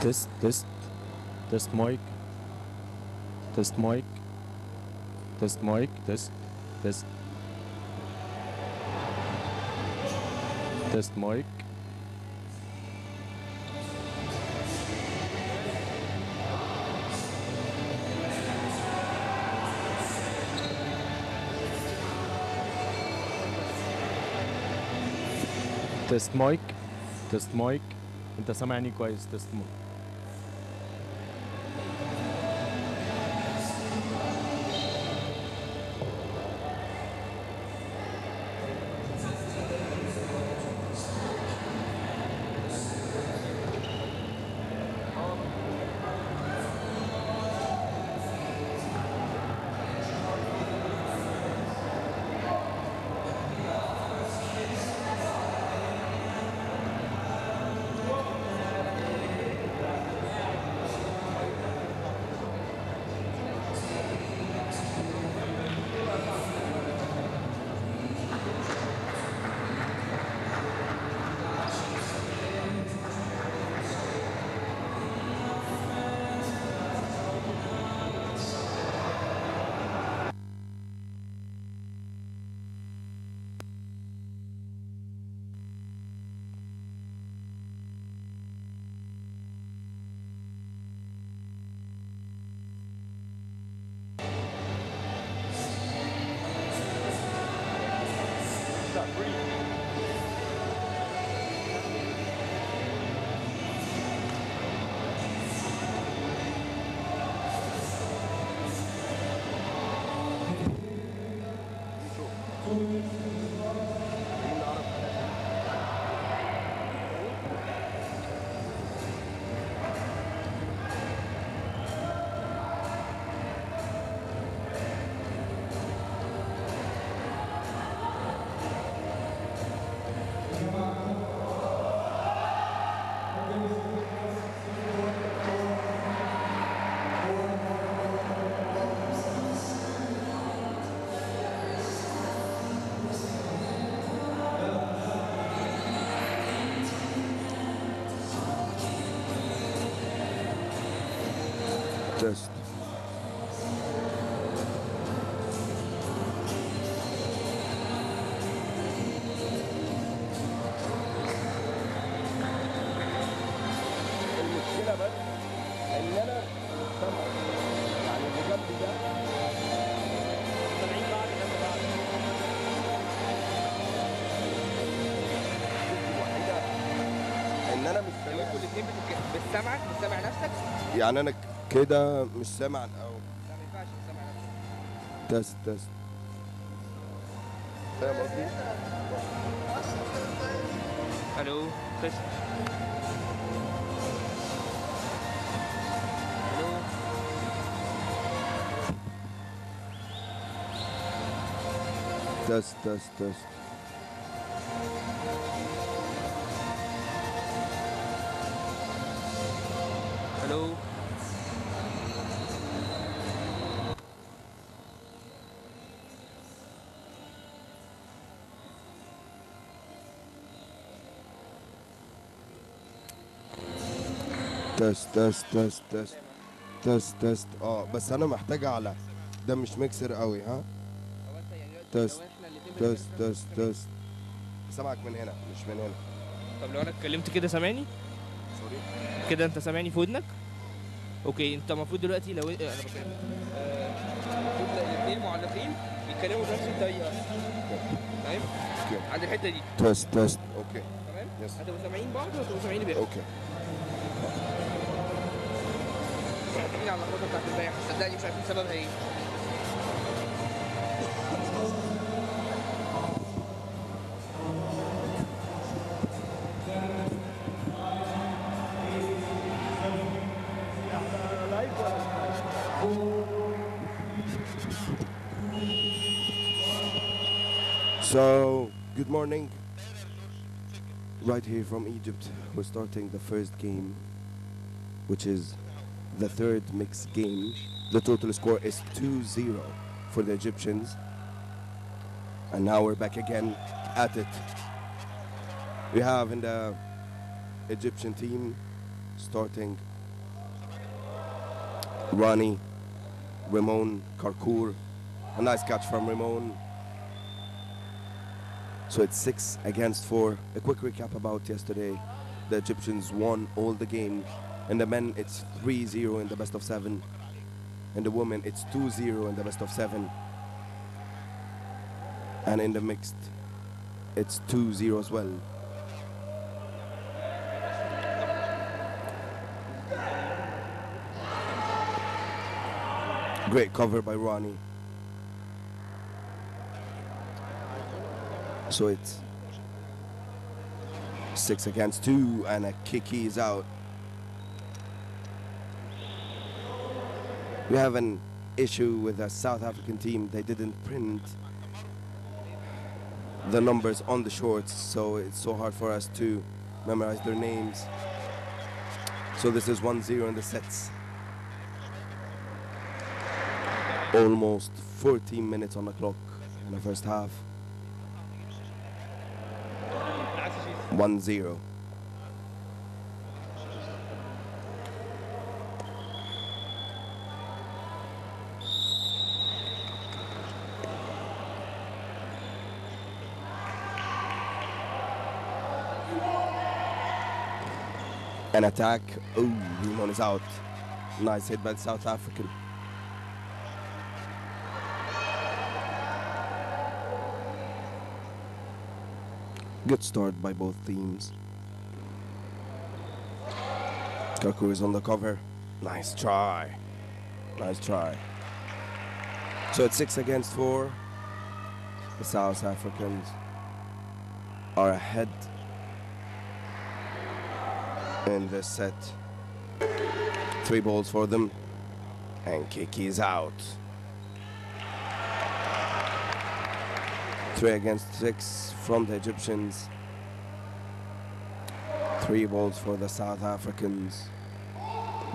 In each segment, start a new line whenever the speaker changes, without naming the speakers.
Test, test, test mic, test mic, test mic, test, test, test mic. تست مايك، تست مايك. انت سامعني كويس؟ تست مايك. Test.
المشكلة بس ان انا سامع يعني اللي جنبي ده سامعين بعض جنب بعض. الوحيدة ان انا مش سامع. انتوا الاثنين بتسمعك مش سامع نفسك؟ يعني انا كده مش سامع او لا ما ينفعش مش سامع نفسك. تست تست. فاهم قصدي؟
الو تست. الو
تست تست تست.
الو
تست تست تست تست تست تست. بس انا محتاج اعلى. ده مش ميكسر قوي ها. تست تست تست تست. سامعك من هنا مش من هنا.
طب لو انا اتكلمت كده سامعني؟
سوري.
كده انت سامعني في ودنك؟ اوكي انت المفروض دلوقتي لو انا بكلم المفروض الاثنين معلقين يتكلموا بنفس الطريقه. فاهم؟ عند الحته دي.
تست تست. اوكي
تمام؟
يس.
هتبقوا سامعين بعض وهتبقوا سامعين الباقي.
اوكي.
مش عارفين على اللخبطه بتاعت امبارح صدقني مش عارفين سببها ايه.
So, good morning. Right here from Egypt, we're starting the first game, which is the third mixed game. The total score is 2-0 for the Egyptians. And now we're back again at it. We have in the Egyptian team starting Rani, Ramon, Karkur. A nice catch from Ramon. So it's 6 against 4. A quick recap about yesterday. The Egyptians won all the games. In the men, it's 3-0 in the best of 7. In the women, it's 2-0 in the best of 7. And in the mixed, it's 2-0 as well. Great cover by Rani. So it's 6 against 2 and a Kiki is out. We have an issue with the South African team. They didn't print the numbers on the shorts, so it's so hard for us to memorize their names. So this is 1-0 in the sets. Almost 14 minutes on the clock in the first half. 1-0. An attack. Oh, Rimon is out. Nice hit by the South African. Good start by both teams. Kaku is on the cover. Nice try. Nice try. So it's 6 against 4. The South Africans are ahead in this set. 3 balls for them. And Kiki is out. 3 against 6 from the Egyptians. 3 balls for the South Africans.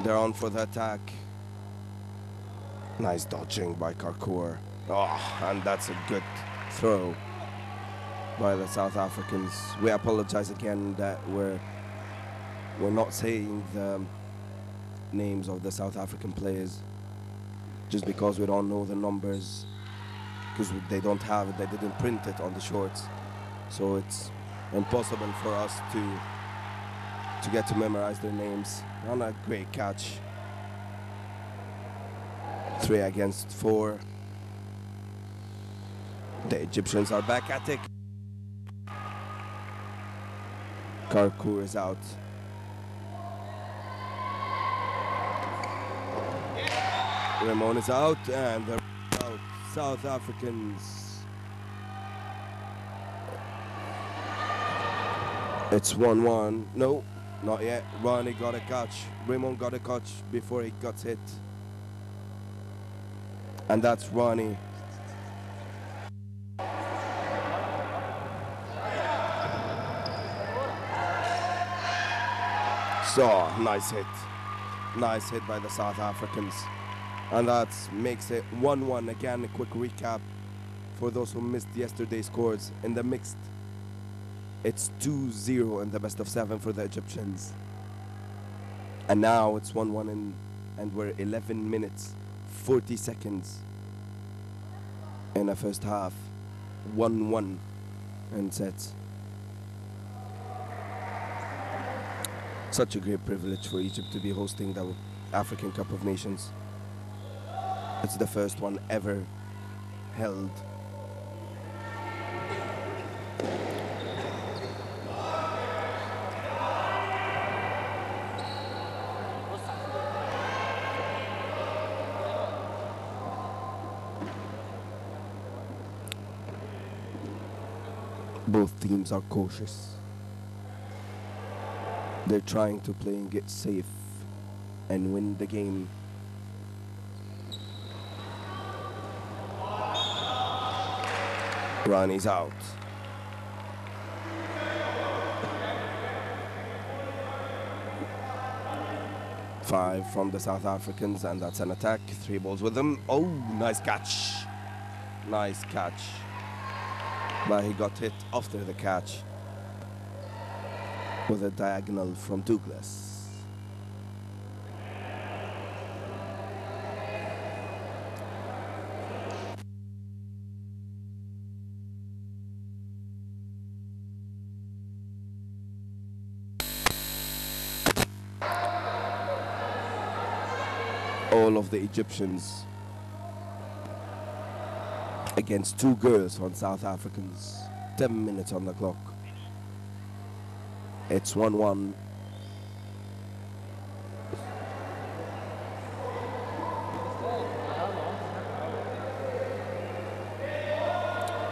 They're on for the attack. Nice dodging by Karkur. Oh, and that's a good throw by the South Africans. We apologize again that we're not saying the names of the South African players just because we don't know the numbers, because they don't have it, they didn't print it on the shorts, so it's impossible for us to get to memorize their names. And a great catch. 3 against 4. The Egyptians are back at it. Karkur is out. Ramon is out, and they're out. South Africans. It's 1-1. No, not yet. Ronnie got a catch. Ramon got a catch before he got hit. And that's Ronnie. So, nice hit. Nice hit by the South Africans. And that makes it 1-1. Again, a quick recap for those who missed yesterday's scores. In the mixed, it's 2-0 in the best of 7 for the Egyptians. And now it's 1-1 and we're 11 minutes, 40 seconds in the first half. 1-1 in sets. Such a great privilege for Egypt to be hosting the African Cup of Nations. It's the first one ever held. Both teams are cautious. They're trying to play and get safe and win the game. Rani's out. Five from the South Africans, and that's an attack. 3 balls with them. Oh, nice catch. Nice catch. But he got hit after the catch with a diagonal from Douglas. all of the Egyptians against 2 girls on South Africans. 10 minutes on the clock. It's 1-1.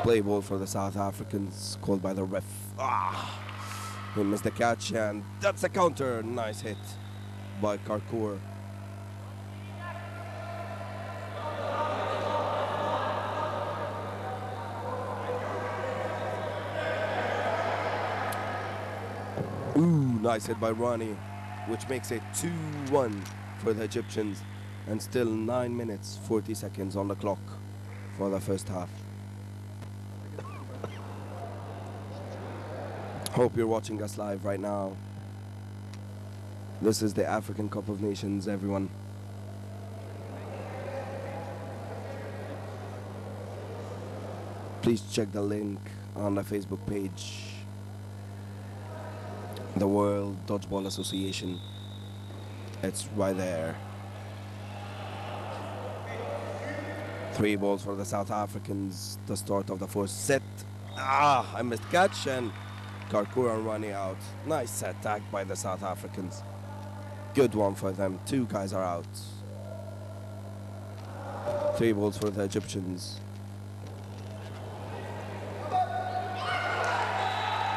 Play ball for the South Africans, called by the ref. He missed the catch, and that's a counter. Nice hit by Karkour. Ooh, nice hit by Ronnie, which makes it 2-1 for the Egyptians, and still 9 minutes 40 seconds on the clock for the first half. Hope you're watching us live right now. This is the African Cup of Nations, everyone. Please check the link on the Facebook page. The World Dodgeball Association. It's right there. 3 balls for the South Africans. The start of the first set. I missed catch, and Karkour and Ronnie out. Nice attack by the South Africans. Good one for them. 2 guys are out. 3 balls for the Egyptians.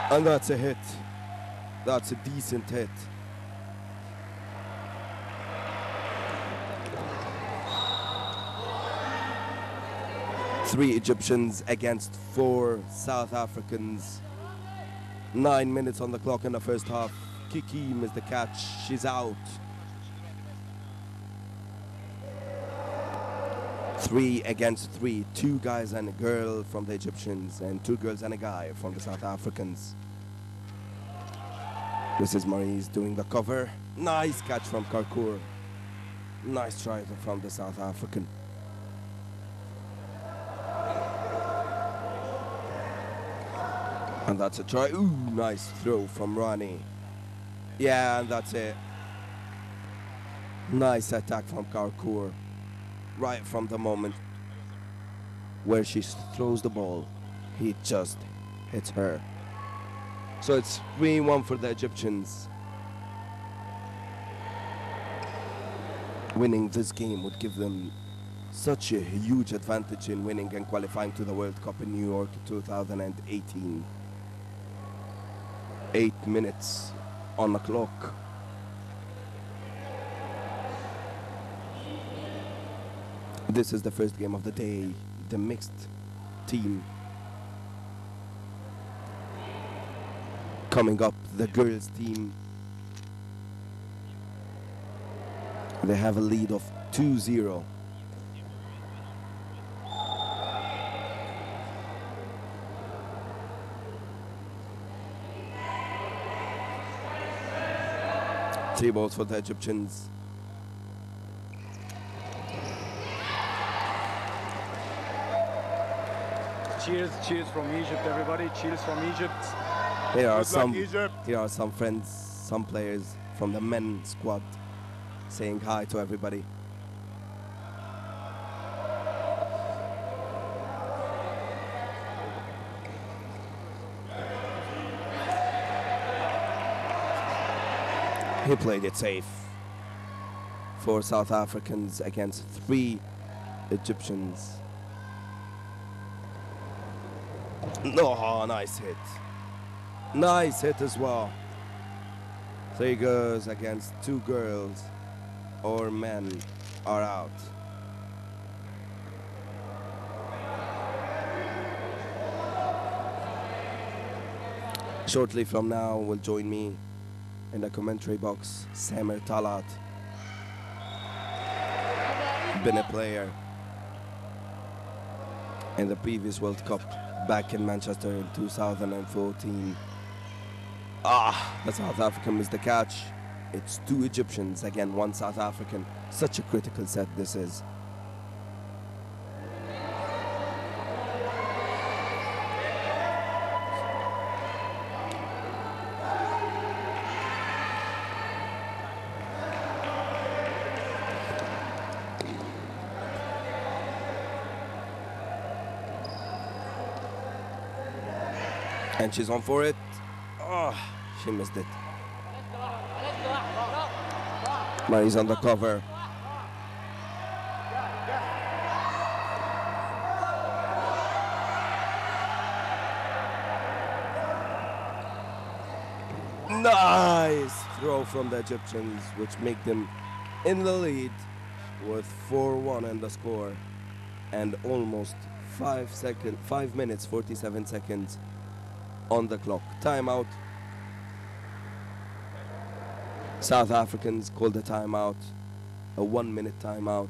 And that's a hit. That's a decent hit. Three Egyptians against 4 South Africans. 9 minutes on the clock in the first half. Kiki missed the catch. She's out. 3 against 3. 2 guys and a girl from the Egyptians, and 2 girls and a guy from the South Africans. This is Maurice doing the cover. Nice catch from Karkour. Nice try from the South African. And that's a try. Ooh, nice throw from Rani. Yeah, and that's it. Nice attack from Karkour. Right from the moment where she throws the ball, he just hits her. So it's 3-1 for the Egyptians. Winning this game would give them such a huge advantage in winning and qualifying to the World Cup in New York 2018. 8 minutes on the clock. This is the first game of the day, the mixed team. Coming up, the girls team. They have a lead of 2-0. Three balls for the Egyptians.
Cheers, cheers from Egypt, everybody. Cheers from Egypt.
Here are
Egypt.
some friends, some players from the men squad saying hi to everybody. He played it safe. 4 South Africans against 3 Egyptians. Oh, nice hit. Nice hit as well. 3 girls against 2 girls or men are out. Shortly from now will join me in the commentary box Samer Talat. Been a player in the previous World Cup back in Manchester in 2014. The South African missed the catch. It's 2 Egyptians, again 1 South African. Such a critical set this is. And she's on for it. Oh, she missed it. Marie's on the cover. Nice throw from the Egyptians, which make them in the lead with 4-1 in the score and almost 5 minutes 47 seconds on the clock. Timeout. South Africans called a timeout, a 1-minute timeout.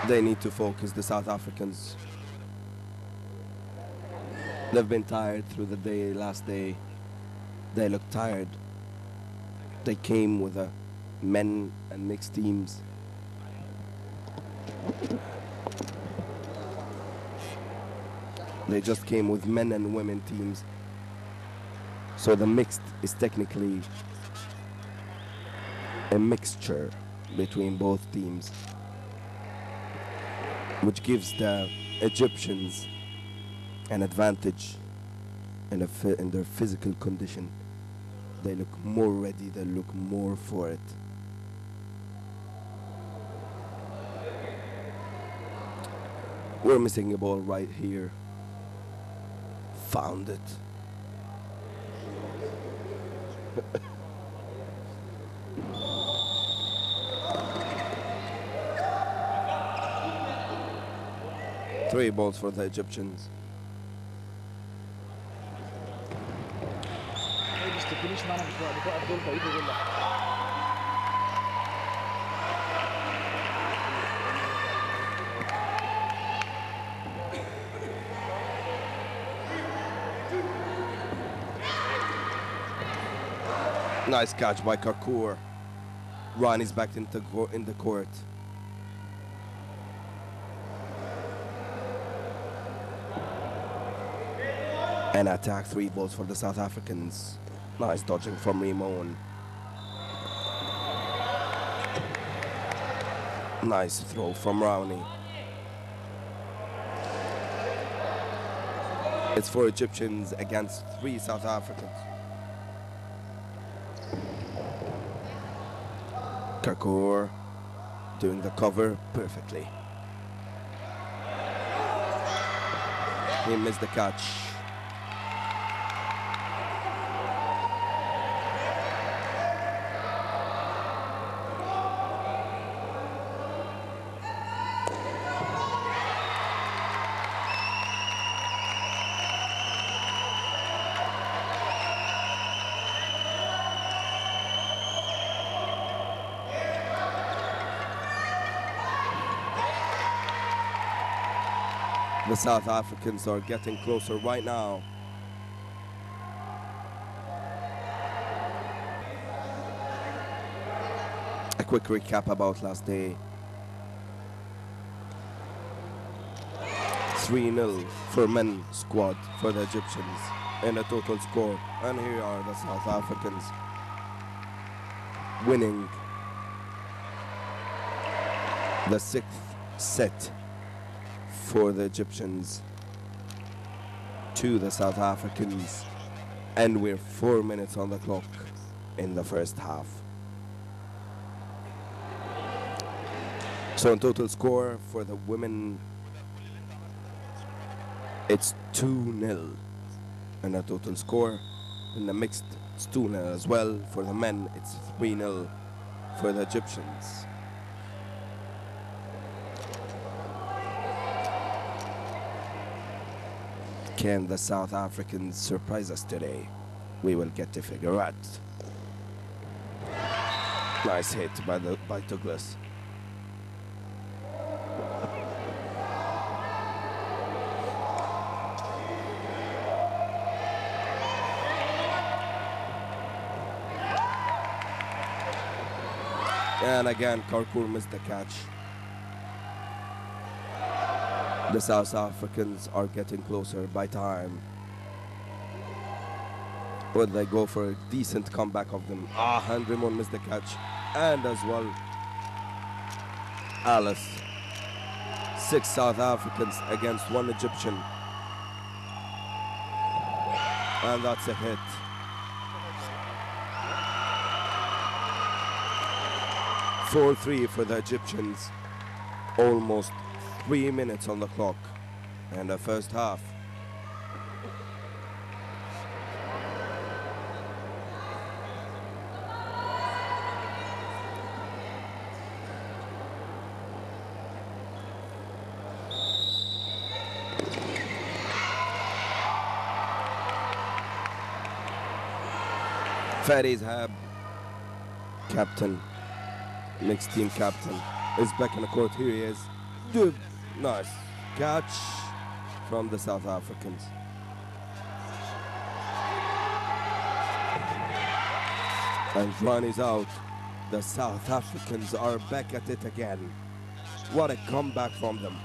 They need to focus, the South Africans. They've been tired through the day, last day. They look tired. They came with men and mixed teams. They just came with men and women teams. So the mixed is technically a mixture between both teams, which gives the Egyptians an advantage in their physical condition. They look more ready, they look more for it. We're missing a ball right here. Found it. Three balls for the Egyptians. Nice catch by Kakour. Ronnie's back in the court. And attack, 3 balls for the South Africans. Nice dodging from Ramon. Nice throw from Rowney. It's 4 Egyptians against 3 South Africans. Kakour doing the cover perfectly. He missed the catch. The South Africans are getting closer right now. A quick recap about last day. 3-0 for men squad for the Egyptians in a total score. And here are the South Africans winning the 6th set for the Egyptians to the South Africans, and we're 4 minutes on the clock in the first half. So in total score for the women, it's 2-0, and a total score in the mixed, it's 2-0 as well. For the men, it's 3-0 for the Egyptians. Can the South Africans surprise us today? We will get to figure out. Nice hit by Douglas. And again, Kakour missed the catch. The South Africans are getting closer by time. Will they go for a decent comeback of them? And Raymond missed the catch. And as well, Alice. 6 South Africans against 1 Egyptian. And that's a hit. (4-3) for the Egyptians. Almost 3 minutes on the clock in the first half. Faris Hab, captain, mixed team captain, is back in the court. Here he is. Good, nice catch from the South Africans. And Ronnie's out. The South Africans are back at it again. What a comeback from them.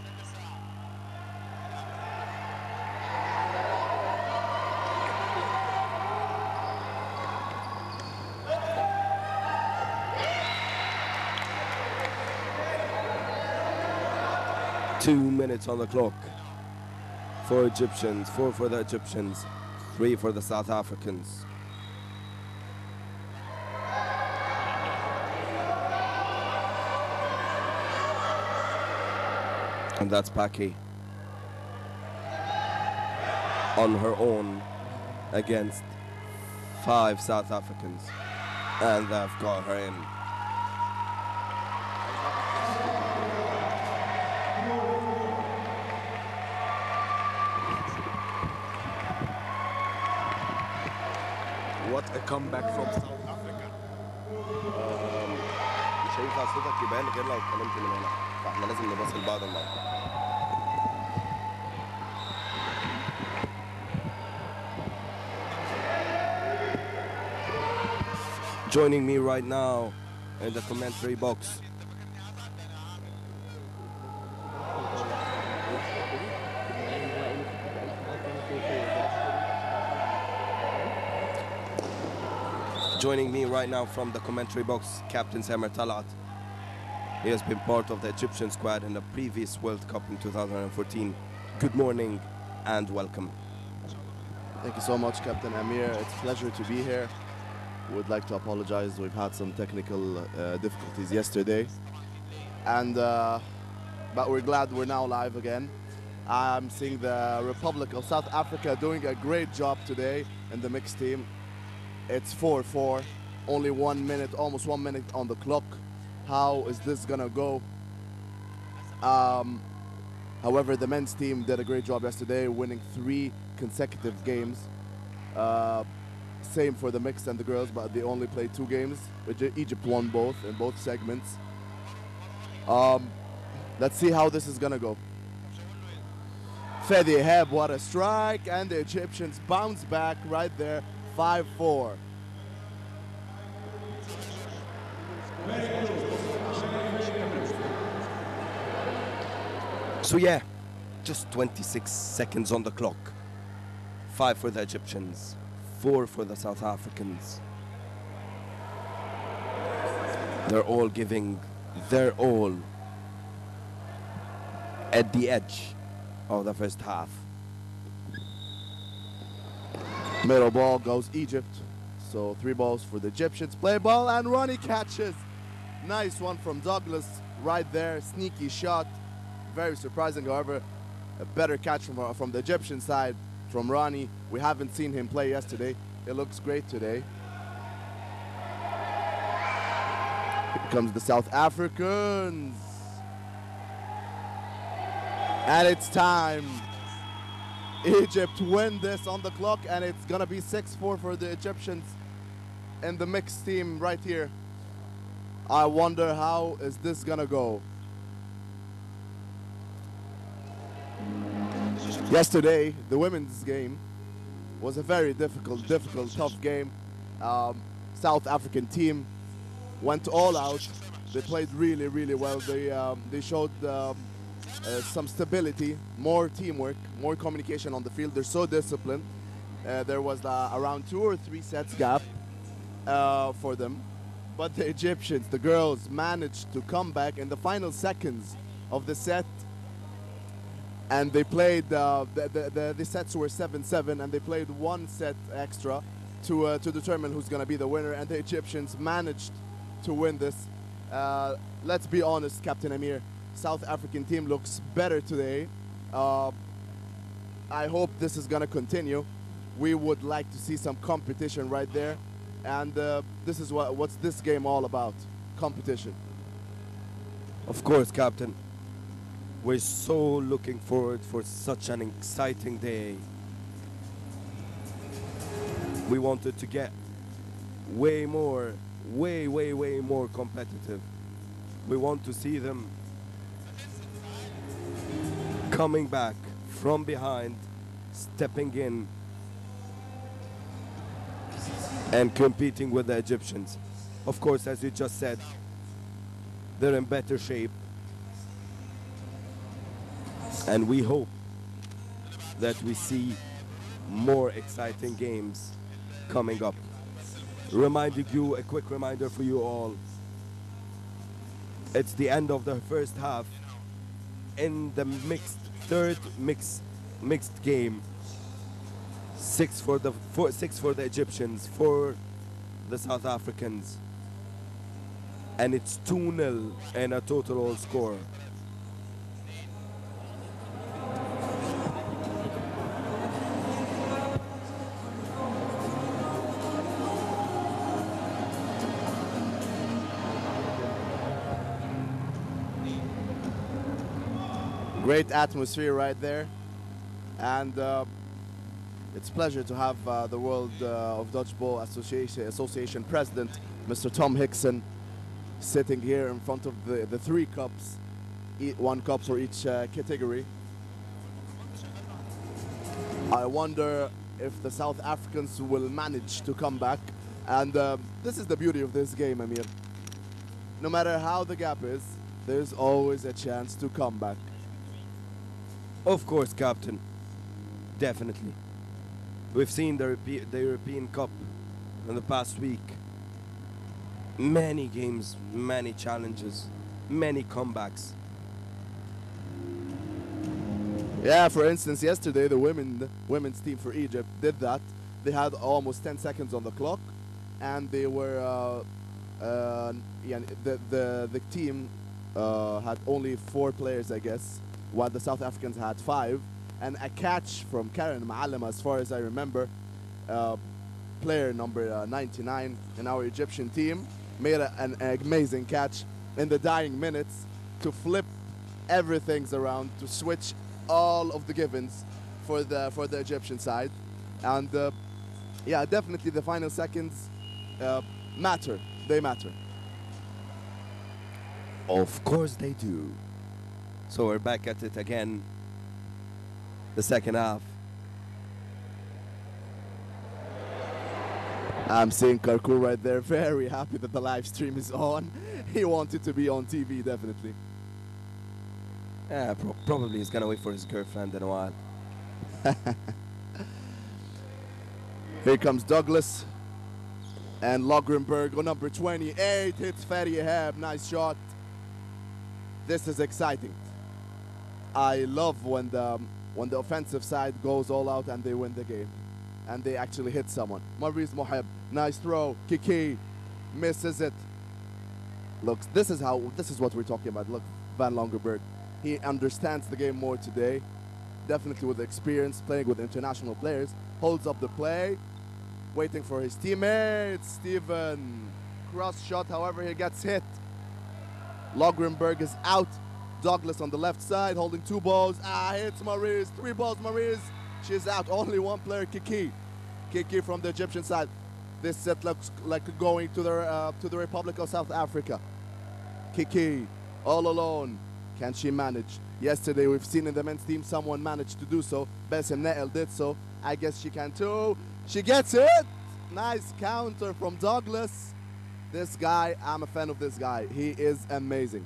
Two minutes on the clock for Egyptians, 4 for the Egyptians, 3 for the South Africans. And that's Paki on her own against 5 South Africans. And they've got her in.
What a comeback from South Africa.
مش هينفع صوتك يبان غير لو اتكلمت من هنا، فاحنا لازم نبص لبعض المايك. Joining me right now in the commentary box, from the commentary box, Captain Samer Talat. He has been part of the Egyptian squad in the previous World Cup in 2014. Good morning and welcome.
Thank you so much, Captain Amir. It's a pleasure to be here. Would like to apologize. We've had some technical difficulties yesterday, and but we're glad we're now live again. I'm seeing the Republic of South Africa doing a great job today in the mixed team. It's 4-4, only 1 minute, almost 1 minute on the clock. How is this gonna go? However, the men's team did a great job yesterday, winning 3 consecutive games. Same for the mixed and the girls, but they only played 2 games. Egypt won both in both segments. Let's see how this is gonna go. Fedi Heb, what a strike, and the Egyptians bounce back right there, 5-4.
So yeah, just 26 seconds on the clock. 5 for the Egyptians, 4 for the South Africans. They're all giving their all at the edge of the first half.
Middle ball goes Egypt. So 3 balls for the Egyptians. Play ball and Ronnie catches. Nice one from Douglas right there. Sneaky shot. Very surprising, however. A better catch from the Egyptian side from Ronnie. We haven't seen him play yesterday. It looks great today. Here comes the South Africans. And it's time. Egypt win this on the clock, and it's gonna be 6-4 for the Egyptians and the mixed team right here. I wonder how is this gonna go. Yesterday, the women's game was a very difficult, tough game. South African team went all out. They played really, really well. They showed some stability, more teamwork, more communication on the field. They're so disciplined. There was around 2 or 3 sets gap for them. But the Egyptians, the girls, managed to come back in the final seconds of the set. And they played, the sets were 7-7, and they played 1 set extra to determine who's going to be the winner. And the Egyptians managed to win this. Let's be honest, Captain Amir, South African team looks better today. I hope this is going to continue. We would like to see some competition right there. And this is what's this game all about, competition.
Of course, Captain. We're so looking forward for such an exciting day. We wanted to get way more competitive. We want to see them coming back from behind, stepping in, and competing with the Egyptians. Of course, as you just said, they're in better shape. And we hope that we see more exciting games coming up. Reminding you, a quick reminder for you all, it's the end of the first half in the third mixed game. 6 for the Egyptians, 4 the South Africans, and it's 2-0 in a total score.
Great atmosphere right there, and it's a pleasure to have the World of Dodgeball Association President, Mr. Tom Dixon, sitting here in front of the 3 cups, 1 cup for each category. I wonder if the South Africans will manage to come back, and this is the beauty of this game, Amir. No matter how the gap is, there's always a chance to come back.
Of course, Captain. Definitely. We've seen the European Cup in the past week. Many games, many challenges, many comebacks.
Yeah, for instance, yesterday the women's team for Egypt did that. They had almost 10 seconds on the clock, and they were the team had only 4 players, I guess, while the South Africans had 5. And a catch from Karen Ma'alem, as far as I remember, player number 99 in our Egyptian team, made an amazing catch in the dying minutes to flip everything around, to switch all of the givens for the Egyptian side. And yeah, definitely the final seconds matter. They matter.
Of course they do. So we're back at it again. The second half.
I'm seeing Karkur right there, very happy that the live stream is on. He wanted to be on TV, definitely.
Yeah, probably he's gonna wait for his girlfriend in a while.
Here comes Douglas. And Logrenberg on number 28 hits Fadi Ehab. Nice shot. This is exciting. I love when the offensive side goes all out and they win the game. And they actually hit someone. Maurice Moheb, nice throw. Kiki misses it. Look, this is what we're talking about. Look, Van Longerberg. He understands the game more today. Definitely with experience playing with international players. Holds up the play. Waiting for his teammates. Steven. Cross shot, however, he gets hit. Logrenberg is out. Douglas on the left side holding 2 balls. Hits Maurice. 3 balls, Maurice. She's out. Only 1 player, Kiki. Kiki from the Egyptian side. This set looks like going to the Republic of South Africa. Kiki, all alone. Can she manage? Yesterday, we've seen in the men's team someone managed to do so. Bassem Nael did so. I guess she can too. She gets it. Nice counter from Douglas. This guy, I'm a fan of this guy. He is amazing.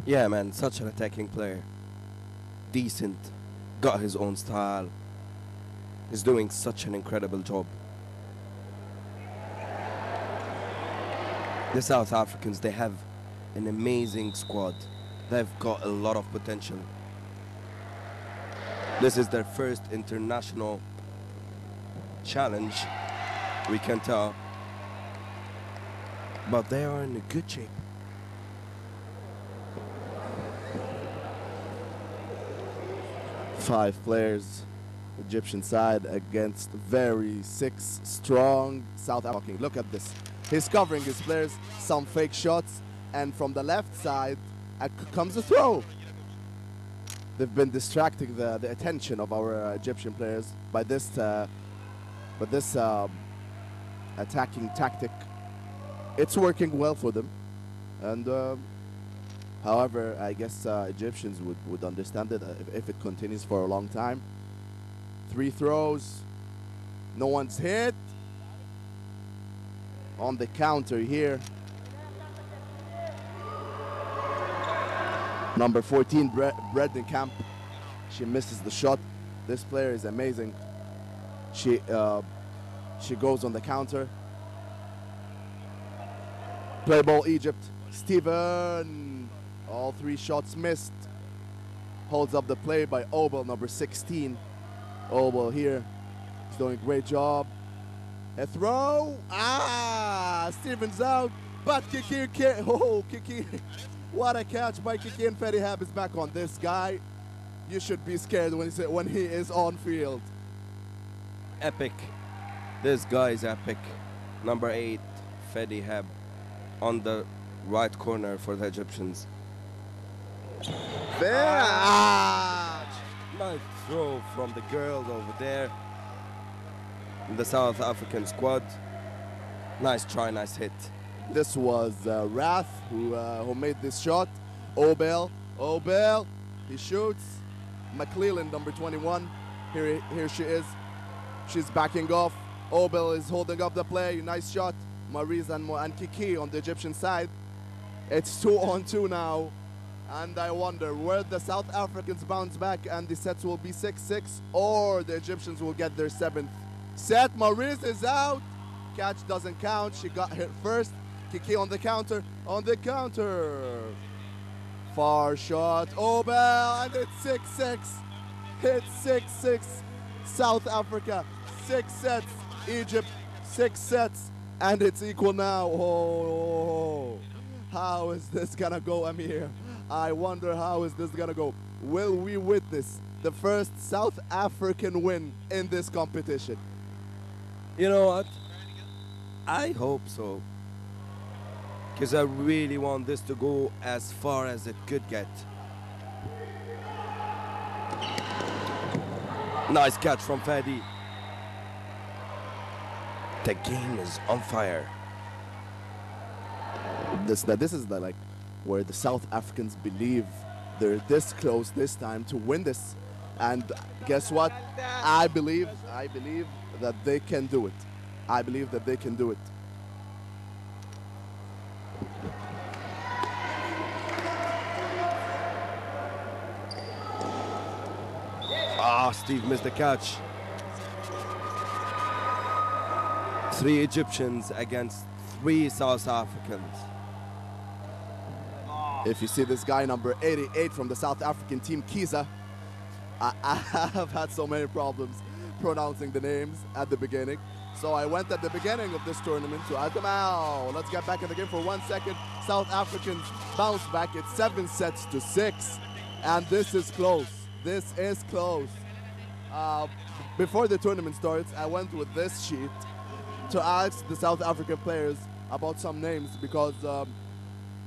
Yeah, man, such an attacking player. Decent, got his own style. He's doing such an incredible job. The South Africans, they have an amazing squad. They've got a lot of potential. This is their first international challenge, we can tell. But they are in a good shape.
Five players, Egyptian side against very six strong South African. Look at this. He's covering his players, some fake shots, and from the left side comes a throw. They've been distracting the attention of our Egyptian players by this attacking tactic. It's working well for them, and however, I guess Egyptians would understand it if it continues for a long time. 3 throws, no one's hit. On the counter here, number 14, Bredenkamp. She misses the shot. This player is amazing. She goes on the counter. Play ball, Egypt. Steven. All 3 shots missed. Holds up the play by Obel, number 16. Obel here. He's doing a great job. A throw. Steven's out. But Kiki, Kiki. What a catch by Kiki, and Fedi Hab is back on this guy. You should be scared when he is on field.
Epic. This guy is epic. Number 8, Fedi Hab, on the right corner for the Egyptians. There! Nice throw from the girls over there in the South African squad. Nice try, nice hit.
This was Rath who made this shot. Obel, he shoots. McClellan, number 21, here she is. She's backing off. Obel is holding up the play. Nice shot. Maurice and Kiki on the Egyptian side. It's 2-on-2 now. And I wonder where the South Africans bounce back and the sets will be 6-6, or the Egyptians will get their 7th set. Maurice is out. Catch doesn't count. She got hit first. Kiki on the counter. Far shot. Obel, and it's 6-6. Hit 6-6. South Africa, 6 sets. Egypt, 6 sets. And it's equal now. Oh, how is this gonna go, Amir? I wonder how is this gonna go. Will we witness the first South African win in this competition?
You know what? I hope so. Because I really want this to go as far as it could get. Nice catch from Fadi. The game is on fire.
This is like where the South Africans believe they're this close this time to win this. And guess what? I believe that they can do it. I believe that they can do it.
Steve missed the catch. 3 Egyptians against 3 South Africans.
If you see this guy, number 88 from the South African team, Kiza, I have had so many problems pronouncing the names at the beginning. So I went at the beginning of this tournament to Timeout. Let's get back in the game for 1 second. South Africans bounce back. It's 7-6. And this is close. This is close. Before the tournament starts, I went with this sheet to ask the South African players about some names because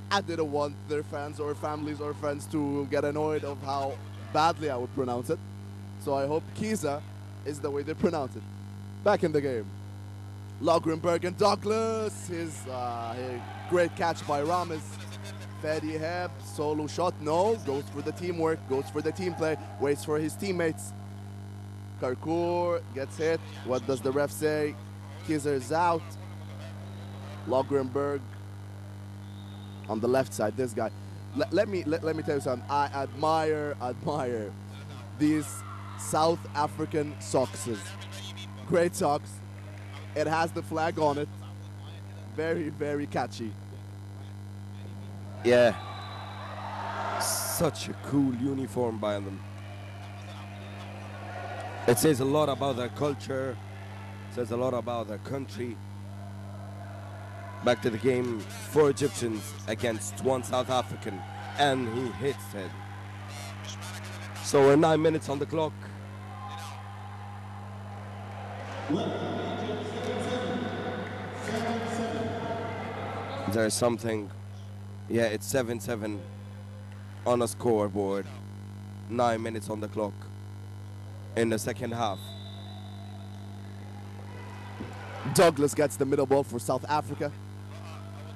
I didn't want their fans or families or friends to get annoyed of how badly I would pronounce it. So I hope Kiza is the way they pronounce it. Back in the game. Logrenberg and Douglas. His great catch by Rames. Fedi Heb, solo shot, no. Goes for the teamwork, goes for the team play, waits for his teammates. Karkur gets hit. What does the ref say? Kizer is out. Logrenberg on the left side, this guy. let me tell you something. I admire these South African socks. Great socks. It has the flag on it. Very, very catchy.
Yeah. Such a cool uniform by them. It says a lot about their culture. It says a lot about their country. Back to the game. 4 Egyptians against 1 South African. And he hits it. So we're 9 minutes on the clock. There's something. Yeah, it's 7-7 on a scoreboard. 9 minutes on the clock in the second half.
Douglas gets the middle ball for South Africa.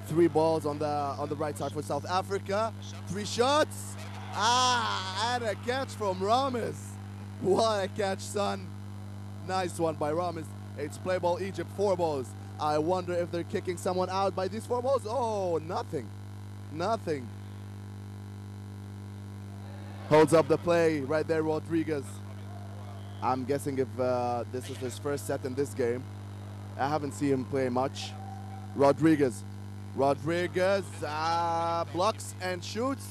3 balls on the right side for South Africa. 3 shots. And a catch from Rames. What a catch, son. Nice one by Rames. It's play ball Egypt, 4 balls. I wonder if they're kicking someone out by these 4 balls. Oh, nothing. Nothing. Holds up the play right there, Rodriguez. I'm guessing if this is his first set in this game. I haven't seen him play much. Rodriguez. Rodriguez blocks and shoots.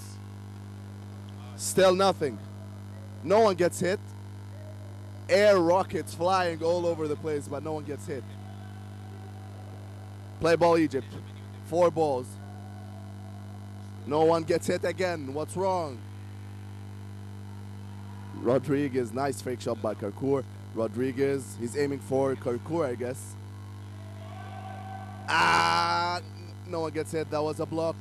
Still nothing. No one gets hit. Air rockets flying all over the place, but no one gets hit. Play ball Egypt. 4 balls. No one gets hit again. What's wrong? Rodriguez, nice fake shot by Karkur. Rodriguez, he's aiming for Karkur, I guess. No one gets hit. That was a block.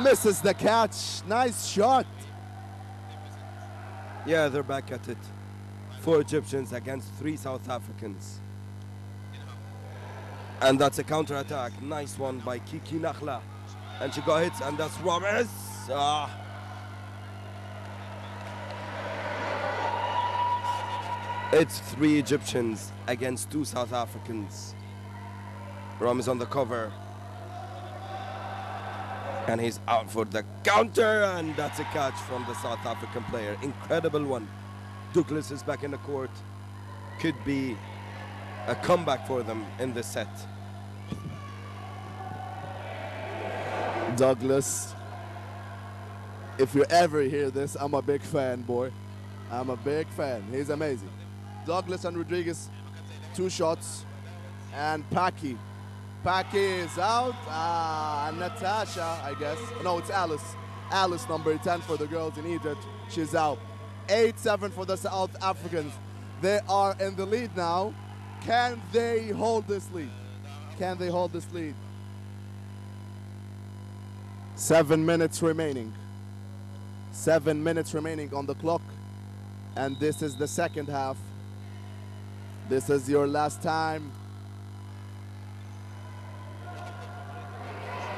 Misses the catch. Nice shot.
Yeah, they're back at it. 4 Egyptians against 3 South Africans. And that's a counter-attack. Nice one by Kiki Nakhla. And she got hit, and that's Rames. It's 3 Egyptians against 2 South Africans. Rames on the cover. And he's out for the counter, and that's a catch from the South African player. Incredible one. Douglas is back in the court. Could be a comeback for them in this set.
Douglas, if you ever hear this, I'm a big fan, boy. I'm a big fan. He's amazing. Douglas and Rodriguez, 2 shots. And Paki. Paki is out. Natasha, I guess. No, it's Alice. Alice, number 10 for the girls in Egypt. She's out. 8-7 for the South Africans. They are in the lead now. Can they hold this lead? Can they hold this lead? 7 minutes remaining. 7 minutes remaining on the clock. And this is the second half. This is your last time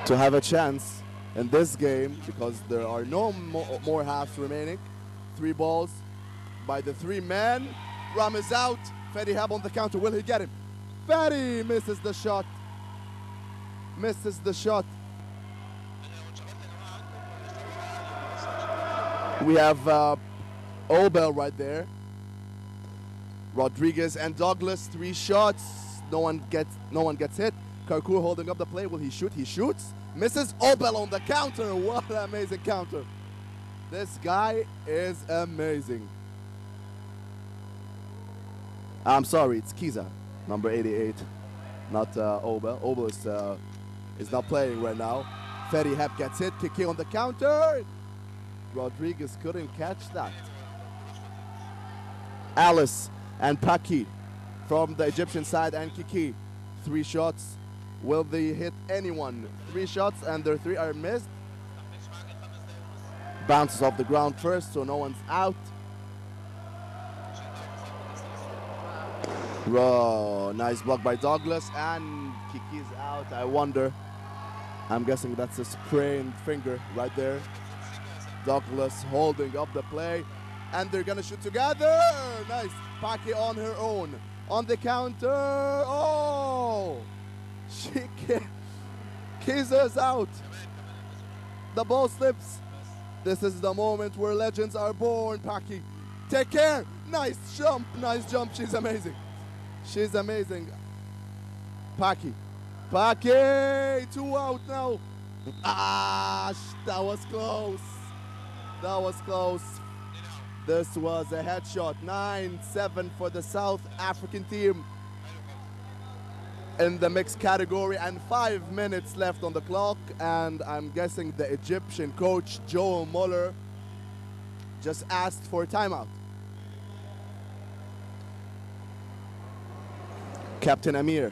to have a chance in this game, because there are no more halves remaining. 3 balls by the 3 men. Ram is out. Fedi Hab on the counter. Will he get him? Fedi misses the shot. Misses the shot. We have Obel right there. Rodriguez and Douglas, 3 shots. No one gets hit. Karkur holding up the play. Will he shoot? He shoots. Misses. Obel on the counter. What an amazing counter. This guy is amazing. I'm sorry, it's Kiza, number 88, not Obel. Obel is not playing right now. Fedi Hep gets hit. Kiki on the counter. Rodriguez couldn't catch that. Alice and Paki from the Egyptian side, and Kiki. 3 shots. Will they hit anyone? 3 shots, and their 3 are missed. Bounces off the ground first, so no one's out. Nice block by Douglas, and Kiki's out. I wonder. I'm guessing that's a sprained finger right there. Douglas holding up the play, and they're gonna shoot together. Nice. Paki on her own. On the counter. Oh! Kiza's out. The ball slips. This is the moment where legends are born, Paki. Take care. Nice jump. Nice jump. She's amazing. She's amazing. Paki. Paki. 2 out now. That was close. That was close. This was a headshot. 9-7 for the South African team in the mixed category, and 5 minutes left on the clock. And I'm guessing the Egyptian coach, Joe Muller, just asked for a timeout. Captain Amir,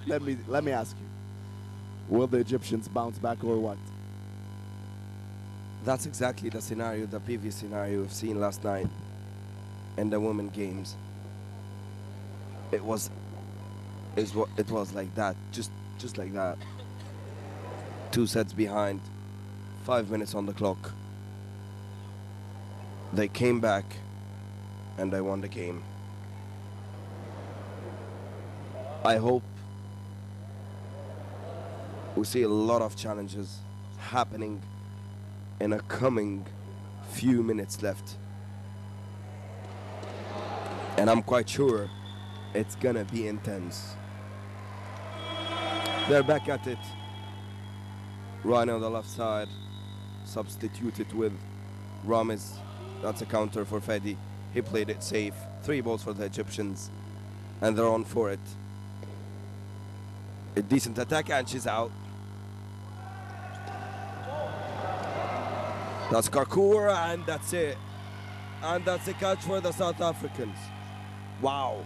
let me ask you, will the Egyptians bounce back or what?
That's exactly the scenario, the previous scenario we've seen last night in the women games. It was like that, just like that. 2 sets behind, 5 minutes on the clock. They came back and they won the game. I hope we see a lot of challenges happening in a coming few minutes left. And I'm quite sure it's gonna be intense. They're back at it. Rani on the left side, substituted with Ramiz. That's a counter for Fedi. He played it safe. 3 balls for the Egyptians, and they're on for it. A decent attack, and she's out. That's Karkour, and that's it. And that's a catch for the South Africans. Wow,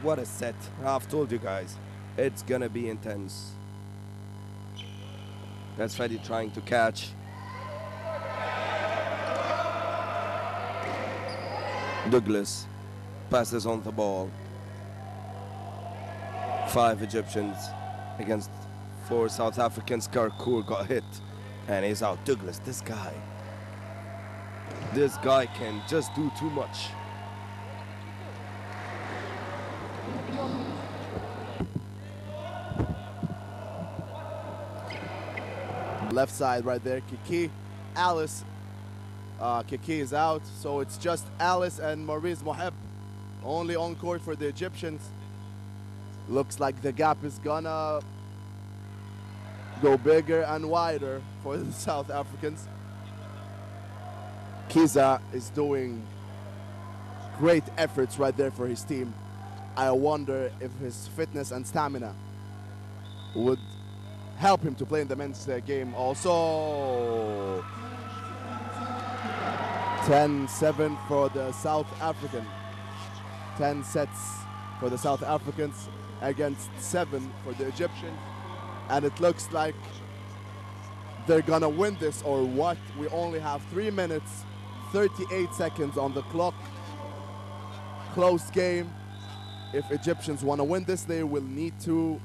what a set. I've told you guys, it's gonna be intense. That's Fedi trying to catch. Douglas passes on the ball. 5 Egyptians against 4 South Africans. Karkour got hit and he's out. Douglas, this guy can just do too much.
Left side right there, Kiki. Alice. Kiki is out, so it's just Alice and Maurice Moheb only on court for the Egyptians. Looks like the gap is gonna go bigger and wider for the South Africans. Kiza is doing great efforts right there for his team. I wonder if his fitness and stamina would help him to play in the men's game also. 10-7 for the South African. 10 sets for the South Africans against 7 for the Egyptians. And it looks like they're gonna win this or what? We only have 3 minutes, 38 seconds on the clock. Close game. If Egyptians wanna win this, they will need to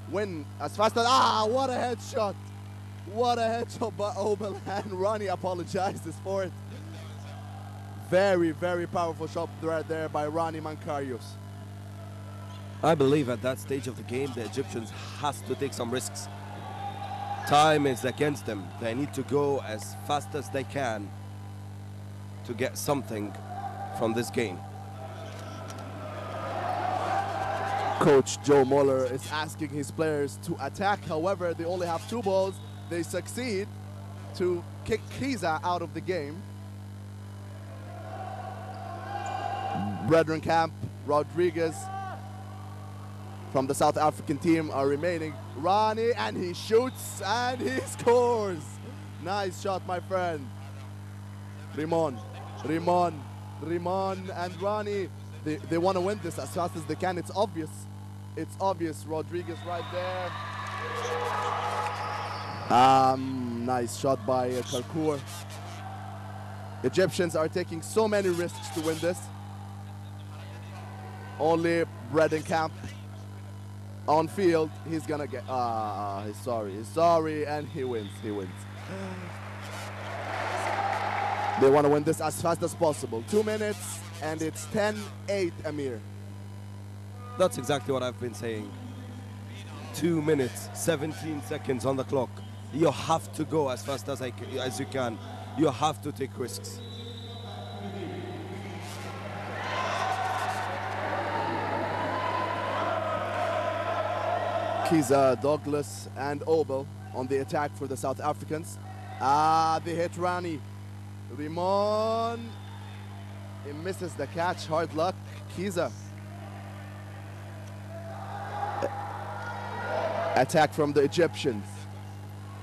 win as fast as, what a headshot. What a headshot by Obel, and Ronnie apologizes for it. Very, very powerful shot right there by Ronnie Mankarios.
I believe at that stage of the game, the Egyptians has to take some risks. Time is against them. They need to go as fast as they can to get something from this game.
Coach Joe Muller is asking his players to attack. However, they only have 2 balls. They succeed to kick Kiza out of the game. Brethren Camp, Rodriguez from the South African team are remaining. Rani, and he shoots and he scores. Nice shot, my friend. Rimon, and Rani. They want to win this as fast as they can. It's obvious. It's obvious. Rodriguez right there. Nice shot by Karkour. Egyptians are taking so many risks to win this. Only Bredenkamp on field. He's gonna get. He's sorry, and he wins. They want to win this as fast as possible. 2 minutes, and it's 10-8, Amir.
That's exactly what I've been saying. 2 minutes, 17 seconds on the clock. You have to go as fast as you can. You have to take risks.
Kiza, Douglas, and Obel on the attack for the South Africans. They hit Rani. Rimon, he misses the catch. Hard luck, Kiza. Attack from the Egyptians.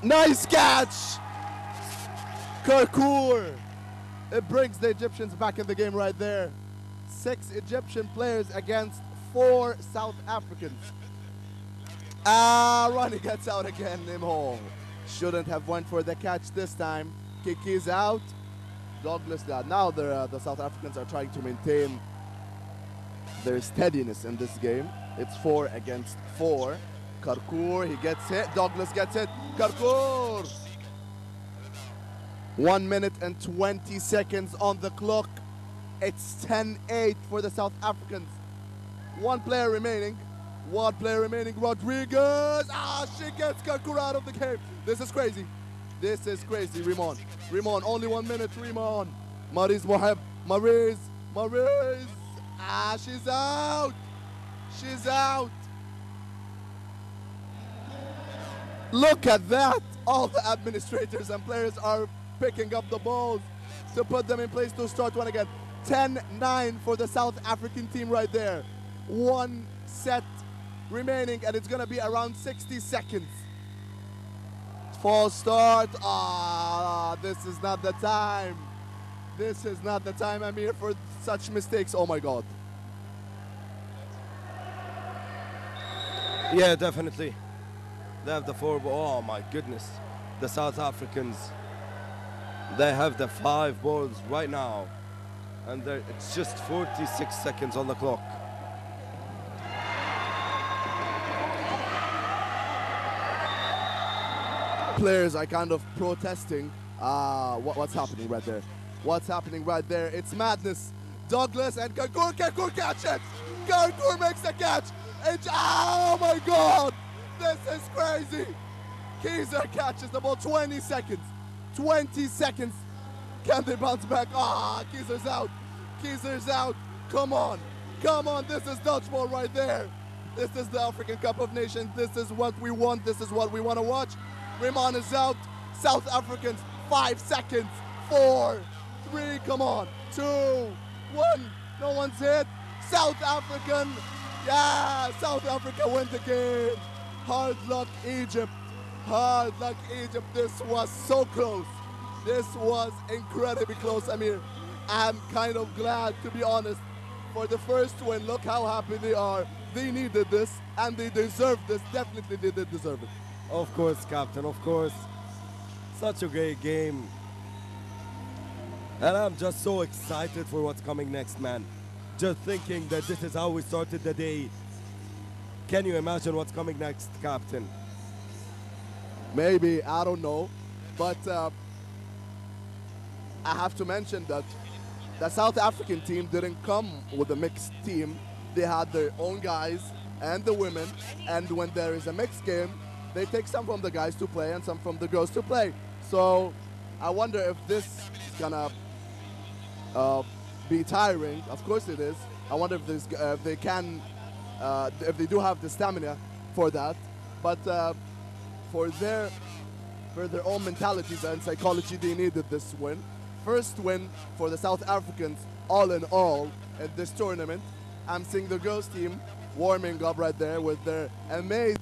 Nice catch! Karkour. It brings the Egyptians back in the game right there. 6 Egyptian players against 4 South Africans. Ronnie gets out again. Nimho shouldn't have went for the catch this time. Kiki's out. Douglas, now the South Africans are trying to maintain their steadiness in this game. It's 4 against 4. Karkour, he gets hit. Douglas gets hit. Karkour. 1 minute and 20 seconds on the clock. It's 10-8 for the South Africans. One player remaining. Rodriguez. She gets Karkour out of the game. This is crazy. Rimon, only 1 minute. Rimon. Mariz Moheb. Mariz. She's out. Look at that. All the administrators and players are picking up the balls to put them in place to start one again. 10-9 for the South African team right there. 1 set remaining, and it's gonna be around 60 seconds. False start. This is not the time. Amir, for such mistakes. Oh my God.
Yeah, definitely. They have the 4 balls. Oh my goodness. The South Africans, they have the 5 balls right now. And it's just 46 seconds on the clock.
Players are kind of protesting. What's happening right there? It's madness. Douglas and Karkour catches. Karkour makes the catch. Oh my God. This is crazy. Kiza catches the ball. 20 seconds. Can they bounce back? Kizer's out. Come on. This is dodgeball right there. This is the African Cup of Nations. This is what we want. This is what we want to watch. Raymond is out. South Africans, 5 seconds. 4, 3, come on. 2, 1. No one's hit. South Africa win the game. Hard luck, Egypt. This was so close. This was incredibly close, Amir. I'm kind of glad, to be honest, for the first win. Look how happy they are. They needed this, and they deserved this. Definitely they did deserve it.
Of course, Captain, of course. Such a great game. And I'm just so excited for what's coming next, man. Just thinking that this is how we started the day. Can you imagine what's coming next, Captain?
Maybe, I don't know. But I have to mention that the South African team didn't come with a mixed team. They had their own guys and the women. And when there is a mixed game, they take some from the guys to play and some from the girls to play. So I wonder if this is gonna be tiring. Of course it is. I wonder if if they do have the stamina for that. But for their own mentalities and psychology, they needed this win. First win for the South Africans, all in all, at this tournament. I'm seeing the girls team warming up right there with their amazing.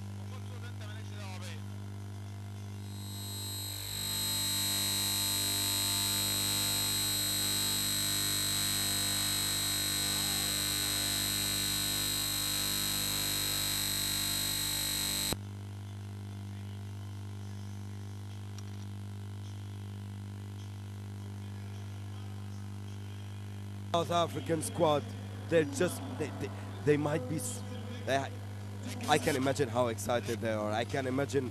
South African squad, they're just, they might be, I can imagine how excited they are. I can imagine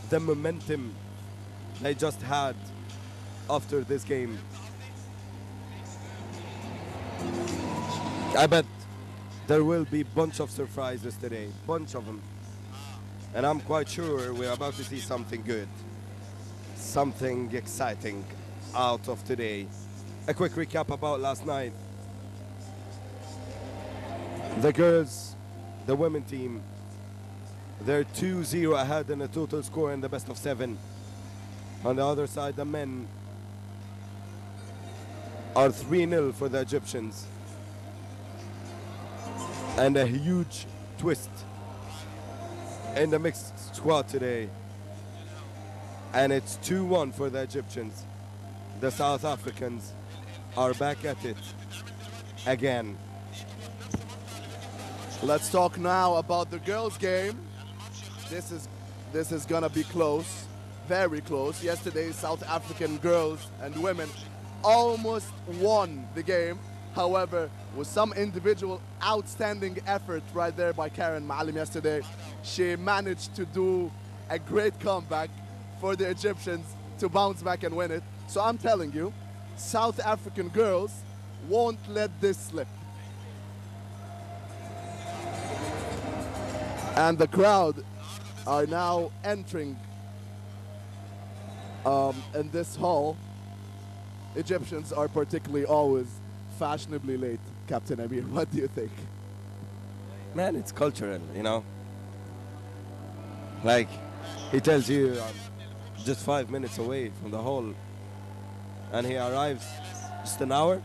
the momentum they just had after this game. I bet there will be bunch of surprises today, bunch of them. And I'm quite sure we're about to see something good, something exciting out of today. A quick recap about last night. The girls, the women team, they're 2-0 ahead in the total score in the best of 7. On the other side, the men are 3-0 for the Egyptians. And a huge twist in the mixed squad today. And it's 2-1 for the Egyptians. The South Africans are back at it again.
Let's talk now about the girls' game. This is gonna be close, very close. Yesterday, South African girls and women almost won the game. However, with some individual outstanding effort right there by Karen Maalim yesterday, she managed to do a great comeback for the Egyptians to bounce back and win it. So I'm telling you, South African girls won't let this slip. And the crowd are now entering in this hall. Egyptians are particularly always fashionably late. Captain Amir, what do you think?
Man, it's cultural, you know? Like, he tells you just 5 minutes away from the hall, and he arrives just an hour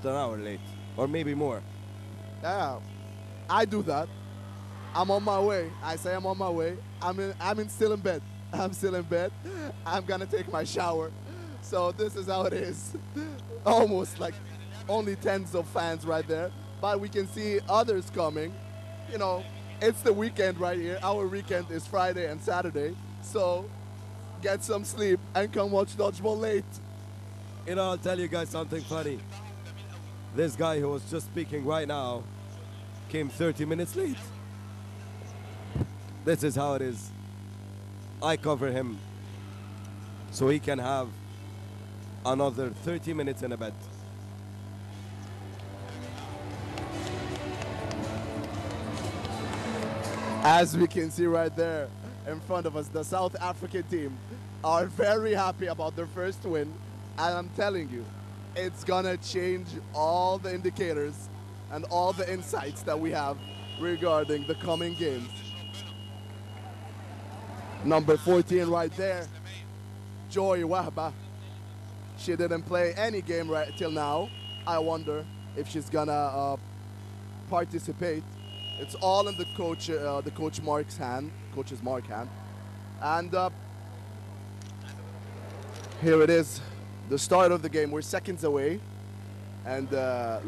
late, or maybe more.
Yeah, I do that. I'm on my way. I say I'm on my way. Still in bed. I'm still in bed. I'm gonna take my shower. So this is how it is. Almost like only tens of fans right there, but we can see others coming. You know, it's the weekend right here. Our weekend is Friday and Saturday, so get some sleep and come watch dodgeball late.
You know, I'll tell you guys something funny. This guy who was just speaking right now came 30 minutes late. This is how it is. I cover him so he can have another 30 minutes in a bed.
As we can see right there in front of us, the South African team are very happy about their first win. And I'm telling you, it's gonna change all the indicators and all the insights that we have regarding the coming games. Number 14 right there, Joy Wahba. She didn't play any game right till now. I wonder if she's gonna participate. It's all in the coach's Mark's hand. And here it is, the start of the game. We're seconds away. And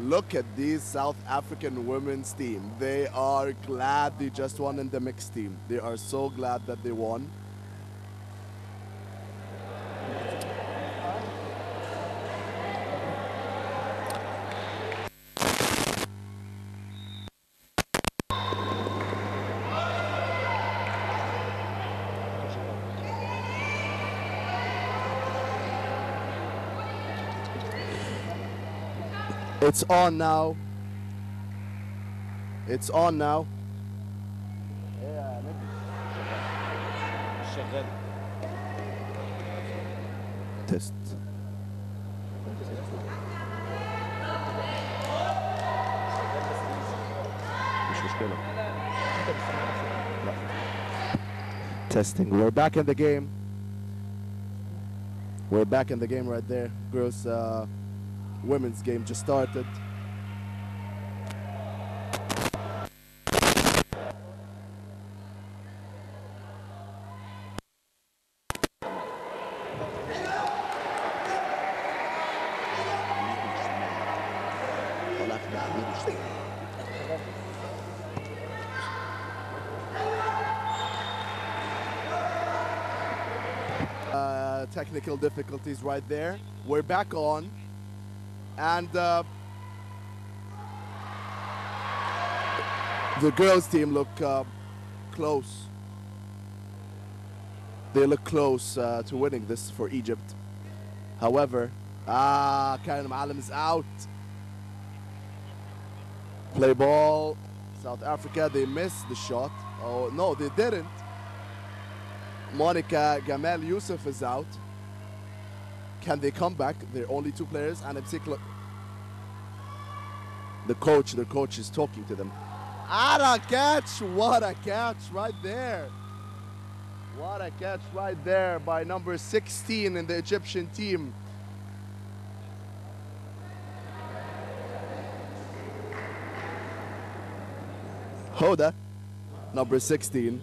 look at these South African women's team. They are glad they just won in the mixed team. They are so glad that they won. It's on now. It's on now. Test. Testing. We're back in the game. We're back in the game right there. Girls, women's game just started. Technical difficulties right there. We're back on. And the girls team look close. They look close to winning this for Egypt. However, Karen Maalim is out. Play ball. South Africa, they missed the shot. Oh, no, they didn't. Monica Gamal Youssef is out. Can they come back? They're only 2 players, and in particular, their coach is talking to them. A catch! What a catch right there! What a catch right there by number 16 in the Egyptian team. Hoda, number 16.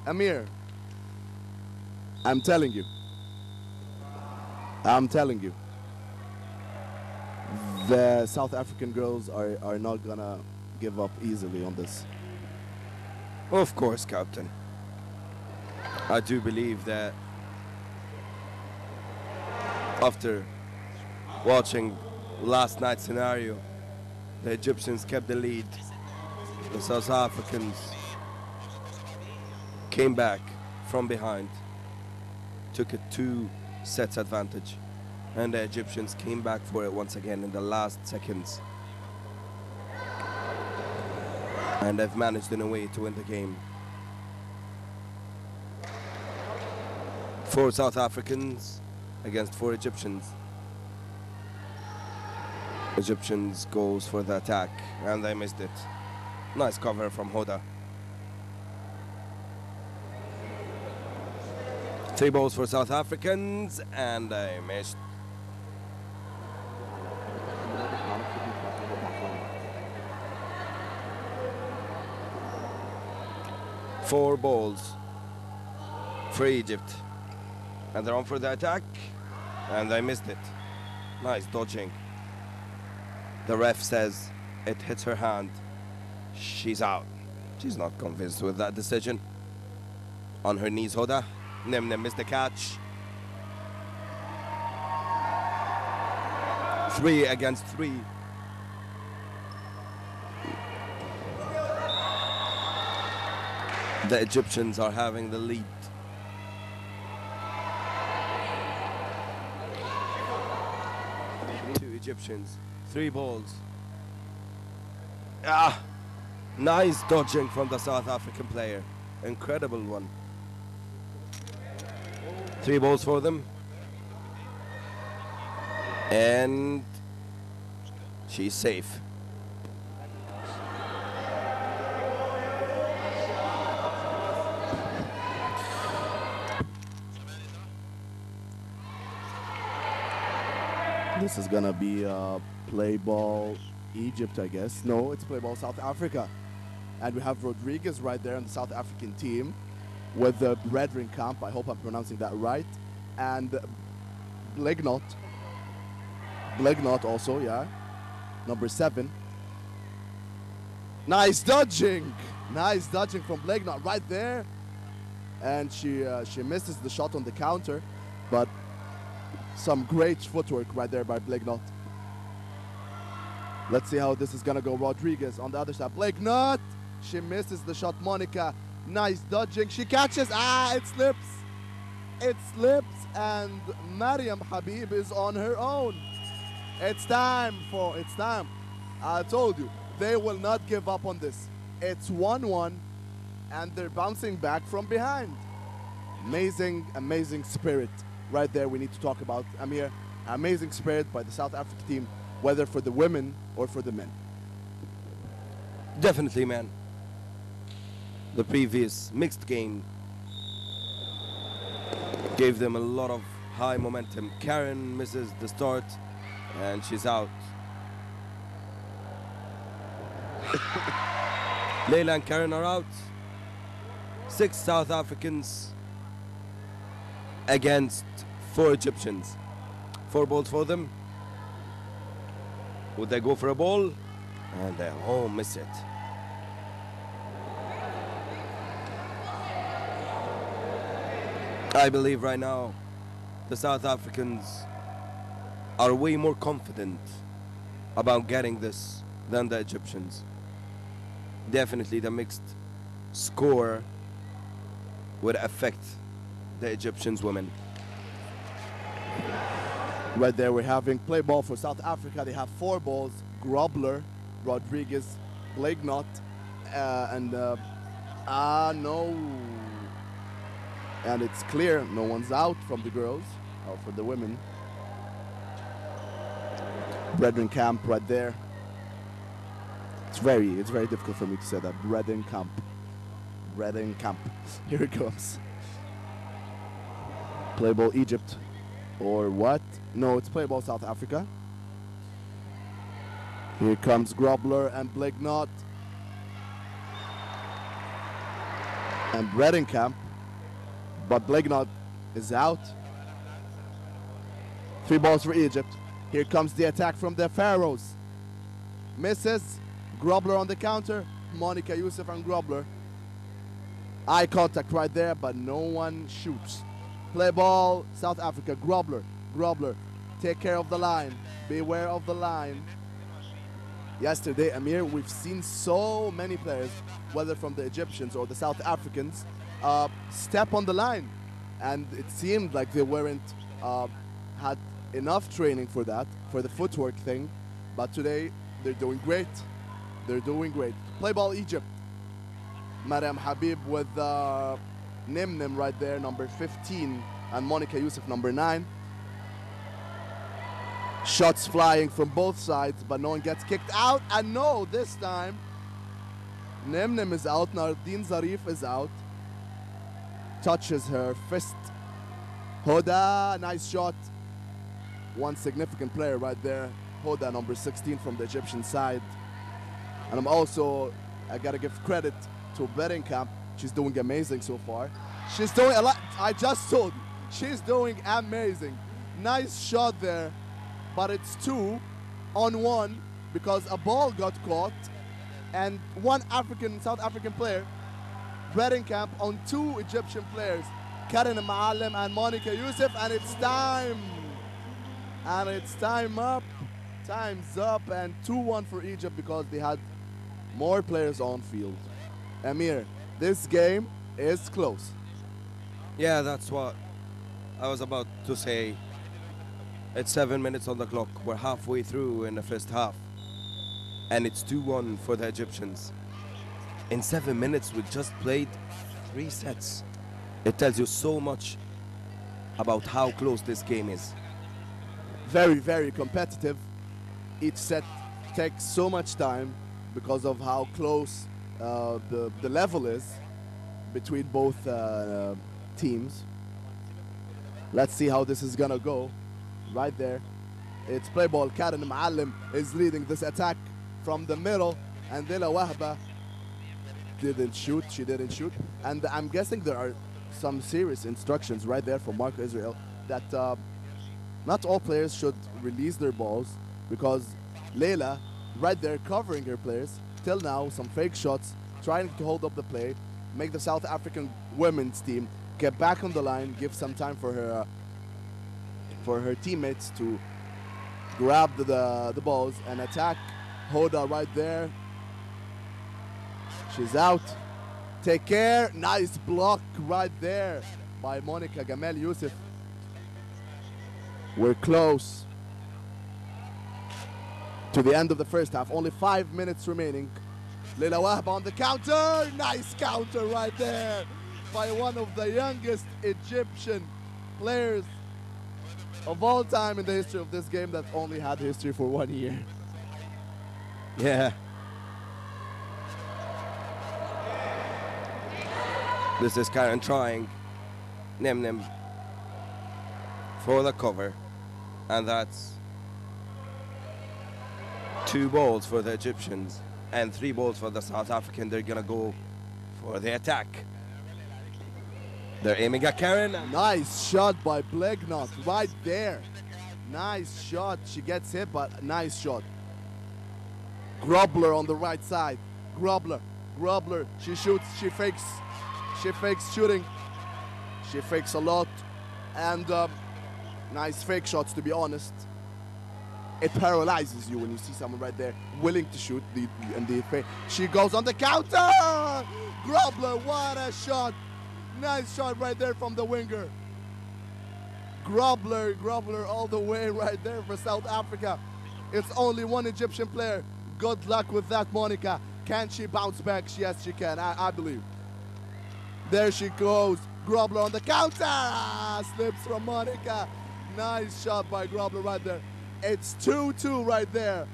Amir, I'm telling you, the South African girls are not gonna give up easily on this.
Of course, Captain. I do believe that after watching last night's scenario, the Egyptians kept the lead. The South Africans came back from behind, took a 2 sets advantage, and the Egyptians came back for it once again in the last seconds. And they've managed in a way to win the game. 4 South Africans against 4 Egyptians. Egyptians goes for the attack, and they missed it. Nice cover from Hoda. 3 balls for South Africans, and they missed. Four balls for Egypt, and they're on for the attack, and they missed it. Nice dodging. The ref says it hits her hand. She's out. She's not convinced with that decision. On her knees, Hoda. Nemnem missed the catch. 3 against 3. The Egyptians are having the lead. Two Egyptians, 3 balls. Nice dodging from the South African player. Incredible one. 3 balls for them. And she's safe.
This is gonna be play ball Egypt, I guess. No, it's play ball South Africa. And we have Rodriguez right there on the South African team with the Brethren Camp. I hope I'm pronouncing that right. And Blegnot. Blegnot also, yeah. Number 7. Nice dodging. Nice dodging from Blegnot right there. And she misses the shot on the counter, but some great footwork right there by Blegnot. Let's see how this is gonna go. Rodriguez on the other side. Blegnot. She misses the shot. Monica, nice dodging. She catches. It slips. It slips, and Mariam Habib is on her own. It's time. I told you, they will not give up on this. It's 1-1, and they're bouncing back from behind. Amazing, amazing spirit right there we need to talk about. Amir, amazing spirit by the South African team, whether for the women or for the men.
Definitely, man. The previous mixed game gave them a lot of high momentum. Karen misses the start, and she's out. Leila and Karen are out. 6 South Africans against 4 Egyptians. 4 balls for them. Would they go for a ball? And they all miss it. I believe right now the South Africans are way more confident about getting this than the Egyptians. Definitely the mixed score would affect the Egyptians women.
Right there, we're having play ball for South Africa. They have 4 balls. Grobler, Rodriguez, Blakenot, and no. And it's clear, no one's out from the girls, or for the women. Brethren Camp right there. It's very difficult for me to say that. Brethren Camp. Brethren Camp. Here it comes. Play ball Egypt. Or what? No, it's play ball South Africa. Here comes Grobler and Blakenot. And Bredenkamp. But Blakenot is out. 3 balls for Egypt. Here comes the attack from the Pharaohs. Misses. Grobler on the counter. Monica Youssef and Grobler. Eye contact right there, but no one shoots. Play ball, South Africa. Grobler. Grobler. Take care of the line. Beware of the line. Yesterday, Amir, we've seen so many players, whether from the Egyptians or the South Africans, step on the line. And it seemed like they weren't had enough training for that, for the footwork thing. But today, they're doing great. They're doing great. Play ball Egypt. Mariam Habib with Nimnim right there, number 15, and Monica Youssef, number 9. Shots flying from both sides, but no one gets kicked out. And no, this time, Nimnim is out. Nardine Zarif is out. Touches her fist. Hoda, nice shot. One significant player right there. Hoda, number 16 from the Egyptian side. And I gotta give credit to Berenkamp. She's doing amazing so far. She's doing a lot. I just told you, she's doing amazing. Nice shot there, but it's 2-on-1 because a ball got caught and one South African player, Berenkamp, on 2 Egyptian players, Karen Maalim and Monica Youssef, and it's time. And it's time up. Time's up, and 2-1 for Egypt because they had more players on field. Amir, this game is close.
Yeah, that's what I was about to say. It's 7 minutes on the clock. We're halfway through in the first half. And it's 2-1 for the Egyptians. In 7 minutes, we just played 3 sets. It tells you so much about how close this game is.
Very, very competitive. Each set takes so much time because of how close the level is between both teams. Let's see how this is gonna go. Right there, it's play ball. Karen Maalim is leading this attack from the middle, and Dila Wahba didn't shoot. She didn't shoot, and I'm guessing there are some serious instructions right there from Marco Israel that not all players should release their balls, because Leila right there covering her players. Till now, some fake shots, trying to hold up the play, make the South African women's team get back on the line, give some time for her teammates to grab the balls and attack. Hoda right there. She's out. Take care. Nice block right there by Monica Gamal Youssef. We're close to the end of the first half. Only 5 minutes remaining. Leila Wahba on the counter. Nice counter right there by one of the youngest Egyptian players of all time in the history of this game that only had history for 1 year.
Yeah. This is Karen trying. Nimnim for the cover. And that's 2 balls for the Egyptians and 3 balls for the South African. They're gonna go for the attack. They're aiming at Karen.
Nice shot by Blakenot right there. Nice shot. She gets hit, but nice shot. Grobler on the right side. Grobler. She shoots. She fakes shooting. She fakes a lot. And nice fake shots, to be honest. It paralyzes you when you see someone right there willing to shoot. She goes on the counter. Grobler, what a shot. Nice shot right there from the winger. Grobler all the way right there for South Africa. It's only one Egyptian player. Good luck with that, Monica. Can she bounce back? Yes, she can, I believe. There she goes. Grobler on the counter. Slips from Monica. Nice shot by Grobler right there. It's 2-2 right there.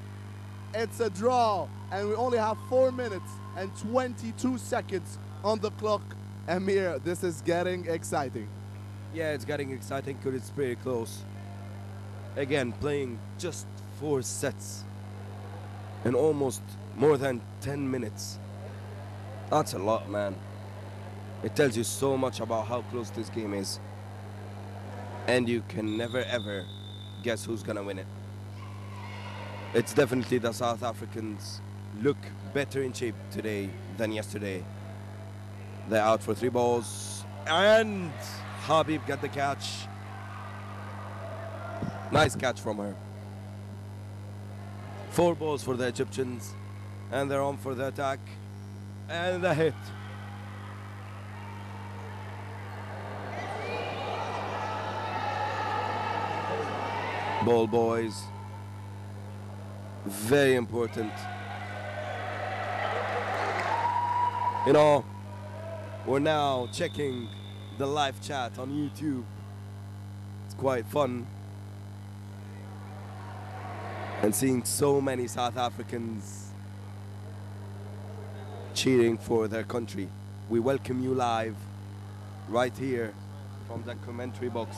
It's a draw, and we only have 4 minutes and 22 seconds on the clock. Amir, this is getting exciting.
Yeah, it's getting exciting because it's pretty close. Again, playing just 4 sets in almost more than 10 minutes. That's a lot, man. It tells you so much about how close this game is. And you can never ever guess who's gonna win it. It's definitely the South Africans look better in shape today than yesterday. They're out for 3 balls, and Habib got the catch. Nice catch from her. 4 balls for the Egyptians, and they're on for the attack, and the hit. Ball boys. Very important. You know, we're now checking the live chat on YouTube. It's quite fun. And seeing so many South Africans cheering for their country. We welcome you live right here from the commentary box.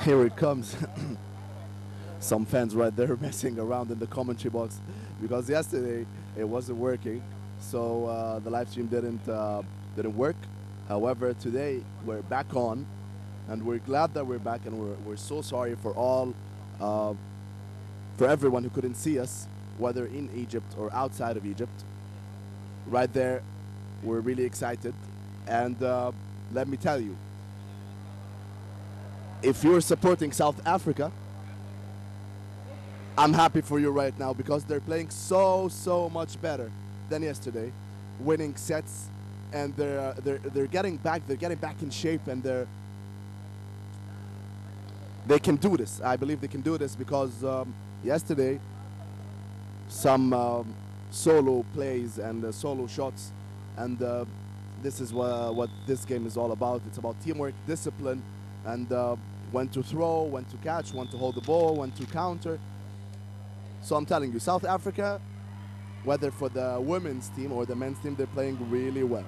Here it comes. Some fans right there messing around in the commentary box because yesterday it wasn't working, so the live stream didn't work. However, today we're back on, and we're glad that we're back, and we're so sorry for everyone who couldn't see us, whether in Egypt or outside of Egypt. Right there, we're really excited, and let me tell you, if you're supporting South Africa, I'm happy for you right now because they're playing so much better than yesterday, winning sets, and they're getting back in shape, and they can do this. I believe they can do this because yesterday some solo plays and solo shots, and this is what this game is all about. It's about teamwork, discipline, and when to throw, when to catch, when to hold the ball, when to counter. So I'm telling you, South Africa, whether for the women's team or the men's team, they're playing really well.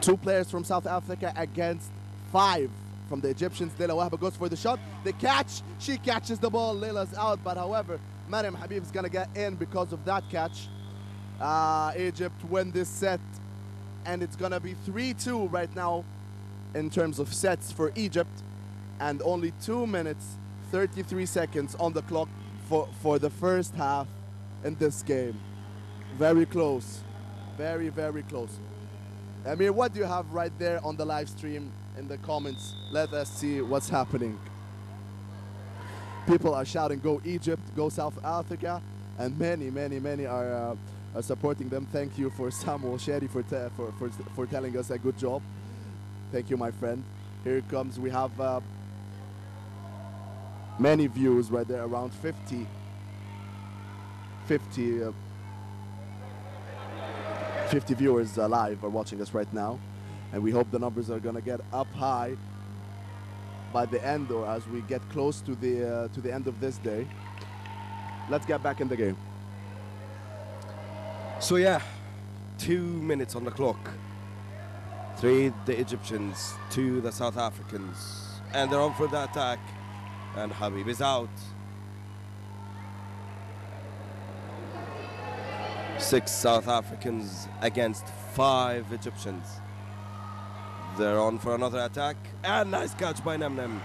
2 players from South Africa against 5 from the Egyptians. Leila Wahba goes for the shot. The catch, she catches the ball. Leila's out, but however, Mariam Habib is gonna get in because of that catch. Egypt win this set, and it's gonna be 3-2 right now in terms of sets for Egypt, and only 2 minutes 33 seconds on the clock for the first half in this game. Very close, very close. Amir, what do you have right there on the live stream in the comments? Let us see what's happening. People are shouting, go Egypt, go South Africa, and many are supporting them. Thank you for Samuel Sherry for telling us a good job. Thank you, my friend. Here it comes. We have many views right there, around 50 viewers live are watching us right now, and we hope the numbers are gonna get up high by the end, or as we get close to the end of this day. Let's get back in the game.
So yeah, 2 minutes on the clock. 3 the Egyptians, 2 the South Africans, and they're on for the attack, and Habib is out. 6 South Africans against 5 Egyptians. They're on for another attack, and nice catch by Nemnem.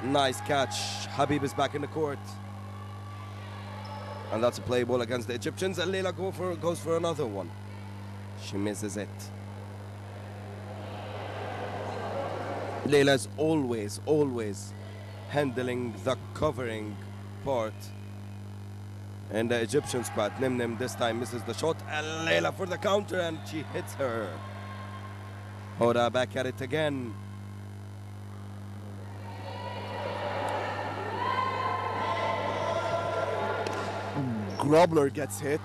Nice catch. Habib is back in the court. And that's a play ball against the Egyptians, and Leila goes for another one. She misses it. Leila's always handling the covering part And the Egyptian squad, Nimnim this time misses the shot. And Leila for the counter, and she hits her. Hoda back at it again.
Grobler gets hit.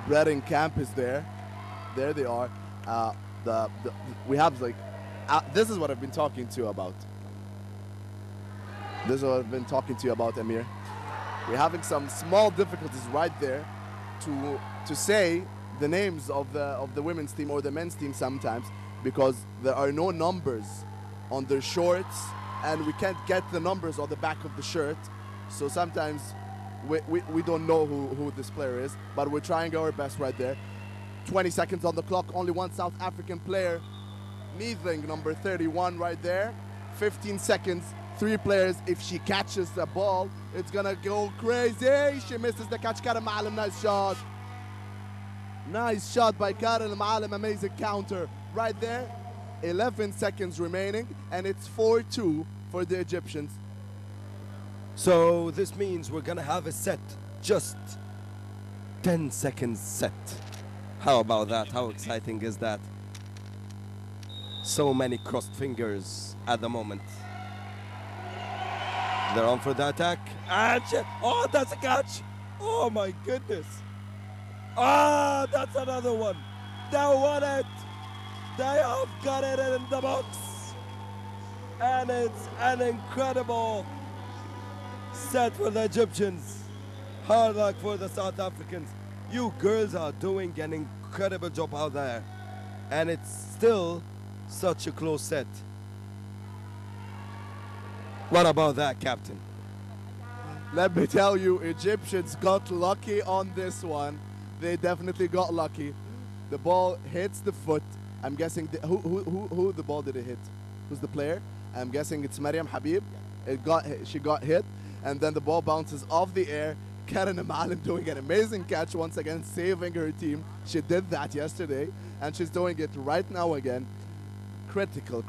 Redding Camp is there. There they are. We have like, this is what I've been talking to you about. This is what I've been talking to you about, Amir. We're having some small difficulties right there to say the names of the women's team or the men's team sometimes, because there are no numbers on their shorts and we can't get the numbers on the back of the shirt. So sometimes we don't know who this player is, but we're trying our best right there. 20 seconds on the clock, only one South African player. Needling, number 31 right there. 15 seconds, 3 players. If she catches the ball, it's gonna go crazy. She misses the catch. Karen Maalim, nice shot. Nice shot by Karen Maalim, amazing counter right there. 11 seconds remaining, and it's 4-2 for the Egyptians.
So this means we're gonna have a set, just 10 seconds set. How about that? How exciting is that? So many crossed fingers at the moment. They're on for the attack. And oh, that's a catch! Oh my goodness! Ah, that's another one. They won it. They have got it in the box, and it's an incredible set for the Egyptians. Hard luck for the South Africans. You girls are doing an incredible job out there, and it's still such a close set. What about that, Captain?
Let me tell you, Egyptians got lucky on this one. They definitely got lucky. The ball hits the foot. I'm guessing who the ball did it hit? Who's the player? I'm guessing it's Mariam Habib. She got hit, and then the ball bounces off the air. Karen Maalim doing an amazing catch once again, saving her team. She did that yesterday, and she's doing it right now again. Critical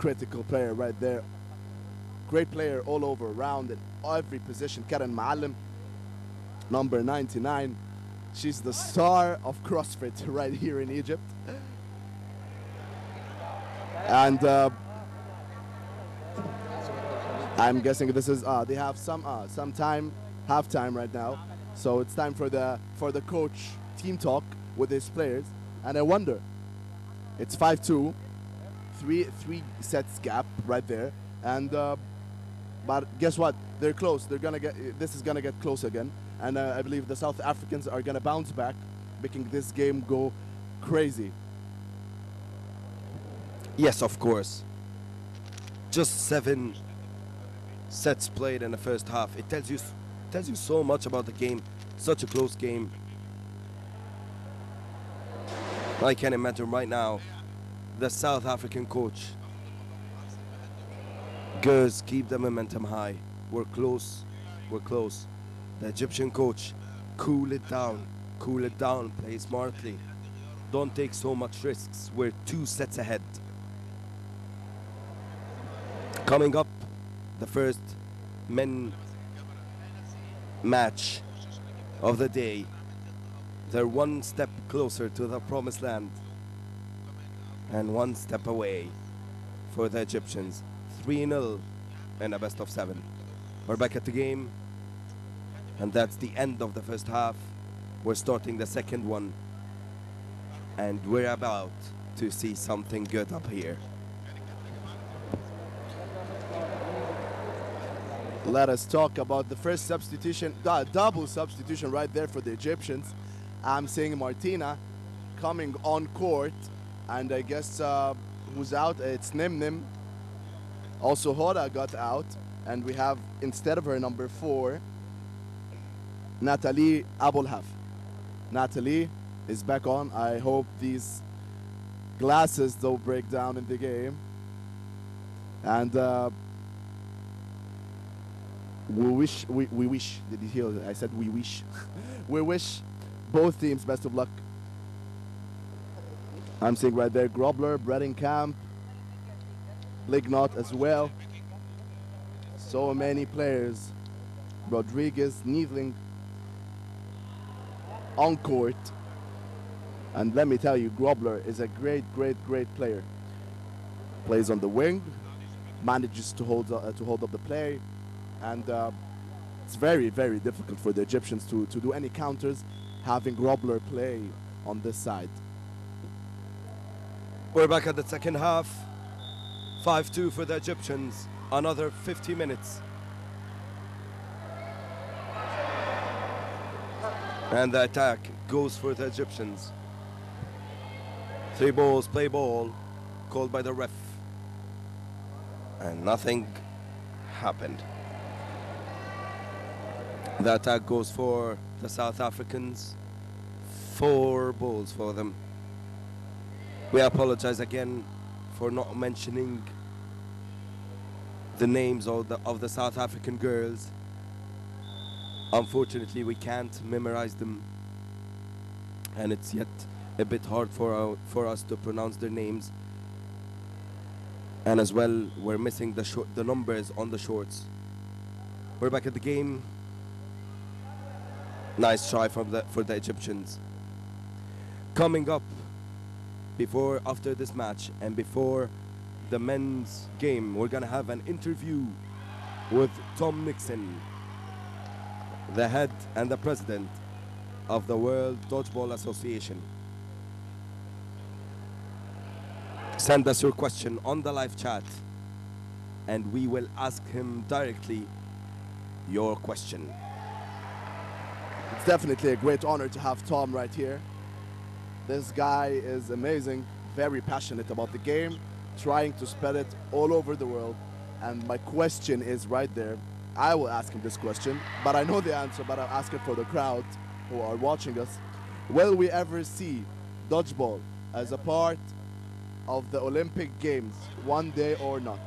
player right there. Great player all over around in every position. Karen Maalim, number 99. She's the star of CrossFit right here in Egypt. And I'm guessing this is they have some time, halftime right now. So it's time for the coach team talk with his players. And I wonder, it's 5-2, three sets gap right there. And but guess what? They're close. This is gonna get close again. And I believe the South Africans are gonna bounce back, making this game go crazy.
Yes, of course. Just 7 sets played in the first half. It tells you so much about the game. Such a close game. I can imagine right now the South African coach. Girls, keep the momentum high. We're close. We're close. The Egyptian coach, cool it down. Cool it down. Play smartly. Don't take so much risks. We're 2 sets ahead. Coming up, the first men match of the day. They're 1 step closer to the promised land and 1 step away for the Egyptians. 3-0 in a best of 7. We're back at the game, and that's the end of the first half. We're starting the second one, and we're about to see something good up here.
Let us talk about the first substitution, double substitution right there for the Egyptians. I'm seeing Martina coming on court, and I guess who's out? It's Nimnim. Also Hoda got out, and we have, instead of her, number 4, Nathalie Abulhaf. Nathalie is back on. I hope these glasses don't break down in the game. And we wish, did you hear? I said we wish. We wish both teams best of luck. I'm seeing right there Grobler, Bredenkamp, Lignot as well. So many players. Rodriguez, Needling. on court. And let me tell you, Grobler is a great, great, great player. Plays on the wing, manages to hold up the play, and it's very, very difficult for the Egyptians to do any counters having Grobler play on this side.
We're back at the second half. 5-2 for the Egyptians. Another 50 minutes. And the attack goes for the Egyptians. 3 balls, play ball, called by the ref. And nothing happened. The attack goes for the South Africans. 4 balls for them. We apologize again for not mentioning the names of the South African girls. Unfortunately, we can't memorize them, and it's yet a bit hard for us to pronounce their names. And as well, we're missing the numbers on the shorts. We're back at the game. Nice try for the Egyptians. Coming up after this match and before the men's game, we're gonna have an interview with Tom Dixon, the head and the president of the World Dodgeball Association. Send us your question on the live chat and we will ask him directly your question.
It's definitely a great honor to have Tom right here. This guy is amazing, very passionate about the game, trying to spread it all over the world. And my question is right there. I will ask him this question, but I know the answer, but I'll ask it for the crowd who are watching us. Will we ever see dodgeball as a part of the Olympic Games one day or not?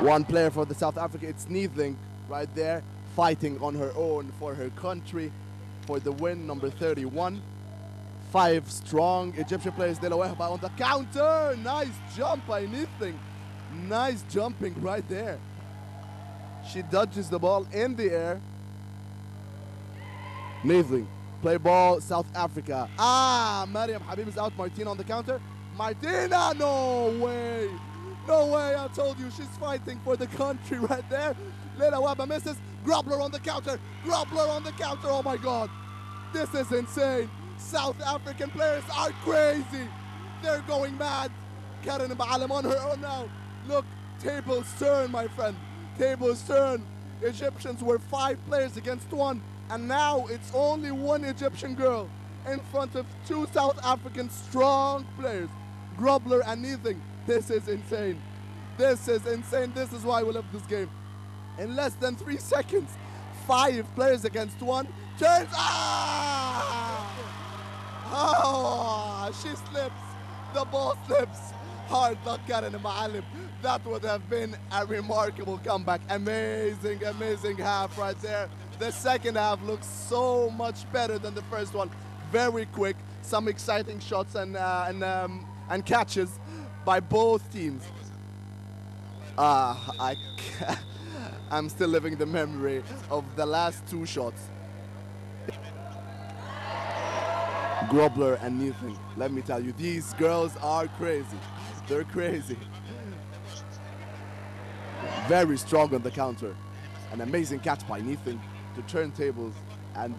One player for the South Africa, it's Neethling right there, fighting on her own for her country for the win, number 31. 5 strong Egyptian players. Leila Wahba on the counter. Nice jump by Neethling. Nice jumping right there. She dodges the ball in the air. Neethling, play ball, South Africa. Mariam Habib is out. Martina on the counter. Martina, no way. No way, I told you, she's fighting for the country right there. Leila Wahba misses. Grobler on the counter. Grobler on the counter. Oh my God. This is insane. South African players are crazy. They're going mad. Karen Ma'alim on her own now. Look, tables turn, my friend. Tables turn. Egyptians were 5 players against 1. And now it's only 1 Egyptian girl in front of 2 South African strong players. Grobler and Neethling. This is insane. This is insane. This is why we love this game. In less than 3 seconds, 5 players against 1. Turns. She slips. The ball slips. Hard luck, Karen Ma'alim. That would have been a remarkable comeback. Amazing, amazing half right there. The second half looks so much better than the first one. Very quick. Some exciting shots and catches by both teams. I'm still living the memory of the last 2 shots. Grobler and Neethling. Let me tell you, these girls are crazy. They're crazy. Very strong on the counter. An amazing catch by Neethling to turn tables and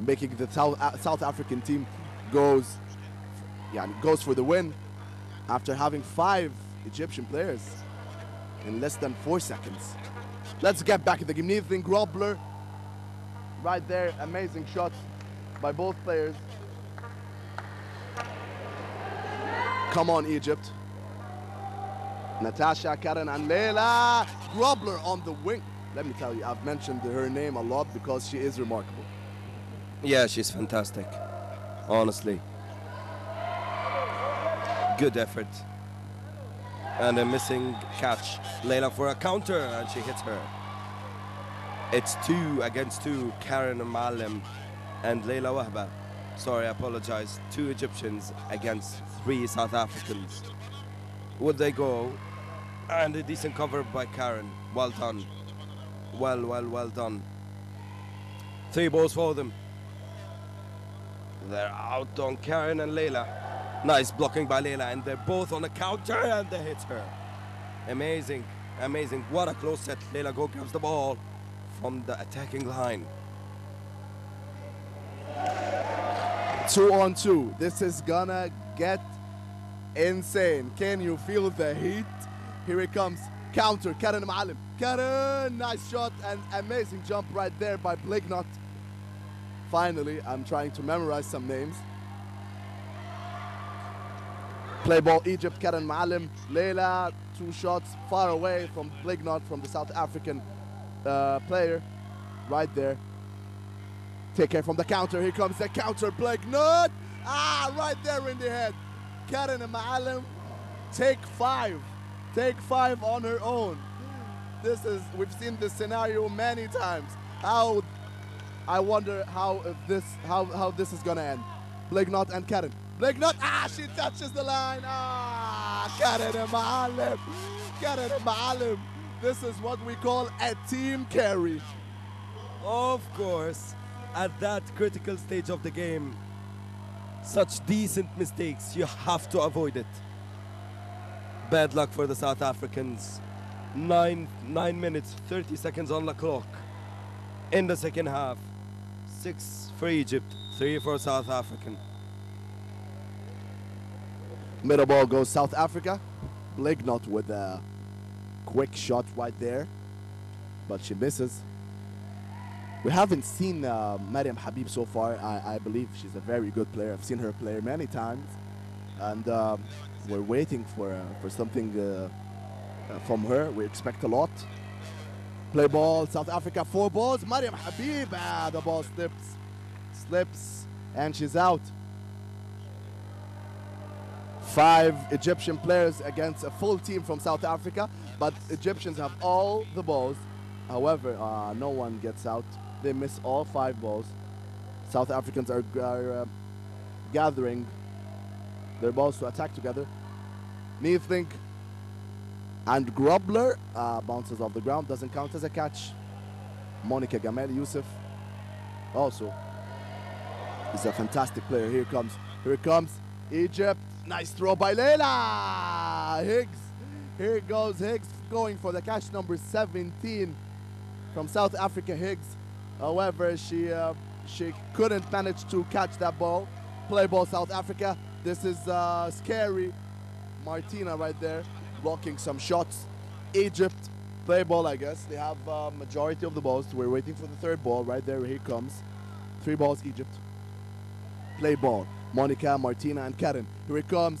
making the South African team goes for the win after having 5 Egyptian players in less than 4 seconds. Let's get back in the game. Neethling, Grobler, right there. Amazing shots by both players. Come on, Egypt. Natasha, Karen, and Leila. Grobler on the wing. Let me tell you, I've mentioned her name a lot because she is remarkable.
Yeah, she's fantastic. Honestly. Good effort. And a missing catch. Leila for a counter, and she hits her. It's 2 against 2. Karen Ma'alim and Leila Wahba. Sorry, I apologize. 2 Egyptians against 3 South Africans. Would they go? And a decent cover by Karen. Well done. Well done. 3 balls for them. They're out on Karen and Layla. Nice blocking by Layla, and they're both on a counter, and they hit her. Amazing, amazing. What a close set. Layla Go grabs the ball from the attacking line.
2-on-2. This is gonna get insane. Can you feel the heat? Here it comes. Counter. Karen Maalim. Karen, nice shot and amazing jump right there by Blignot. Finally, I'm trying to memorize some names. Play ball Egypt, Karen Maalim. Layla, 2 shots far away from Blignot, from the South African player. Right there. Take care from the counter. Here comes the counter. Blignot. Right there in the head. Karen Maalim, take 5. Take 5 on her own. We've seen this scenario many times. I wonder how this is gonna end. Blignot and Karen. Blignot, she touches the line. Karen Maalim. Karen Maalim. This is what we call a team carry.
Of course, at that critical stage of the game, such decent mistakes, you have to avoid it. Bad luck for the South Africans. 9 minutes, 30 seconds on the clock in the second half. 6 for Egypt, 3 for South African.
Middle ball goes South Africa. Blignot with a quick shot right there, but she misses. We haven't seen Mariam Habib so far. I believe she's a very good player. I've seen her play many times, and we're waiting for something from her. We expect a lot. Play ball, South Africa, 4 balls. Mariam Habib, the ball slips, and she's out. 5 Egyptian players against a full team from South Africa, but Egyptians have all the balls. However, no one gets out. They miss all 5 balls. South Africans are gathering their balls to attack together. Neethling and Grubler bounces off the ground, doesn't count as a catch. Monica Gamal Youssef also is a fantastic player. Here it comes Egypt. Nice throw by Layla. Higgs. Here goes Higgs going for the catch, number 17 from South Africa, Higgs. However, she couldn't manage to catch that ball. Play ball South Africa. This is scary. Martina right there blocking some shots. Egypt play ball, I guess. They have majority of the balls. We're waiting for the 3rd ball right there. Here it comes. 3 balls Egypt. Play ball. Monica, Martina, and Karen. Here it comes.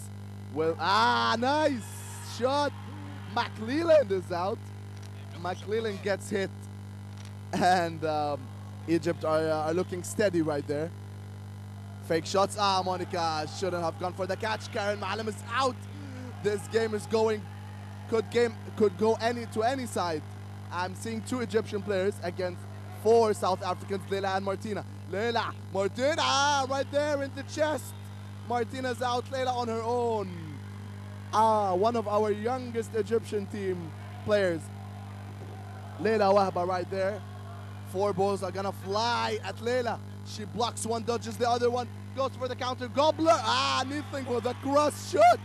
Well, nice shot. McLeland is out. McLeland gets hit. And Egypt are looking steady right there. Fake shots. Monica shouldn't have gone for the catch. Karen Maalim is out. This game is going, could go to any side. I'm seeing 2 Egyptian players against 4 South Africans, Layla and Martina. Layla, Martina, right there in the chest. Martina's out, Layla on her own. One of our youngest Egyptian team players. Layla Wahba right there. 4 balls are gonna fly at Layla. She blocks one, dodges the other one, goes for the counter. Gobbler, Neethling with a cross shot.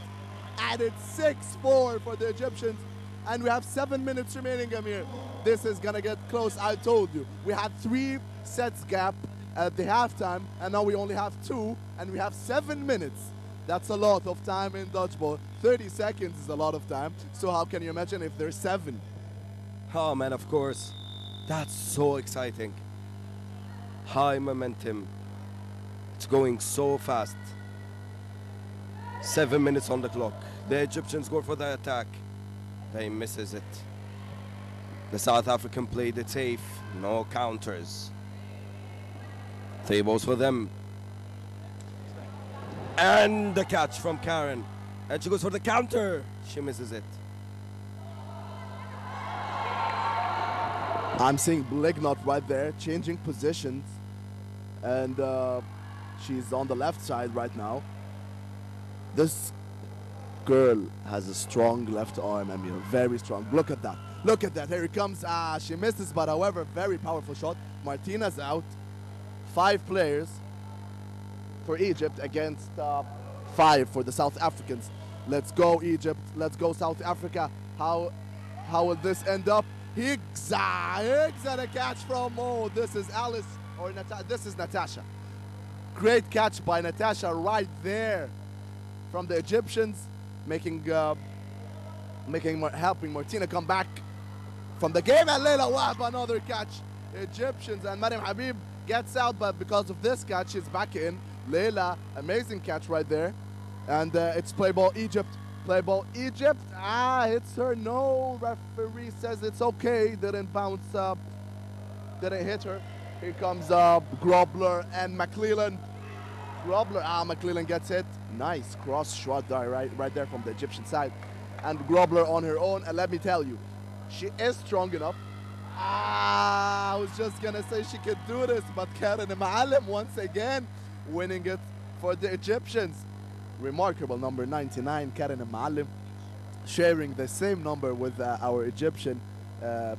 And it's 6-4 for the Egyptians. And we have 7 minutes remaining, Amir. This is gonna get close, I told you. We had 3 sets gap at the halftime, and now we only have 2, and we have 7 minutes. That's a lot of time in dodgeball. 30 seconds is a lot of time. So how can you imagine if there's 7?
Oh man, of course. That's so exciting. High momentum. It's going so fast. 7 minutes on the clock. The Egyptians go for the attack. They misses it. The South African played it safe. No counters. 3 balls for them. And the catch from Karen. And she goes for the counter. She misses it.
I'm seeing Blignot right there, changing positions. And she's on the left side right now. This girl has a strong left arm, Amir. Very strong. Look at that. Look at that. Here it comes. She misses, but however, very powerful shot. Martina's out. 5 players for Egypt against 5 for the South Africans. Let's go Egypt. Let's go South Africa. How will this end up? Higgs and a catch from, this is Alice or this is Natasha. Great catch by Natasha right there from the Egyptians, helping Martina come back from the game. And Leila Wahba, another catch. Egyptians, and Mariam Habib gets out, but because of this catch, she's back in. Leila, amazing catch right there. And it's play ball Egypt. Play ball Egypt. Hits her. No, referee says it's okay. Didn't bounce up. Didn't hit her. Here comes Grobler and McClellan. McClellan gets hit. Nice cross shot there, right there from the Egyptian side. And Grobler on her own. And let me tell you, she is strong enough. I was just gonna say she could do this, but Karen Maalim once again winning it for the Egyptians. Remarkable number 99, Karen Maalim, sharing the same number with our Egyptian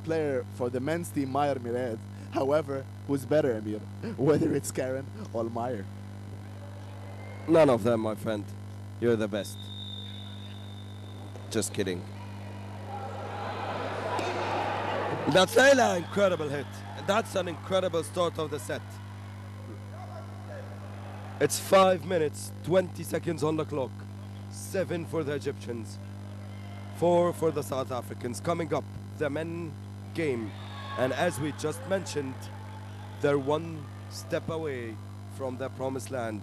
player for the men's team, Mayer Mirad. However, who's better, Amir? Whether it's Karen or Mayer?
None of them, my friend. You're the best. Just kidding. That's an incredible hit. That's an incredible start of the set. It's 5 minutes, 20 seconds on the clock. 7 for the Egyptians, 4 for the South Africans. Coming up, the men game. And as we just mentioned, they're 1 step away from the promised land.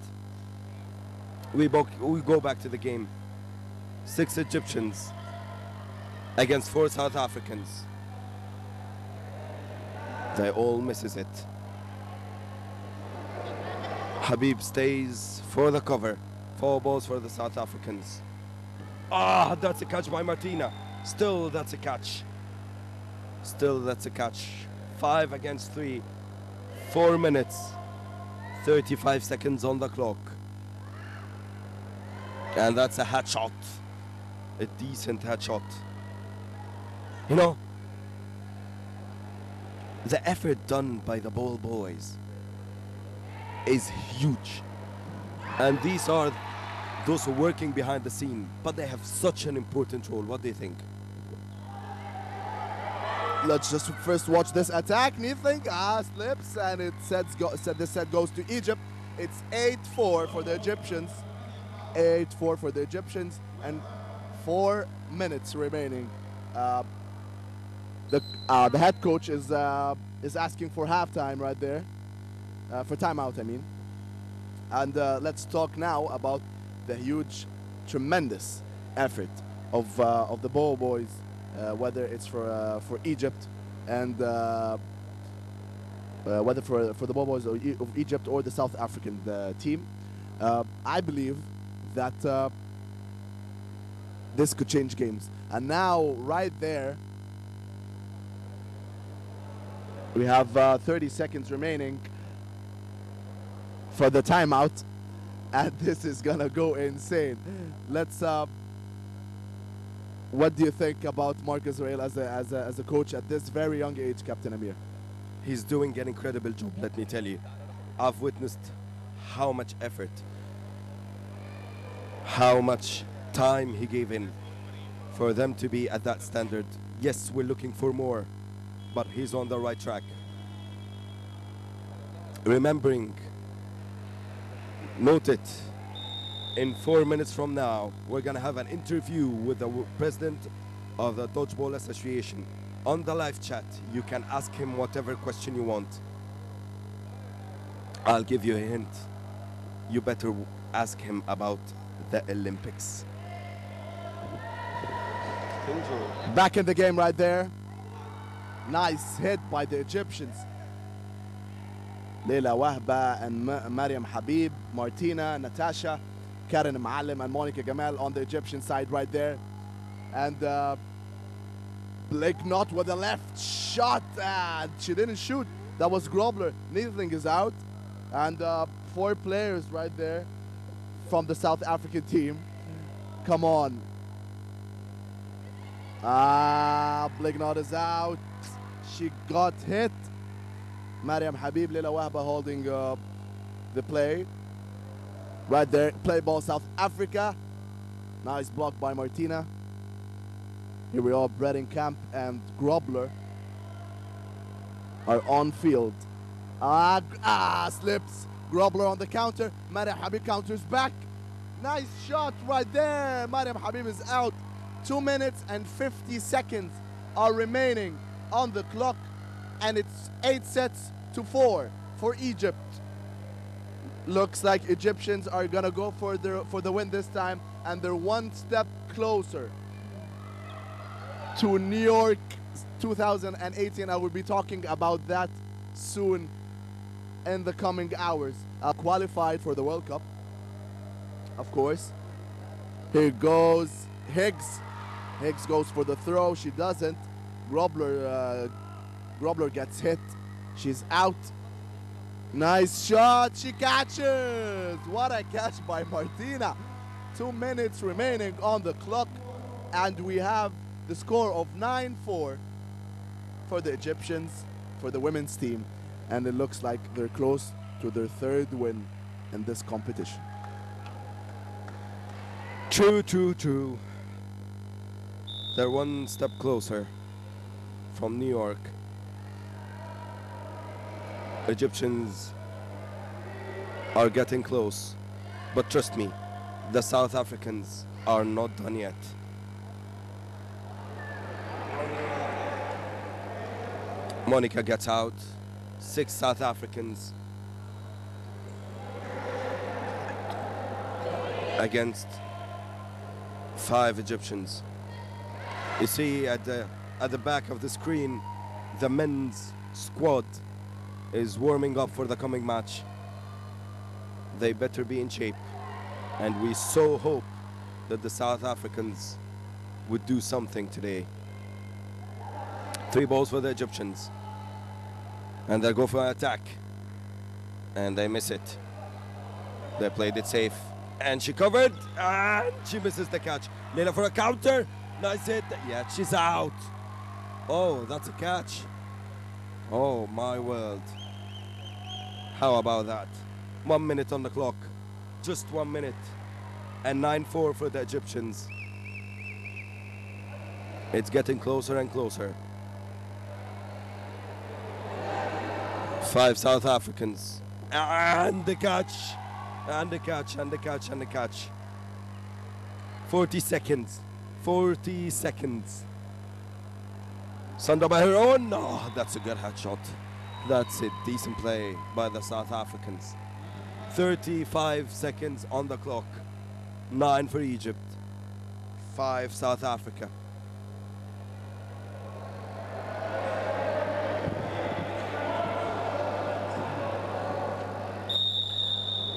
We go back to the game. 6 Egyptians against 4 South Africans. They all misses it. Habib stays for the cover. 4 balls for the South Africans. That's a catch by Martina. Still, that's a catch. Still, that's a catch. 5 against 3. 4 minutes, 35 seconds on the clock. And that's a hat shot. A decent hat shot. You know, the effort done by the ball boys is huge. And these are those who are working behind the scene, but they have such an important role. What do you think?
Let's just first watch this attack. Nothing. Slips, and this set goes to Egypt. It's 8-4 for the Egyptians. 8-4 for the Egyptians, and 4 minutes remaining. The head coach is asking for halftime right there, for timeout, I mean. And let's talk now about the huge, tremendous effort of the ball boys, whether it's for Egypt and whether for the ball boys of Egypt or the South African team. I believe that this could change games. And now, right there, we have 30 seconds remaining for the timeout, and this is gonna go insane. Let's. What do you think about Mark Israel as a coach at this very young age, Captain Amir?
He's doing an incredible job, let me tell you. I've witnessed how much effort, how much time he gave in for them to be at that standard. Yes, we're looking for more, but he's on the right track. Remembering, note it, in 4 minutes from now, we're gonna have an interview with the president of the Dodgeball Association. On the live chat, you can ask him whatever question you want. I'll give you a hint. You better ask him about the Olympics.
Back in the game right there. Nice hit by the Egyptians. Leila Wahba and Mariam Habib, Martina, Natasha, Karen Maalim and Monica Gamal on the Egyptian side right there. And Blake Knott with a left shot. She didn't shoot. That was Grobler. Neethling is out. And 4 players right there from the South African team. Come on. Blake Knott is out. She got hit. Mariam Habib, Leila Wahba holding the play. Right there, play ball South Africa. Nice block by Martina. Here we are, Bredenkamp and Grobler are on field. Slips. Grobler on the counter. Mariam Habib counters back. Nice shot right there. Mariam Habib is out. 2 minutes and 50 seconds are remaining on the clock, and it's 8-4 for Egypt. Looks like Egyptians are gonna go for the win this time, and they're one step closer to New York 2018. I will be talking about that soon in the coming hours. Qualified for the World Cup, of course. Here goes Higgs. Higgs goes for the throw. She doesn't. Grobler gets hit. She's out. Nice shot. She catches. What a catch by Martina. 2 minutes remaining on the clock, and we have the score of 9-4 for the Egyptians, for the women's team, and it looks like they're close to their third win in this competition.
True. They're one step closer from New York. Egyptians are getting close, but trust me, the South Africans are not done yet. Monica gets out. 6 South Africans against 5 Egyptians. You see at the back of the screen, the men's squad is warming up for the coming match. They better be in shape, and we so hope that the South Africans would do something today. 3 balls for the Egyptians, and they go for an attack, and they miss it. They played it safe, and she covered, and she misses the catch. Leila for a counter. Nice hit. Yeah, she's out. Oh, that's a catch. Oh, my world. How about that? 1 minute on the clock. Just 1 minute. And 9-4 for the Egyptians. It's getting closer and closer. 5 South Africans. And the catch. And the catch, and the catch, and the catch. 40 seconds. 40 seconds. Sandra by her own. No, that's a good headshot. That's it. Decent play by the South Africans. 35 seconds on the clock. 9 for Egypt. 5 South Africa.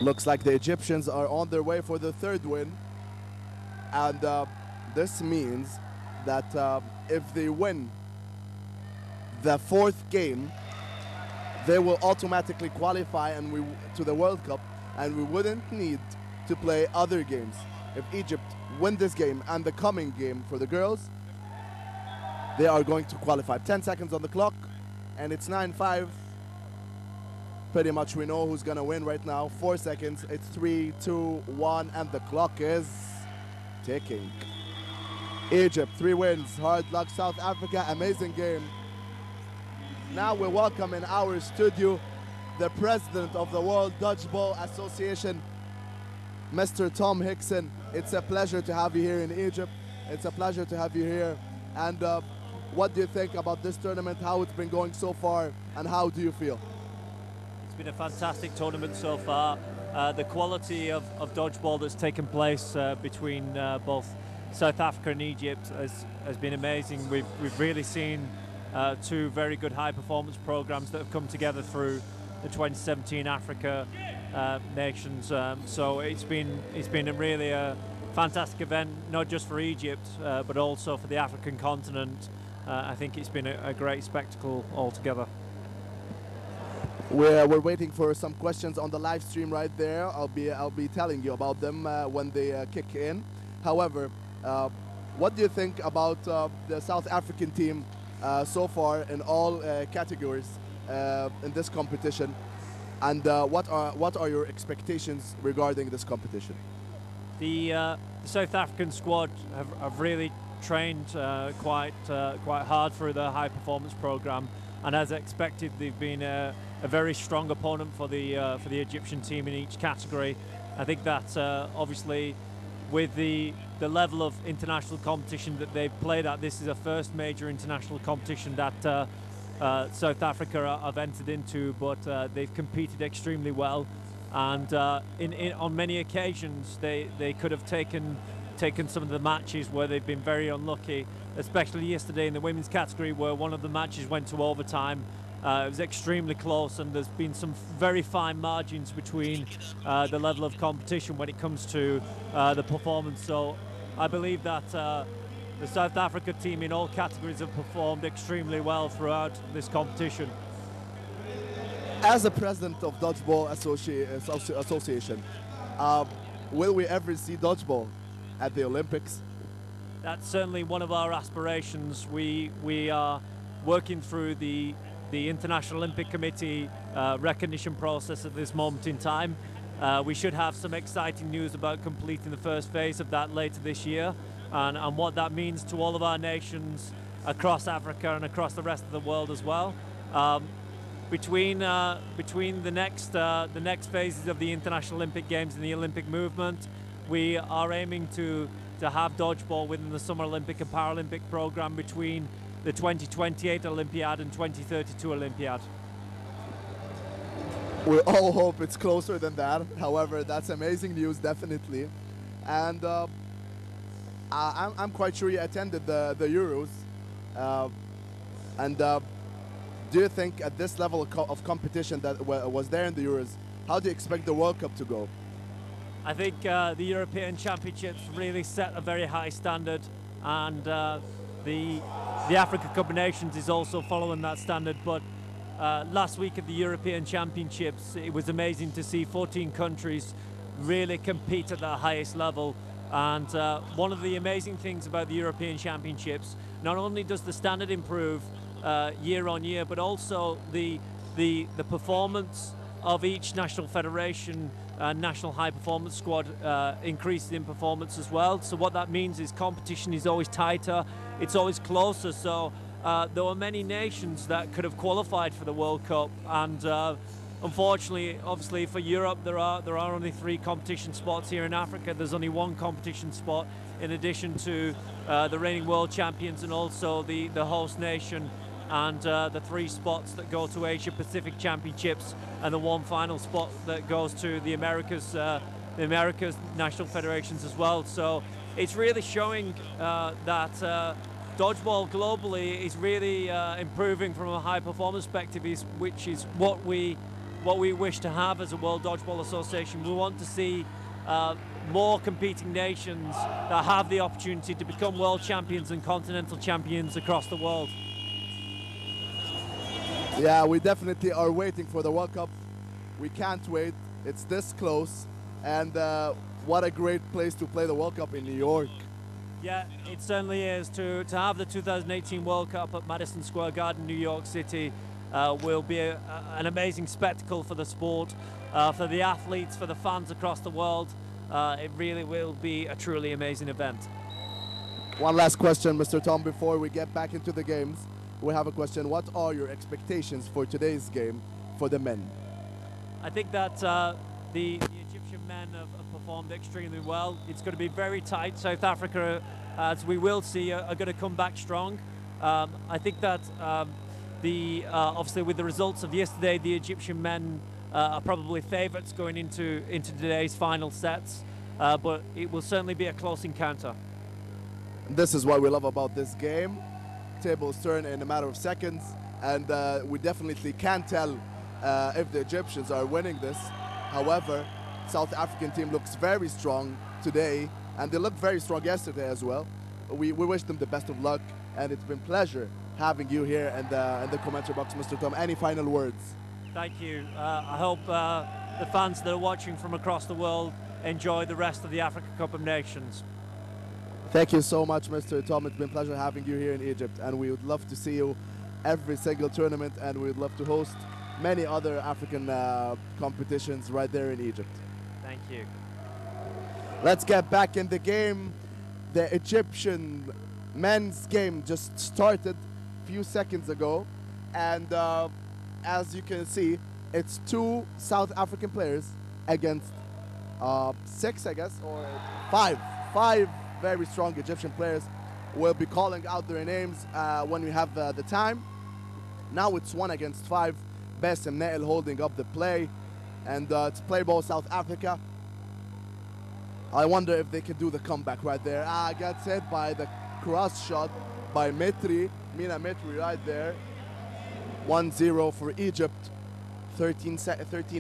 Looks like the Egyptians are on their way for the third win. And this means that if they win the 4th game, they will automatically qualify to the World Cup, and we wouldn't need to play other games. If Egypt win this game and the coming game for the girls, they are going to qualify. 10 seconds on the clock, and it's 9-5. Pretty much we know who's gonna win right now. 4 seconds, it's 3, 2, 1, and the clock is ticking. Egypt, 3 wins. Hard luck, South Africa, amazing game. Now we welcome in our studio the president of the World Dodgeball Association, Mr. Tom Dixon. It's a pleasure to have you here in Egypt. It's a pleasure to have you here. And what do you think about this tournament, how it's been going so far, and how do you feel?
It's been a fantastic tournament so far. The quality of dodgeball that's taken place between both South Africa and Egypt has been amazing. We've really seen 2 very good high performance programs that have come together through the 2017 Africa nations. So it's been really a fantastic event, not just for Egypt, but also for the African continent. I think it's been a great spectacle altogether.
We're waiting for some questions on the live stream right there. I'll be telling you about them when they kick in. However, what do you think about the South African team so far in all categories? in this competition, and what are your expectations regarding this competition?
The South African squad have really trained quite hard through the high performance program, and as expected, they've been a very strong opponent for the Egyptian team in each category. I think that obviously, with the level of international competition that they've played at, this is a first major international competition that South Africa have entered into, but they've competed extremely well, and on many occasions they could have taken some of the matches where they've been very unlucky, especially yesterday in the women's category where one of the matches went to overtime. It was extremely close, and there's been some very fine margins between the level of competition when it comes to the performance. So I believe that the South Africa team in all categories have performed extremely well throughout this competition.
As the president of Dodgeball Association, will we ever see dodgeball at the Olympics?
That's certainly one of our aspirations. We are working through the International Olympic Committee recognition process at this moment in time. We should have some exciting news about completing the first phase of that later this year, and what that means to all of our nations across Africa and across the rest of the world as well. Between the next phases of the International Olympic Games and the Olympic movement, we are aiming to have dodgeball within the Summer Olympic and Paralympic program between the 2028 Olympiad and 2032 Olympiad.
We all hope it's closer than that. However, that's amazing news, definitely. And I'm quite sure you attended the Euros. Do you think at this level of competition that was there in the Euros, how do you expect the World Cup to go?
I think the European Championships really set a very high standard, and the Africa Cup of Nations is also following that standard. But last week at the European Championships, it was amazing to see 14 countries really compete at the highest level. And one of the amazing things about the European Championships, not only does the standard improve year on year, but also the performance of each national federation, national high performance squad increases in performance as well. So what that means is competition is always tighter, it's always closer. So there were many nations that could have qualified for the World Cup, and unfortunately, obviously for Europe, there are only 3 competition spots. Here in Africa, there's only 1 competition spot, in addition to the reigning world champions and also the host nation, and the 3 spots that go to Asia Pacific Championships, and the 1 final spot that goes to the Americas national federations as well. So it's really showing that dodgeball globally is really improving from a high performance perspective, which is what we wish to have as a World Dodgeball Association. We want to see more competing nations that have the opportunity to become world champions and continental champions across the world.
Yeah, we definitely are waiting for the World Cup. We can't wait. It's this close, and what a great place to play the World Cup in New York.
Yeah, it certainly is. To have the 2018 World Cup at Madison Square Garden, New York City, will be an amazing spectacle for the sport, for the athletes, for the fans across the world. It really will be a truly amazing event.
One last question, Mr. Tom, before we get back into the games. We have a question. What are your expectations for today's game for the men?
I think that the Egyptian men have performed extremely well. It's going to be very tight. South Africa, as we will see, are going to come back strong. I think that obviously with the results of yesterday, the Egyptian men are probably favourites going into today's final sets, but it will certainly be a close encounter.
This is what we love about this game. Tables turn in a matter of seconds, and we definitely can't tell if the Egyptians are winning this. However, South African team looks very strong today, and they looked very strong yesterday as well. We wish them the best of luck, and it's been a pleasure having you here in the commentary box, Mr. Tom. Any final words?
Thank you. I hope the fans that are watching from across the world enjoy the rest of the Africa Cup of Nations.
Thank you so much, Mr. Tom. It's been a pleasure having you here in Egypt, and we would love to see you every single tournament, and we'd love to host many other African competitions right there in Egypt.
Thank you.
Let's get back in the game. The Egyptian men's game just started a few seconds ago, and as you can see, it's 2 South African players against 6, I guess, or 5 very strong Egyptian players. We'll be calling out their names when we have the time. Now it's 1 against 5. Bassem Nail holding up the play, and it's play ball South Africa. I wonder if they can do the comeback right there. Gets hit by the cross shot by Mitri, Mina Mitri right there. 1-0 for Egypt. 13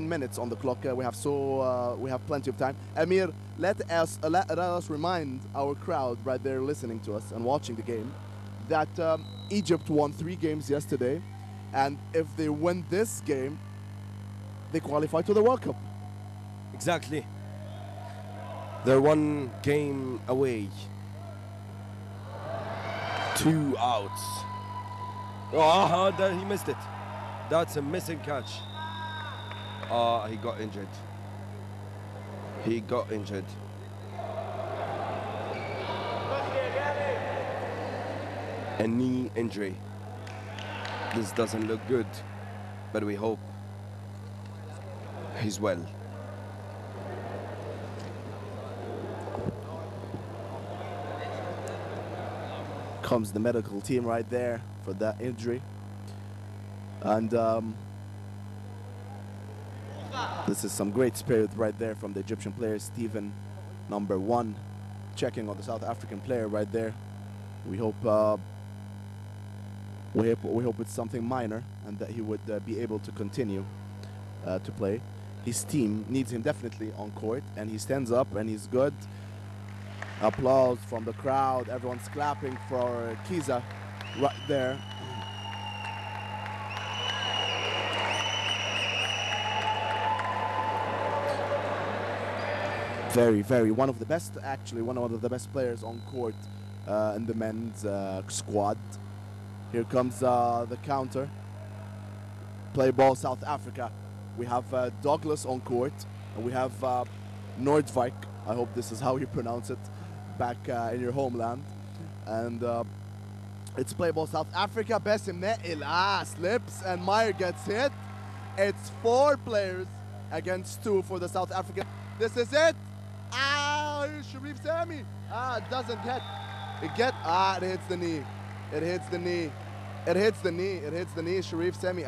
minutes on the clock. We have plenty of time. Amir, let us remind our crowd right there listening to us and watching the game that Egypt won 3 games yesterday, and if they win this game, they qualify to the World Cup.
Exactly. They're 1 game away. 2 outs. Oh, he missed it. That's a missing catch. He got injured. He got injured. A knee injury. This doesn't look good, but we hope he's well.
Comes the medical team right there for that injury. And this is some great spirit right there from the Egyptian player, Stephen, number 1, checking on the South African player right there. We hope it's something minor and that he would be able to continue to play. His team needs him definitely on court, and he stands up and he's good. Applause from the crowd. Everyone's clapping for Kiza right there. Very, one of the best, actually, one of the best players on court in the men's squad. Here comes the counter. Play ball South Africa. We have Douglas on court, and we have Nordvik. I hope this is how you pronounce it back in your homeland. And it's play ball South Africa. Bassem Nail slips, and Meyer gets hit. It's 4 players against 2 for the South African. This is it. Sharif Sami. It doesn't hit. It hits the knee. It hits the knee. It hits the knee. It hits the knee. Sharif Sami.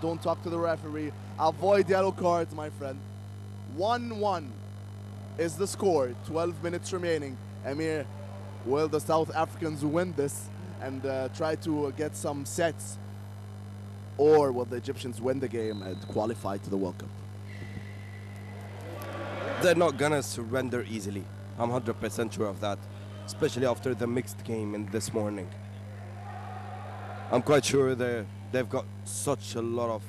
Don't talk to the referee. Avoid yellow cards, my friend. 1-1 is the score. 12 minutes remaining. Amir, will the South Africans win this and try to get some sets? Or will the Egyptians win the game and qualify to the World Cup?
They're not gonna surrender easily. I'm 100% sure of that, especially after the mixed game in this morning. I'm quite sure they've got such a lot of...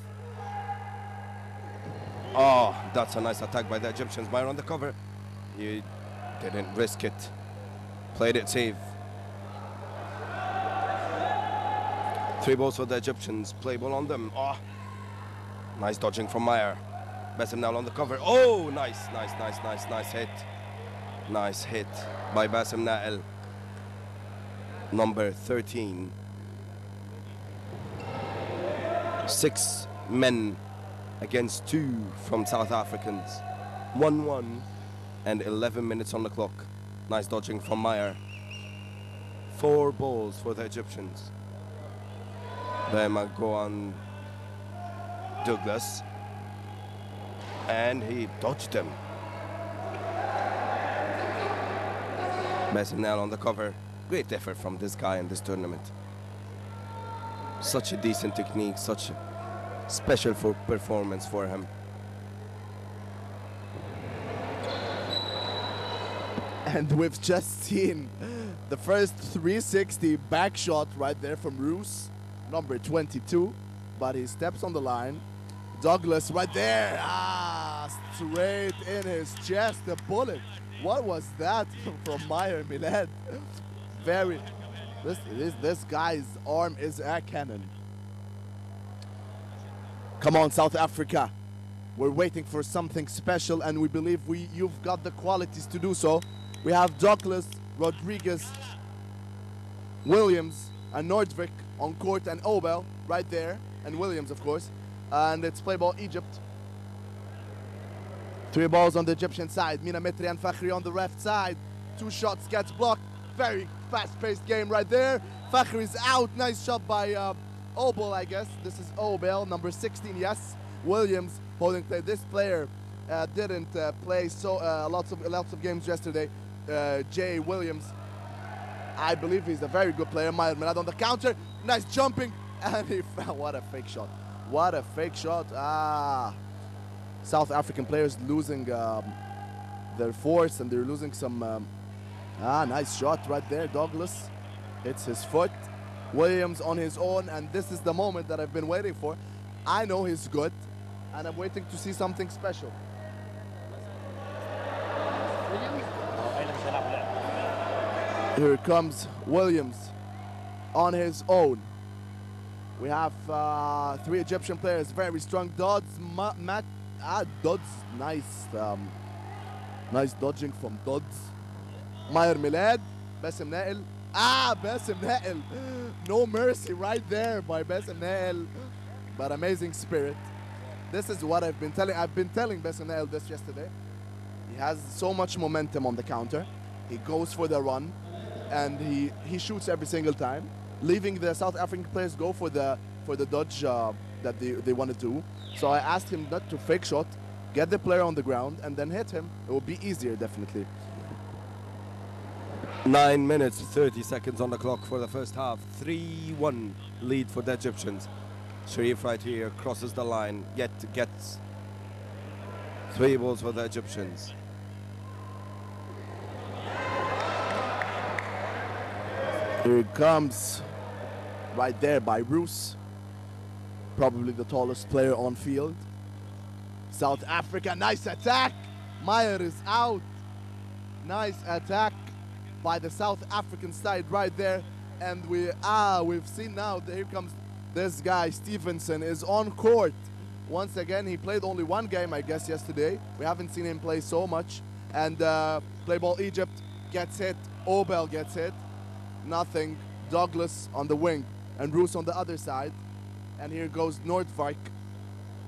Oh, that's a nice attack by the Egyptians. Meyer on the cover. He didn't risk it. Played it safe. 3 balls for the Egyptians. Play ball on them. Oh, nice dodging from Meyer. Bassem now on the cover. Oh, nice hit. Nice hit by Bassem Nail. Number 13. 6 men against 2 from South Africans. 1-1 and 11 minutes on the clock. Nice dodging from Meyer. 4 balls for the Egyptians. They might go on Douglas. And he dodged him. Bassem Nail on the cover. Great effort from this guy in this tournament. Such a decent technique, such a special performance for him.
And we've just seen the first 360 back shot right there from Roos, number 22. But he steps on the line. Douglas right there. Straight in his chest, the bullet. What was that from Meyer Milad? This guy's arm is a cannon. Come on, South Africa. We're waiting for something special, and we believe you've got the qualities to do so. We have Douglas, Rodriguez, Williams, and Nordvik on court, and Obel right there, and Williams, of course. And it's play ball Egypt. 3 balls on the Egyptian side. Mina Mitri and Fakhri on the left side. 2 shots gets blocked. Very fast-paced game right there. Fakhri's out. Nice shot by Obel, I guess. This is Obel, number 16, yes. Williams holding play. This player didn't play lots of games yesterday. Jay Williams, I believe he's a very good player. Mayer Milad on the counter. Nice jumping. And he found, what a fake shot. What a fake shot. South African players losing their force, and they're losing some... nice shot right there. Douglas hits his foot. Williams on his own, and this is the moment that I've been waiting for. I know he's good, and I'm waiting to see something special. Here comes Williams on his own. We have 3 Egyptian players, very strong. Dodds, Dodds, nice dodging from Dodds. Mayer Milad, Bassem Nail. Bassem Nail. No mercy right there by Bassem Nail, but amazing spirit. This is what I've been telling. I've been telling Bassem Nail this yesterday. He has so much momentum on the counter. He goes for the run, and he shoots every single time, leaving the South African players go for the dodge that they want to do. So I asked him not to fake shot, get the player on the ground, and then hit him. It will be easier, definitely.
9 minutes, 30 seconds on the clock for the first half. 3-1 lead for the Egyptians. Sharif right here crosses the line, gets 3 balls for the Egyptians.
Here it comes, right there by Bruce. Probably the tallest player on field. South Africa, nice attack. Meyer is out. Nice attack by the South African side right there. And we've seen now that here comes this guy, Stevenson, is on court. Once again, he played only 1 game, I guess, yesterday. We haven't seen him play so much. And play ball Egypt gets hit. Obel gets hit. Nothing. Douglas on the wing and Bruce on the other side. And here goes Nordvik.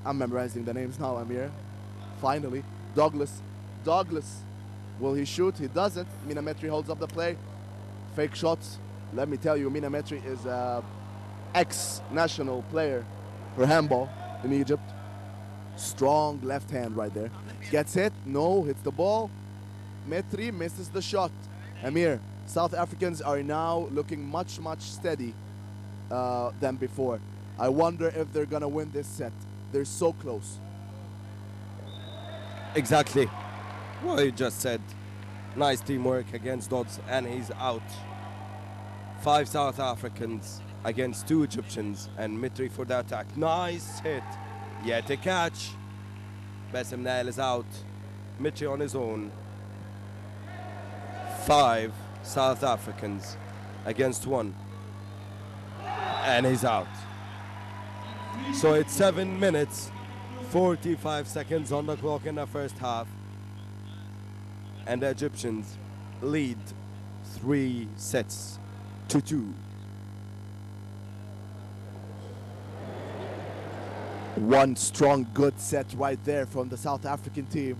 I'm memorizing the names now, Amir. Finally. Douglas. Will he shoot? He doesn't. Mina Mitri holds up the play. Fake shots. Let me tell you, Mina Mitri is an ex-national player for handball in Egypt. Strong left hand right there. Gets hit. No, hits the ball. Mitri misses the shot. Amir, South Africans are now looking much steady than before. I wonder if they're gonna win this set. They're so close.
Exactly what you just said. Nice teamwork against Dodds, and he's out. 5 South Africans against 2 Egyptians, and Mitri for the attack. Nice hit. Yet a catch. Bassem Nail is out. Mitri on his own. 5 South Africans against 1. And he's out. So it's 7 minutes, 45 seconds on the clock in the first half. And the Egyptians lead 3 sets to 2.
One strong, good set right there from the South African team.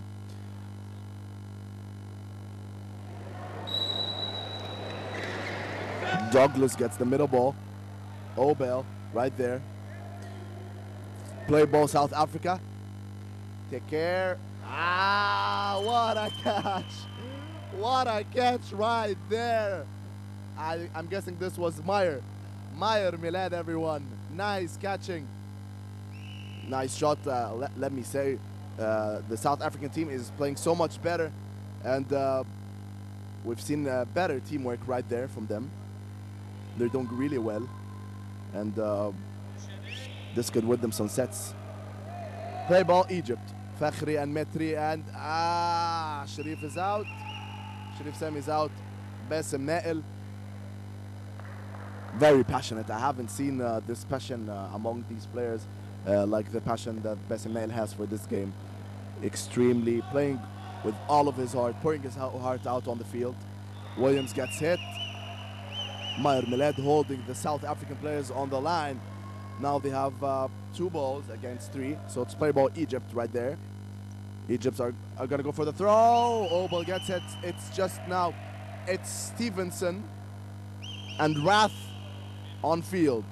Douglas gets the middle ball. Obel right there. Play ball South Africa. Take care. What a catch. What a catch right there. I'm guessing this was Meyer. Mayer Milad, everyone. Nice catching. Nice shot. Let me say, the South African team is playing so much better, and we've seen better teamwork right there from them. They're doing really well, and this could win them some sets. Play ball Egypt. Fakhri and Mitri, and Sharif is out. Sharif Sam is out. Bassem Nail. Very passionate. I haven't seen this passion among these players. like the passion that Bassem Nail has for this game. Extremely playing with all of his heart, pouring his heart out on the field. Williams gets hit. Mayer Milad holding the South African players on the line. Now they have 2 balls against 3, so it's play ball Egypt right there. Egypt are going to go for the throw. Obel gets it. It's just now, it's Stevenson and Rath on field.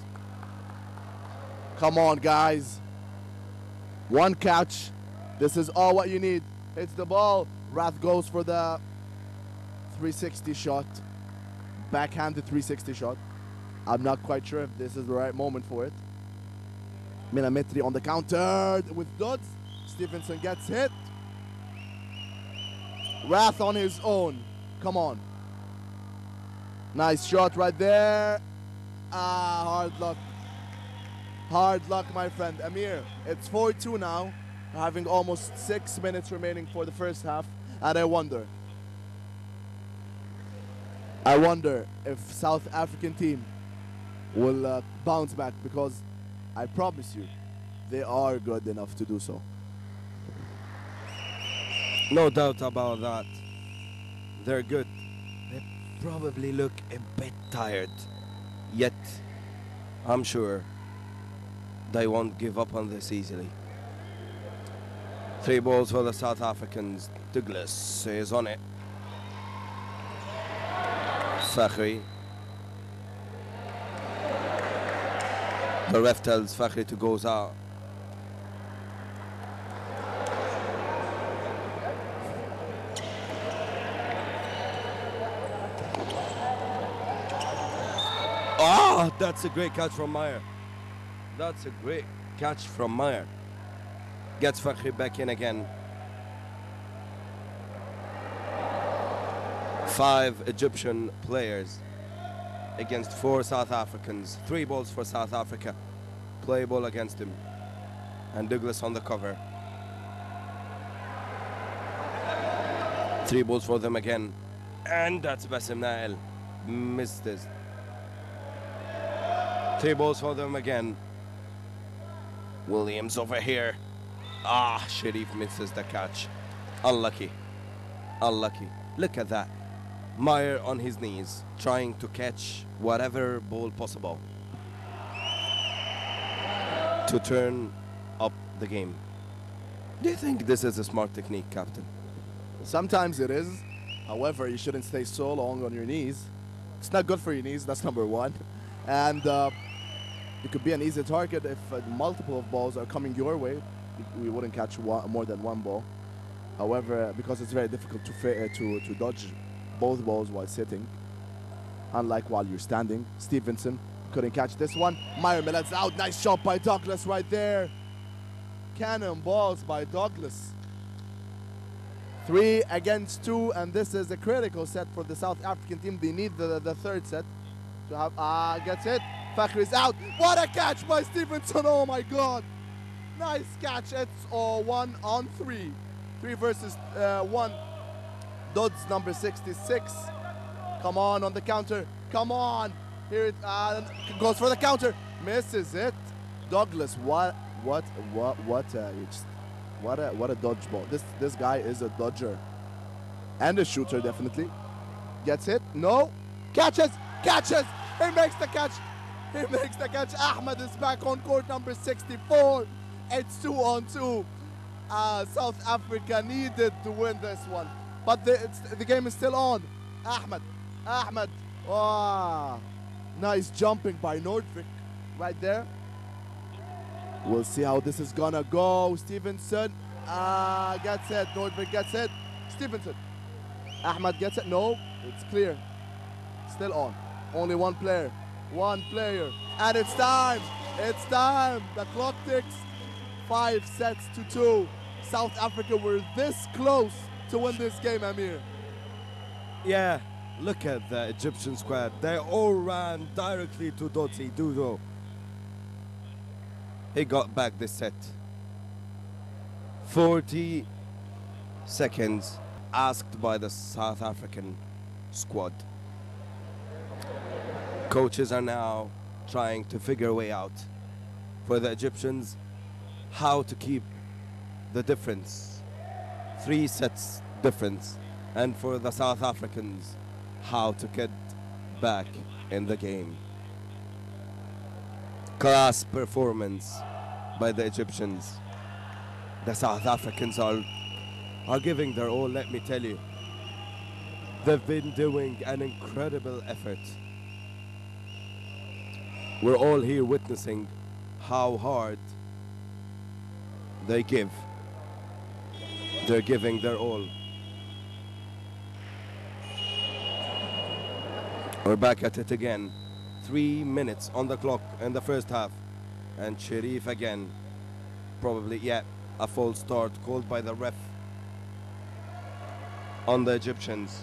Come on, guys. 1 catch. This is all what you need. Hits the ball. Rath goes for the 360 shot. Backhanded 360 shot. I'm not quite sure if this is the right moment for it. Minametri on the counter with Dodds. Stevenson gets hit. Rath on his own. Come on. Nice shot right there. Hard luck. Hard luck, my friend. Amir, it's 4-2 now. Having almost 6 minutes remaining for the first half. And I wonder if South African team will bounce back, because I promise you, they are good enough to do so.
No doubt about that. They're good. They probably look a bit tired. Yet, I'm sure they won't give up on this easily. 3 balls for the South Africans. Douglas is on it. Fakhri. The ref tells Fakhri to go out. Ah, that's a great catch from Meyer. That's a great catch from Meyer. Gets Fakhri back in again. 5 Egyptian players against 4 South Africans. 3 balls for South Africa. Play ball against him. And Douglas on the cover. 3 balls for them again. And that's Bassem Nail. Missed this. 3 balls for them again. Williams over here. Ah, Sharif misses the catch. Unlucky. Unlucky. Look at that. Meyer on his knees, trying to catch whatever ball possible to turn up the game. Do you think this is a smart technique, Captain?
Sometimes it is. However, you shouldn't stay so long on your knees. It's not good for your knees, that's number 1. And it could be an easy target if multiple of balls are coming your way. We wouldn't catch more than 1 ball. However, because it's very difficult to dodge both balls while sitting, unlike while you're standing. Stevenson couldn't catch this one. Meyer Millad's out. Nice shot by Douglas right there. Cannonballs by Douglas. 3 against 2, and this is a critical set for the South African team. They need the 3rd set to have. Gets it. Fakhri's out. What a catch by Stevenson. Oh my God. Nice catch. It's 1 on 3. 3 versus 1. Dodds number 66. Come on the counter. Come on. Here it goes for the counter. Misses it. Douglas, what a dodgeball. This guy is a dodger and a shooter, definitely. Gets hit. No. Catches. He makes the catch. Ahmed is back on court number 64. It's 2 on 2. South Africa needed to win this one, but the game is still on. Ahmed. Oh, nice jumping by Nordvik right there. We'll see how this is gonna go. Stevenson gets it. Nordvik gets it. Stevenson. Ahmed gets it. No, it's clear. Still on. Only 1 player. 1 player. And it's time. The clock ticks. 5 sets to 2. South Africa were this close to win this game, Amir.
Yeah, look at the Egyptian squad. They all ran directly to Dotsi Dudo. He got back this set. 40 seconds asked by the South African squad. Coaches are now trying to figure a way out. For the Egyptians, how to keep the difference. 3 sets difference. And for the South Africans, how to get back in the game. Class performance by the Egyptians. The South Africans are giving their all, let me tell you. They've been doing an incredible effort. We're all here witnessing how hard they give. They're giving their all. We're back at it again. 3 minutes on the clock in the first half. And Sharif again. Probably, yeah, a false start called by the ref on the Egyptians.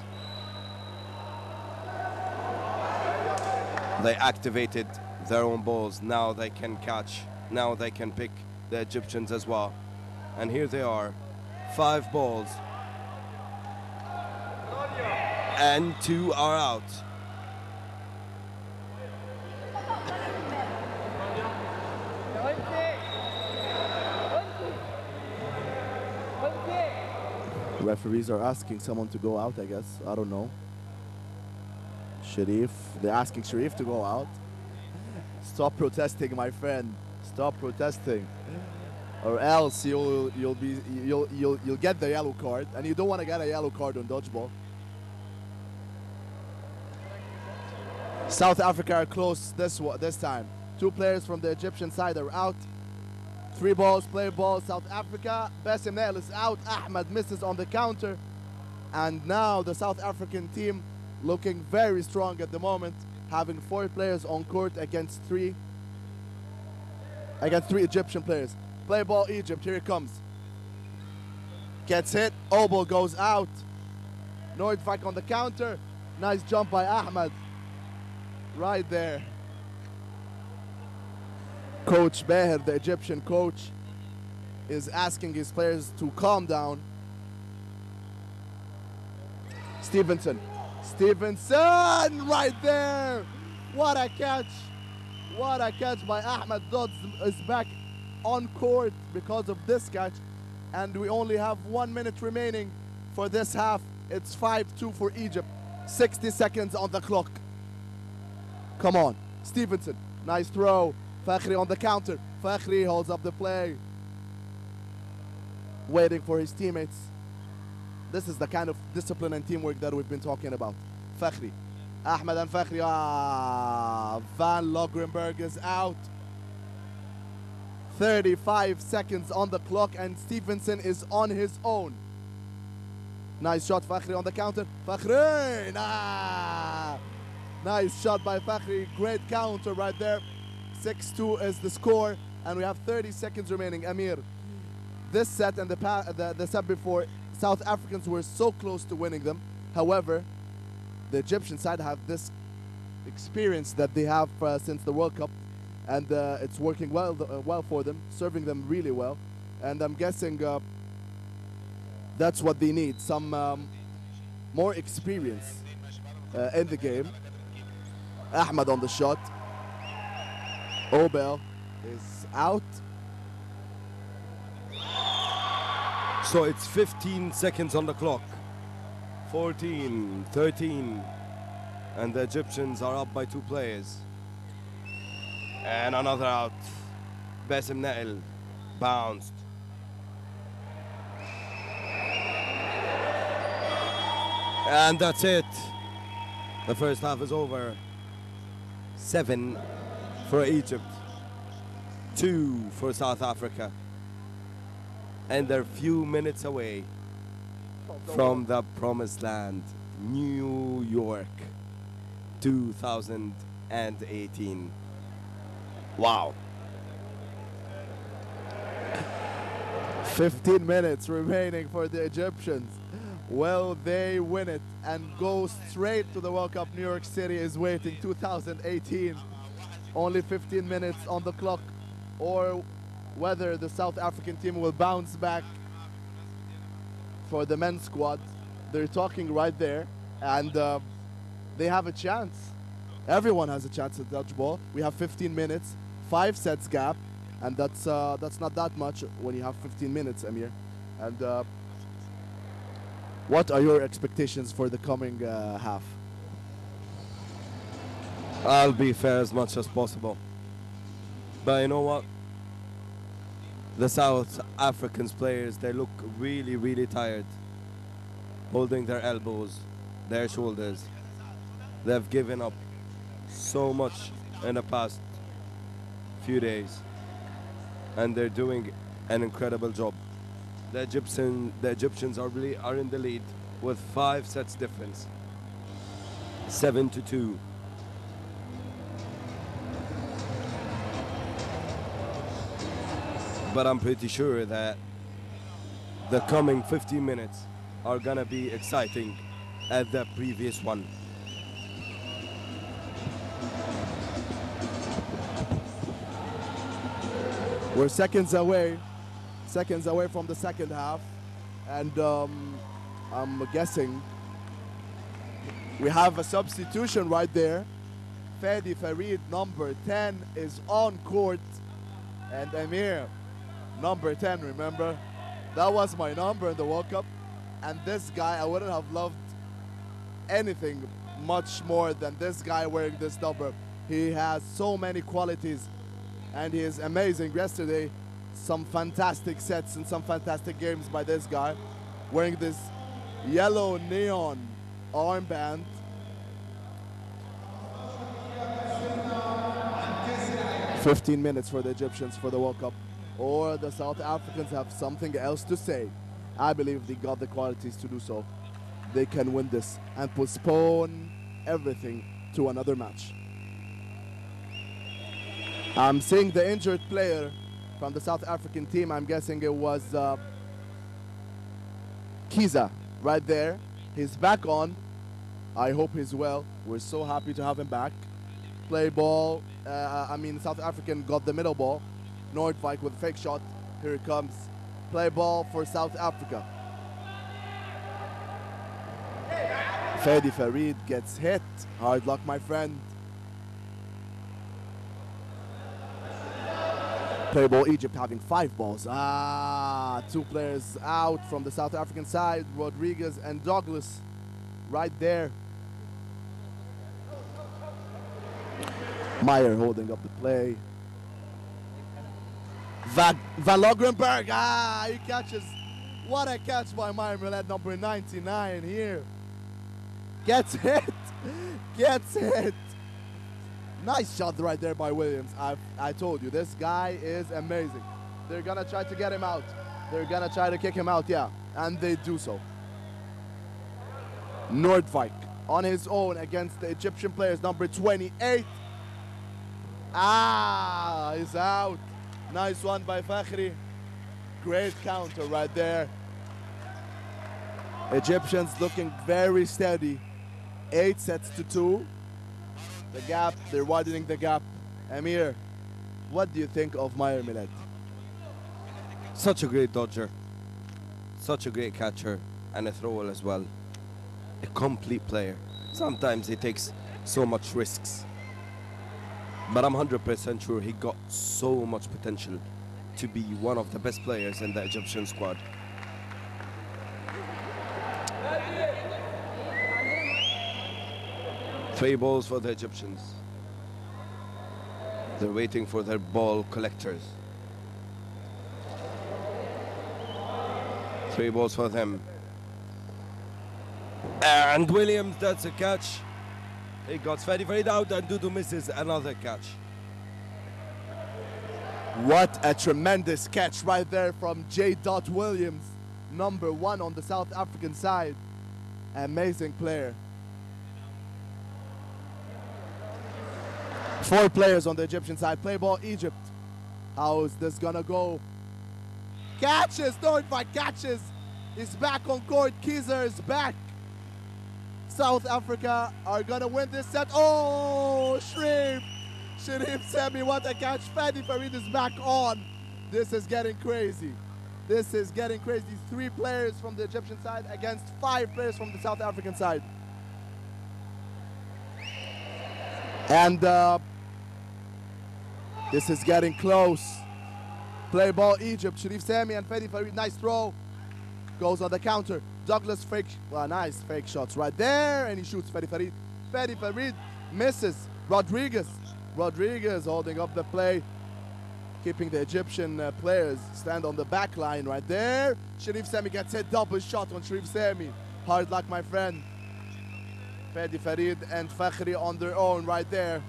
They activated their own balls. Now they can catch. Now they can pick the Egyptians as well. And here they are. 5 balls. And 2 are out.
Referees are asking someone to go out, I guess. I don't know. Sharif, they're asking Sharif to go out. Stop protesting, my friend. Stop protesting, or else you'll get the yellow card, and you don't want to get a yellow card on dodgeball. South Africa are close this time. 2 players from the Egyptian side are out. 3 balls, play ball, South Africa. Bassem Nail is out. Ahmed misses on the counter. And now the South African team looking very strong at the moment, having 4 players on court against 3 Egyptian players. Play ball, Egypt, here it comes. Gets hit, Obel goes out. Noordvak on the counter. Nice jump by Ahmed. Right there. Coach Beher, the Egyptian coach, is asking his players to calm down. Stevenson right there. What a catch. What a catch by Ahmed. Dodds is back on court because of this catch. And we only have 1 minute remaining for this half. It's 5-2 for Egypt. 60 seconds on the clock. Come on. Stevenson, nice throw. Fakhri on the counter. Fakhri holds up the play. Waiting for his teammates. This is the kind of discipline and teamwork that we've been talking about. Fakhri. Ahmed and Fakhri. Van Logrenberg is out. 35 seconds on the clock and Stevenson is on his own. Nice shot, Fakhri on the counter. Fakhri! Nice shot by Fakhri. Great counter right there. 6-2 is the score, and we have 30 seconds remaining. Amir, this set and the set before, South Africans were so close to winning them. However, the Egyptian side have this experience that they have since the World Cup, and it's working well for them, serving them really well. And I'm guessing that's what they need, some more experience in the game. Ahmed on the shot. Obel is out.
So it's 15 seconds on the clock. 14, 13. And the Egyptians are up by 2 players. And another out. Bassem Nail bounced. And that's it. The first half is over. 7 for Egypt, 2 for South Africa. And they're few minutes away from the promised land, New York, 2018. Wow.
15 minutes remaining for the Egyptians. Will they win it and go straight to the World Cup? New York City is waiting, 2018. Only 15 minutes on the clock, or whether the South African team will bounce back for the men's squad. They're talking right there, and they have a chance. Everyone has a chance at dodgeball. We have 15 minutes, 5 sets gap. and that's not that much when you have 15 minutes, Amir. And what are your expectations for the coming half?
I'll be fair as much as possible. But you know what? The South Africans players, they look really, really tired. Holding their elbows, their shoulders. They've given up so much in the past few days. And they're doing an incredible job. The Egyptians are in the lead with 5 sets difference. 7-2. But I'm pretty sure that the coming 15 minutes are gonna be exciting as the previous one.
We're seconds away from the second half, and I'm guessing we have a substitution right there. Fadi Farid, number 10, is on court, and Amir, number 10, remember? That was my number in the World Cup, and this guy, I wouldn't have loved anything much more than this guy wearing this number. He has so many qualities, and he is amazing. Yesterday, some fantastic sets and some fantastic games by this guy, wearing this yellow neon armband. "15 minutes for the Egyptians for the World Cup, or the South Africans have something else to say. I believe they got the qualities to do so. They can win this and postpone everything to another match." I'm seeing the injured player from the South African team. I'm guessing it was Kiza right there. He's back on. I hope he's well. We're so happy to have him back. Play ball. South African got the middle ball. Nordvik with fake shot. Here it comes. Play ball for South Africa. Fadi Farid gets hit. Hard luck, my friend. Play ball, Egypt having 5 balls. 2 players out from the South African side. Rodriguez and Douglas right there. Meyer holding up the play. Van Logrenberg, he catches. What a catch by Meyer Millet, number 99 here. Gets hit, gets hit. Nice shot right there by Williams. I told you, this guy is amazing. They're gonna try to get him out. They're gonna try to kick him out, yeah, and they do so. Nordvik on his own against the Egyptian players, number 28. He's out. Nice one by Fakhri. Great counter right there. Egyptians looking very steady. 8-2. The gap, they're widening the gap. Amir, what do you think of Meyer Millet?
Such a great dodger. Such a great catcher and a thrower as well. A complete player. Sometimes he takes so much risks. But I'm 100% sure he got so much potential to be one of the best players in the Egyptian squad. Three balls for the Egyptians. They're waiting for their ball collectors. 3 balls for them. And Williams, that's a catch. He got Fadi out, and Dudu misses another catch.
What a tremendous catch right there from J. Williams, number 1 on the South African side. Amazing player. 4 players on the Egyptian side. Play ball, Egypt. How is this gonna go? Catches, Nordvik catches. He's back on court. Kizer is back. South Africa are gonna win this set. Oh, Sharif Semi, what a catch. Fadi Farid is back on. This is getting crazy. This is getting crazy. 3 players from the Egyptian side against 5 players from the South African side. And this is getting close. Play ball Egypt. Sharif Sami and Fedi Farid. Nice throw. Goes on the counter. Douglas fake. Nice fake shots right there. And he shoots Fedi Farid. Fedi Farid misses. Rodriguez holding up the play. Keeping the Egyptian players stand on the back line right there. Sharif Sami gets hit. Double shot on Sharif Sami. Hard luck, my friend. Fedi Farid and Fakhri on their own right there.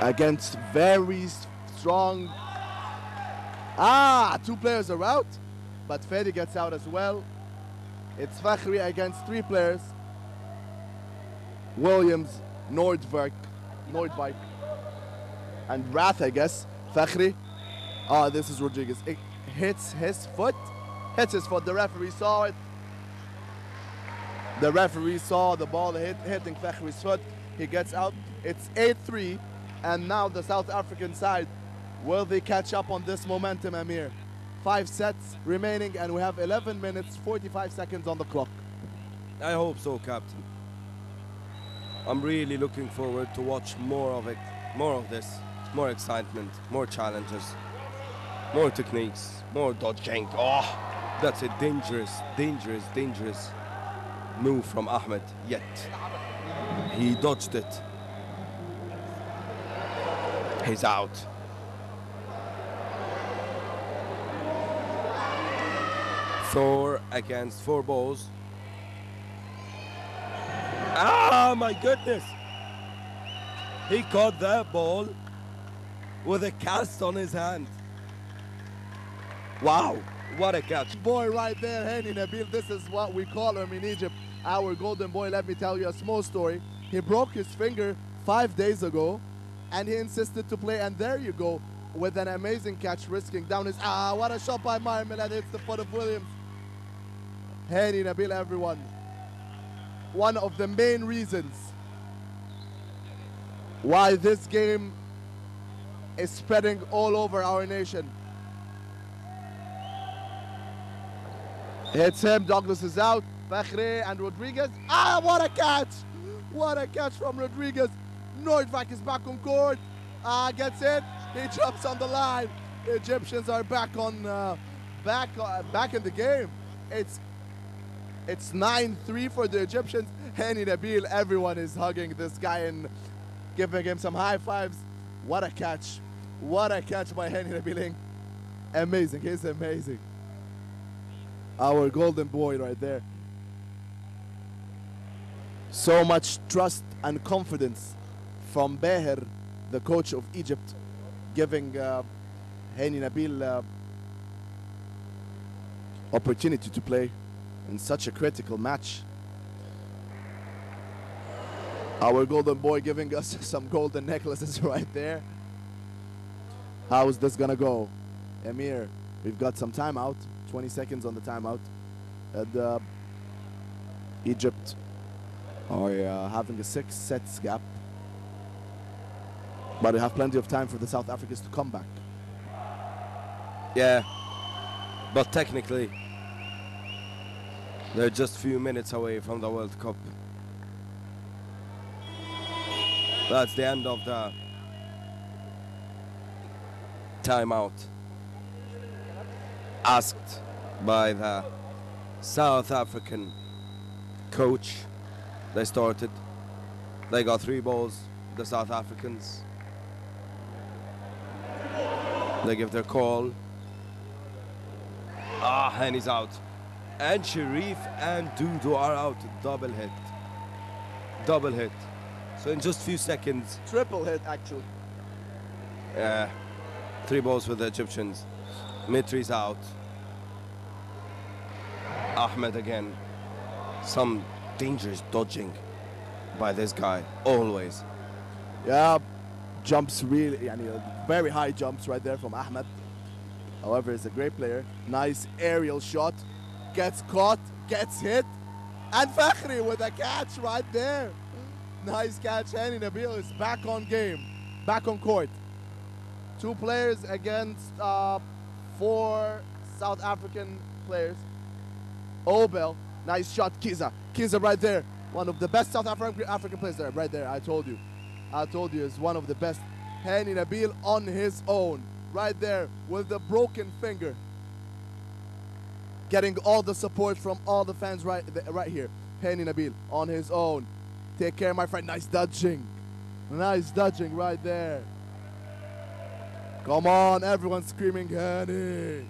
Against very strong. Two players are out, but Fedi gets out as well. It's Fakhri against three players. Williams, Nordvik, and Rath, I guess. Fakhri. This is Rodriguez. It hits his foot. The referee saw it. The referee saw the ball hitting Fakhri's foot. He gets out. It's 8-3. And now the South African side, will they catch up on this momentum, Amir? 5 sets remaining, and we have 11 minutes, 45 seconds on the clock.
I hope so, Captain. I'm really looking forward to watch more of it, more of this, more excitement, more challenges, more techniques, more dodging. Oh, that's a dangerous move from Ahmed, yet he dodged it. He's out. Four against 4 balls. My goodness! He caught that ball with a cast on his hand. Wow, what a catch.
Boy right there, Hani Nabil, this is what we call him in Egypt. Our golden boy. Let me tell you a small story. He broke his finger 5 days ago, and he insisted to play, and there you go, with an amazing catch, risking down his, what a shot by Marmel, and hits the foot of Williams. Hani Nabil, everyone. One of the main reasons why this game is spreading all over our nation. Hits him, Douglas is out, Fakhri and Rodriguez. What a catch! What a catch from Rodriguez. Nordvik is back on court. Gets it. He jumps on the line. The Egyptians are back on, back in the game. It's 9-3 for the Egyptians. Hani Nabil, everyone is hugging this guy and giving him some high fives. What a catch. What a catch by Hani Nabil. Amazing. He's amazing. Our golden boy right there. So much trust and confidence from Beher, the coach of Egypt, giving Hani Nabil opportunity to play in such a critical match. Our golden boy giving us some golden necklaces right there. How is this gonna go? Amir, we've got some timeout, 20 seconds on the timeout. And Egypt are having a 6 sets gap. But we have plenty of time for the South Africans to come back.
Yeah, but technically, they're just a few minutes away from the World Cup. That's the end of the timeout. Asked by the South African coach. They started. They got 3 balls, the South Africans. They give their call. Hani's out. And Sharif and Dudu are out. Double hit. Double hit. So in just a few seconds.
Triple hit, actually.
3 balls for the Egyptians. Mitri's out. Ahmed again. Some dangerous dodging by this guy, always.
Yeah, jumps really, very high jumps right there from Ahmed. However, he's a great player. Nice aerial shot. Gets caught, gets hit. And Fakhri with a catch right there. Nice catch. Hani Nabil is back on game, back on court. 2 players against 4 South African players. Obel, nice shot. Kiza right there. One of the best South African players there, right there. I told you, is one of the best Hani Nabil on his own. Right there with the broken finger. Getting all the support from all the fans right here. Hani Nabil on his own. Take care, my friend. Nice dodging. Nice dodging right there. Come on, everyone screaming Hani.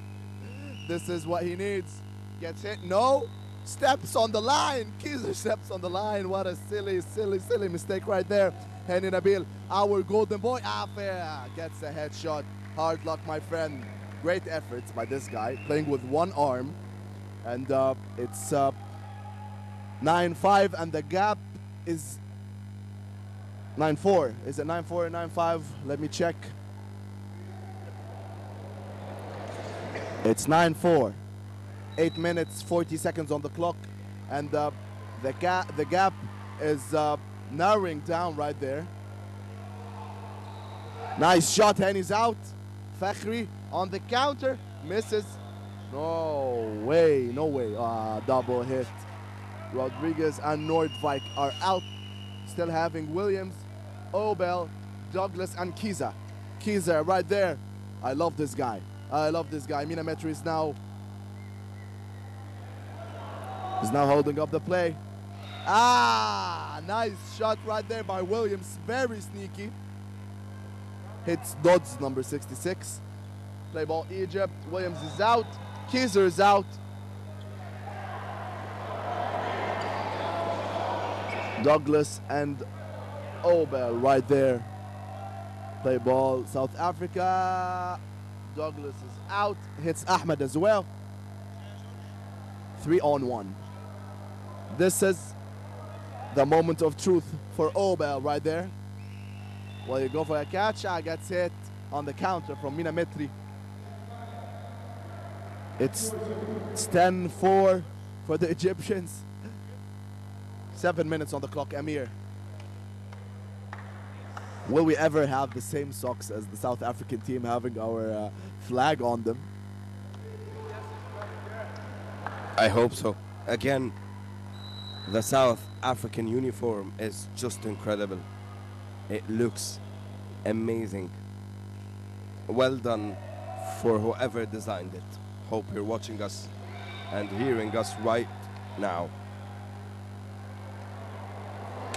This is what he needs. Gets hit. No. Steps on the line. Kizer steps on the line. What a silly, silly, silly mistake right there. Hani Nabil, our golden boy. Fair. Gets a headshot. Hard luck, my friend. Great efforts by this guy. Playing with one arm. And it's 9-5. And the gap is 9-4. Is it 9-4 or 9-5? Let me check. It's 9-4. 8 minutes, 40 seconds on the clock. And the gap is narrowing down right there. Nice shot, Hani's out. Fakhri on the counter, misses. No way, no way. Double hit. Rodriguez and Nordvik are out. Still having Williams, Obel, Douglas, and Kiza. Kiza right there. I love this guy. I love this guy. Mina Metri is now holding up the play. Nice shot right there by Williams. Very sneaky. Hits Dodds, number 66. Play ball Egypt. Williams is out. Kizer is out. Douglas and Obel right there. Play ball South Africa. Douglas is out. Hits Ahmed as well. 3-on-1. This is the moment of truth for Obel right there. Well, you go for a catch. Gets hit on the counter from Mina Metri. It's 10-4 for the Egyptians. 7 minutes on the clock, Amir. Will we ever have the same socks as the South African team having our flag on them?
I hope so. Again, the South African uniform is just incredible. It looks amazing. Well done for whoever designed it. Hope you're watching us and hearing us right now.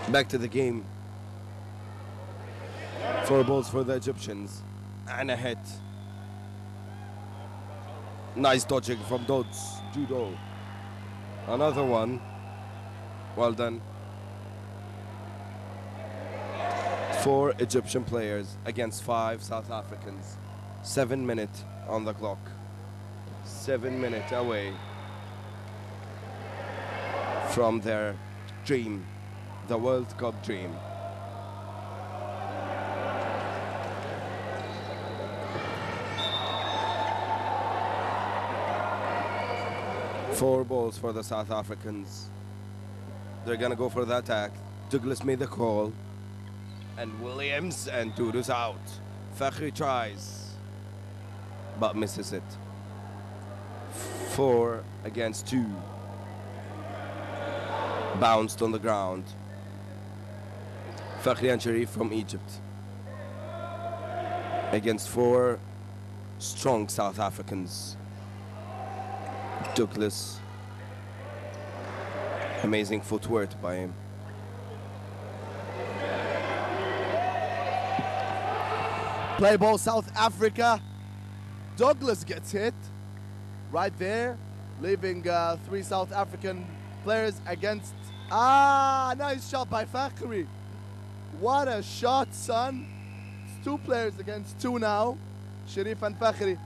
Back to the game. 4 balls for the Egyptians and a hit. Nice dodging from Dodds. Judo. Another one. Well done. 4 Egyptian players against 5 South Africans. 7 minutes on the clock. 7 minutes away from their dream, the World Cup dream. Four balls for the South Africans. They're gonna go for the attack. Douglas made the call. And Williams and Dudu's out. Fakhri tries, but misses it. 4 against 2. Bounced on the ground. Fakhri and Sharif from Egypt against 4 strong South Africans. Douglas. Amazing footwork by him.
Play ball South Africa. Douglas gets hit right there, leaving 3 South African players against. Nice shot by Fakhri. What a shot, son. It's 2 players against 2 now. Sharif and Fakhri.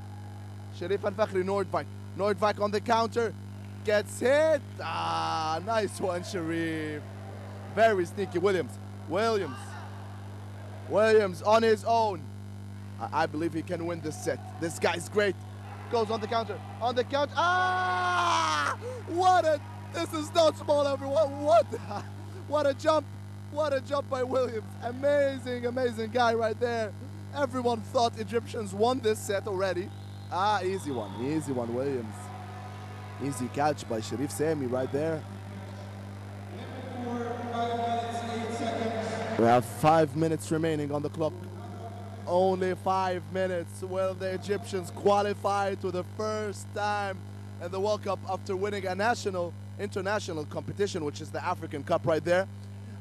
Sharif and Fakhri, Nordvik. Nordvik on the counter. Gets hit. Nice one, Sharif. Very sneaky. Williams. Williams on his own. I believe he can win this set. This guy's great. Goes on the counter. On the counter. This is dodgeball, everyone. What a jump. What a jump by Williams. Amazing, amazing guy right there. Everyone thought Egyptians won this set already. Easy one, Williams. Easy catch by Sharif Sami right there. We have 5 minutes remaining on the clock Only 5 minutes. Will the Egyptians qualify to the first time in the World Cup after winning a international competition, which is the African Cup right there?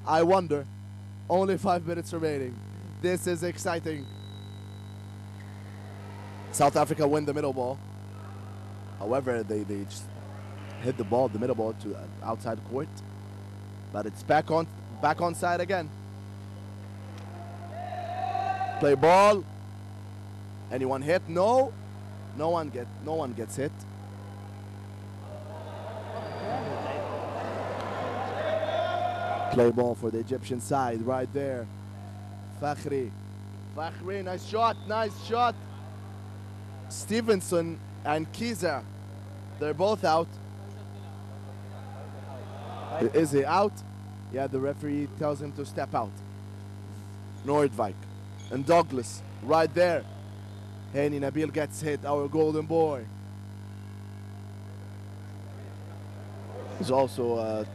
I wonder. Only 5 minutes remaining. This is exciting. South Africa win the middle ball. However, they just hit the ball, the middle ball, to outside court. But it's back on side again. Play ball. Anyone hit? No. No one gets hit. Play ball for the Egyptian side right there. Fakhri, nice shot. Stevenson and Kiza, they're both out. Is he out? Yeah, the referee tells him to step out. Nordvik and Douglas right there. Hani Nabil gets hit, our golden boy. There's also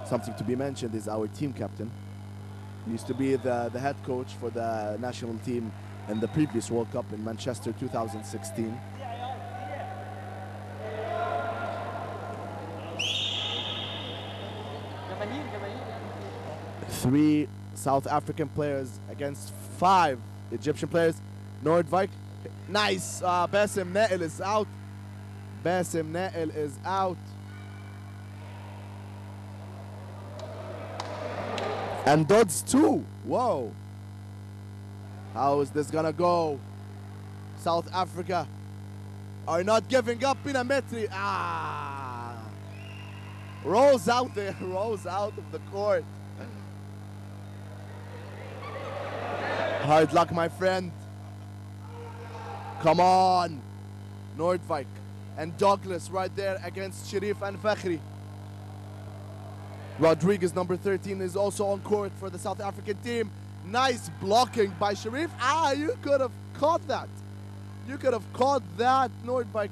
something to be mentioned is our team captain. He used to be the head coach for the national team in the previous World Cup in Manchester 2016. Three South African players against 5 Egyptian players. Nordvik, nice. Bassem Nail is out. And Dodds too. Whoa. How is this gonna go? South Africa are not giving up in a metri. Rolls out there, rolls out of the court. Hard luck, my friend. Come on. Nordvik and Douglas right there against Sharif and Fakhri. Rodriguez, number 13, is also on court for the South African team. Nice blocking by Sharif. You could have caught that. Nordvik.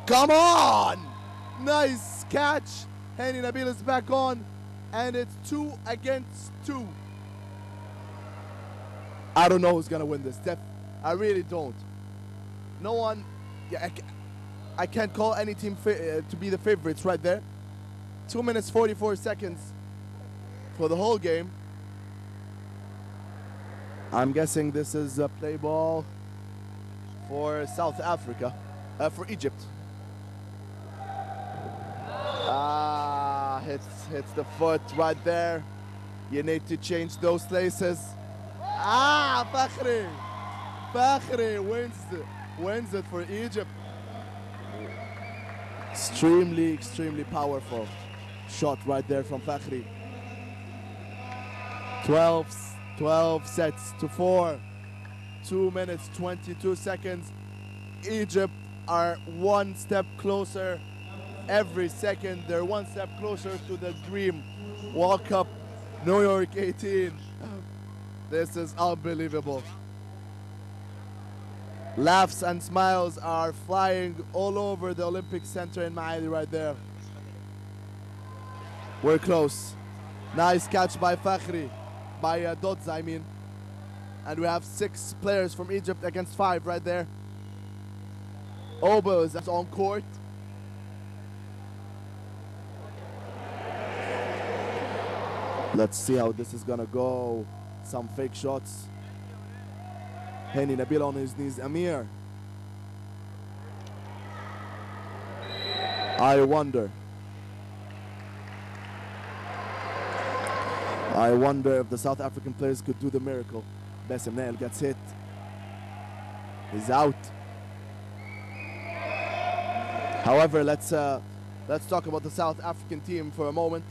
Come on! Nice catch. Hani Nabil is back on, and it's 2 against 2. I don't know who's gonna win this. I really don't. No one. Yeah, I can't call any team to be the favorites right there. 2 minutes 44 seconds for the whole game. I'm guessing this is a play ball for South Africa, for Egypt. Hits the foot right there. You need to change those laces. Fakhri wins it for Egypt. Extremely powerful shot right there from Fakhri. 12 sets to 4. 2 minutes 22 seconds. Egypt are 1 step closer. Every second they're 1 step closer to the dream. World Cup New York 18. This is unbelievable. Laughs and smiles are flying all over the Olympic Center in Maali right there. We're close. Nice catch by Fakhri, by Dodds, I mean. And we have 6 players from Egypt against 5 right there. Obo is on court. Let's see how this is gonna go. Some fake shots. Hani Nabil on his knees. Amir. I wonder if the South African players could do the miracle. Bassem Nail gets hit. He's out. However, let's talk about the South African team for a moment.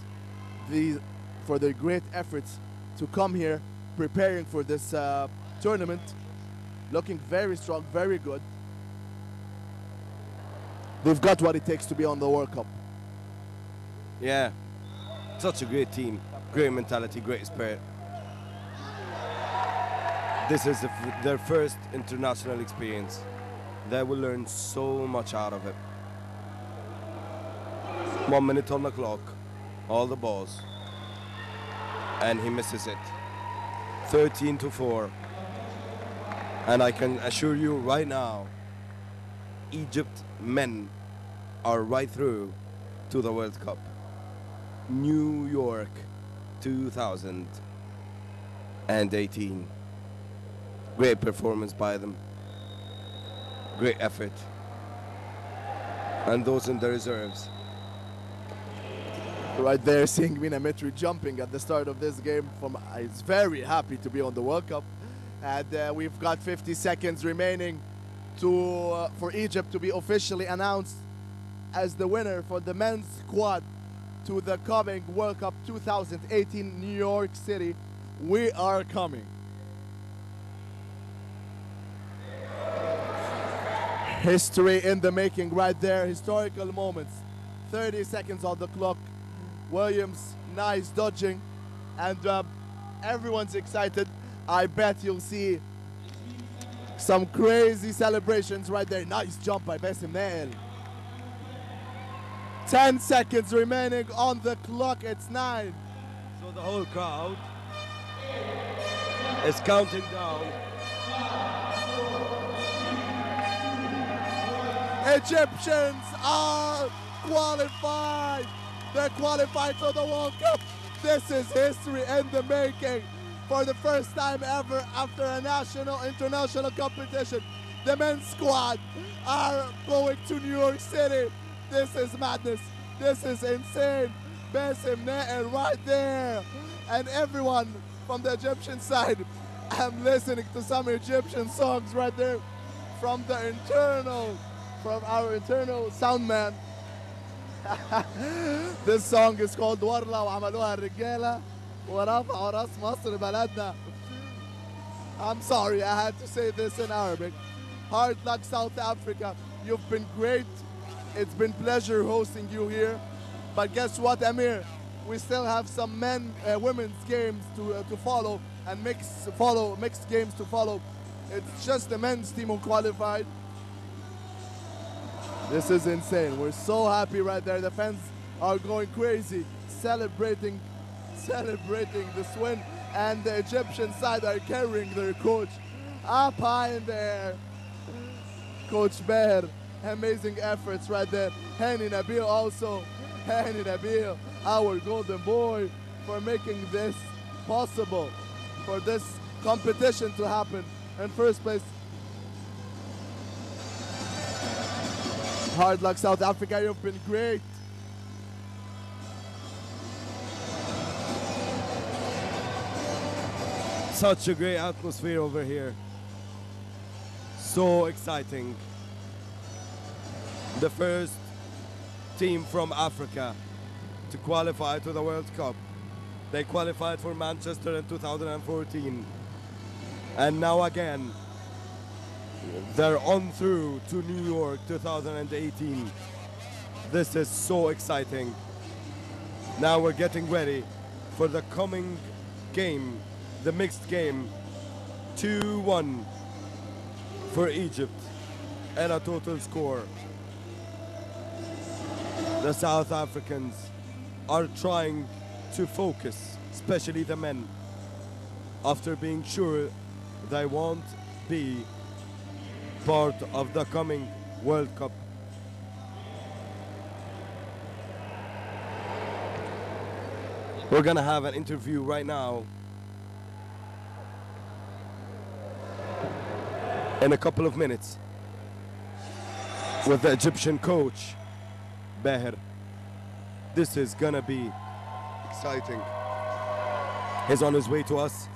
For their great efforts to come here, preparing for this tournament, looking very strong, very good. They've got what it takes to be on the World Cup.
Yeah, such a great team, great mentality, great spirit. This is their first international experience. They will learn so much out of it. 1 minute on the clock, all the balls, and he misses it. 13-4. And I can assure you right now, Egypt men are right through to the World Cup. New York 2018. Great performance by them. Great effort. And those in the reserves.
Right there, seeing Mina Mitri jumping at the start of this game. He's very happy to be on the World Cup. And we've got 50 seconds remaining for Egypt to be officially announced as the winner for the men's squad to the coming World Cup 2018 New York City. We are coming. History in the making right there, historical moments. 30 seconds on the clock. Williams, nice dodging, and everyone's excited. I bet you'll see some crazy celebrations right there. Nice jump by Bassem Nael. 10 seconds remaining on the clock, it's 9.
So the whole crowd is counting down.
Egyptians are qualified. They're qualified for the World Cup. This is history in the making. For the first time ever after a international competition, the men's squad are going to New York City. This is madness. This is insane. Bassem Nael right there. And everyone from the Egyptian side, I'm listening to some Egyptian songs right there from our internal sound man. This song is called ورلة وعملوها الرجالة ورفعوا راس مصر بلدنا. I'm sorry, I had to say this in Arabic. Hard luck, South Africa. You've been great. It's been pleasure hosting you here. But guess what, Amir? We still have some women's games to follow and mixed games to follow. It's just the men's team who qualified. This is insane. We're so happy right there. The fans are going crazy, celebrating this win. And the Egyptian side are carrying their coach up high in the air. Coach Behr, amazing efforts right there. Hani Nabil also. Hani Nabil, our golden boy, for making this possible, for this competition to happen in first place. Hard luck, South Africa. You've been great.
Such a great atmosphere over here. So exciting. The first team from Africa to qualify to the World Cup. They qualified for Manchester in 2014. And now again, they're on through to New York 2018. This is so exciting. Now we're getting ready for the coming game, the mixed game. 2-1 for Egypt and a total score. The South Africans are trying to focus, especially the men, after being sure they won't be part of the coming World Cup. We're gonna have an interview right now. In a couple of minutes with the Egyptian coach, Behr. This is gonna be exciting. He's on his way to us.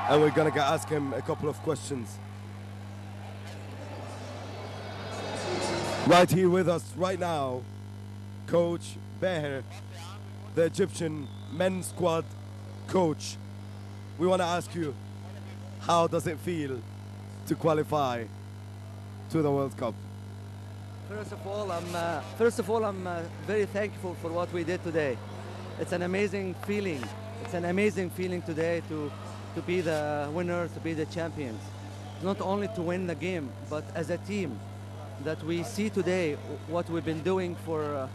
And we're gonna ask him a couple of questions. Right here with us right now, Coach Behr, the Egyptian men's squad coach. We wanna ask you, how does it feel to qualify to the World Cup?
First of all, I'm very thankful for what we did today. It's an amazing feeling. It's an amazing feeling today to be the winner, to be the champions. Not only to win the game, but as a team, that we see today what we've been doing for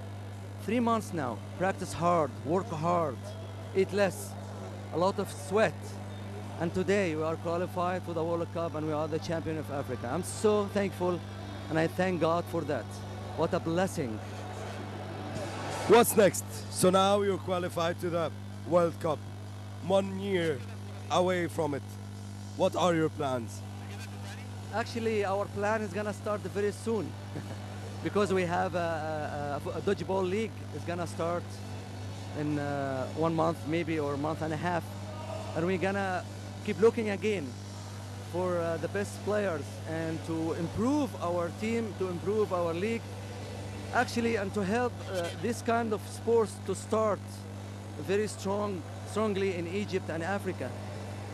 3 months now. Practice hard, work hard, eat less, a lot of sweat. And today we are qualified for the World Cup and we are the champion of Africa. I'm so thankful and I thank God for that. What a blessing.
What's next? So now you're qualified to the World Cup. 1 year away from it. What are your plans?
Actually, our plan is gonna start very soon because we have a dodgeball league. It's gonna start in 1 month maybe or a month and a half. And we're gonna keep looking again for the best players and to improve our team, to improve our league. Actually, and to help this kind of sports to start very strongly in Egypt and Africa.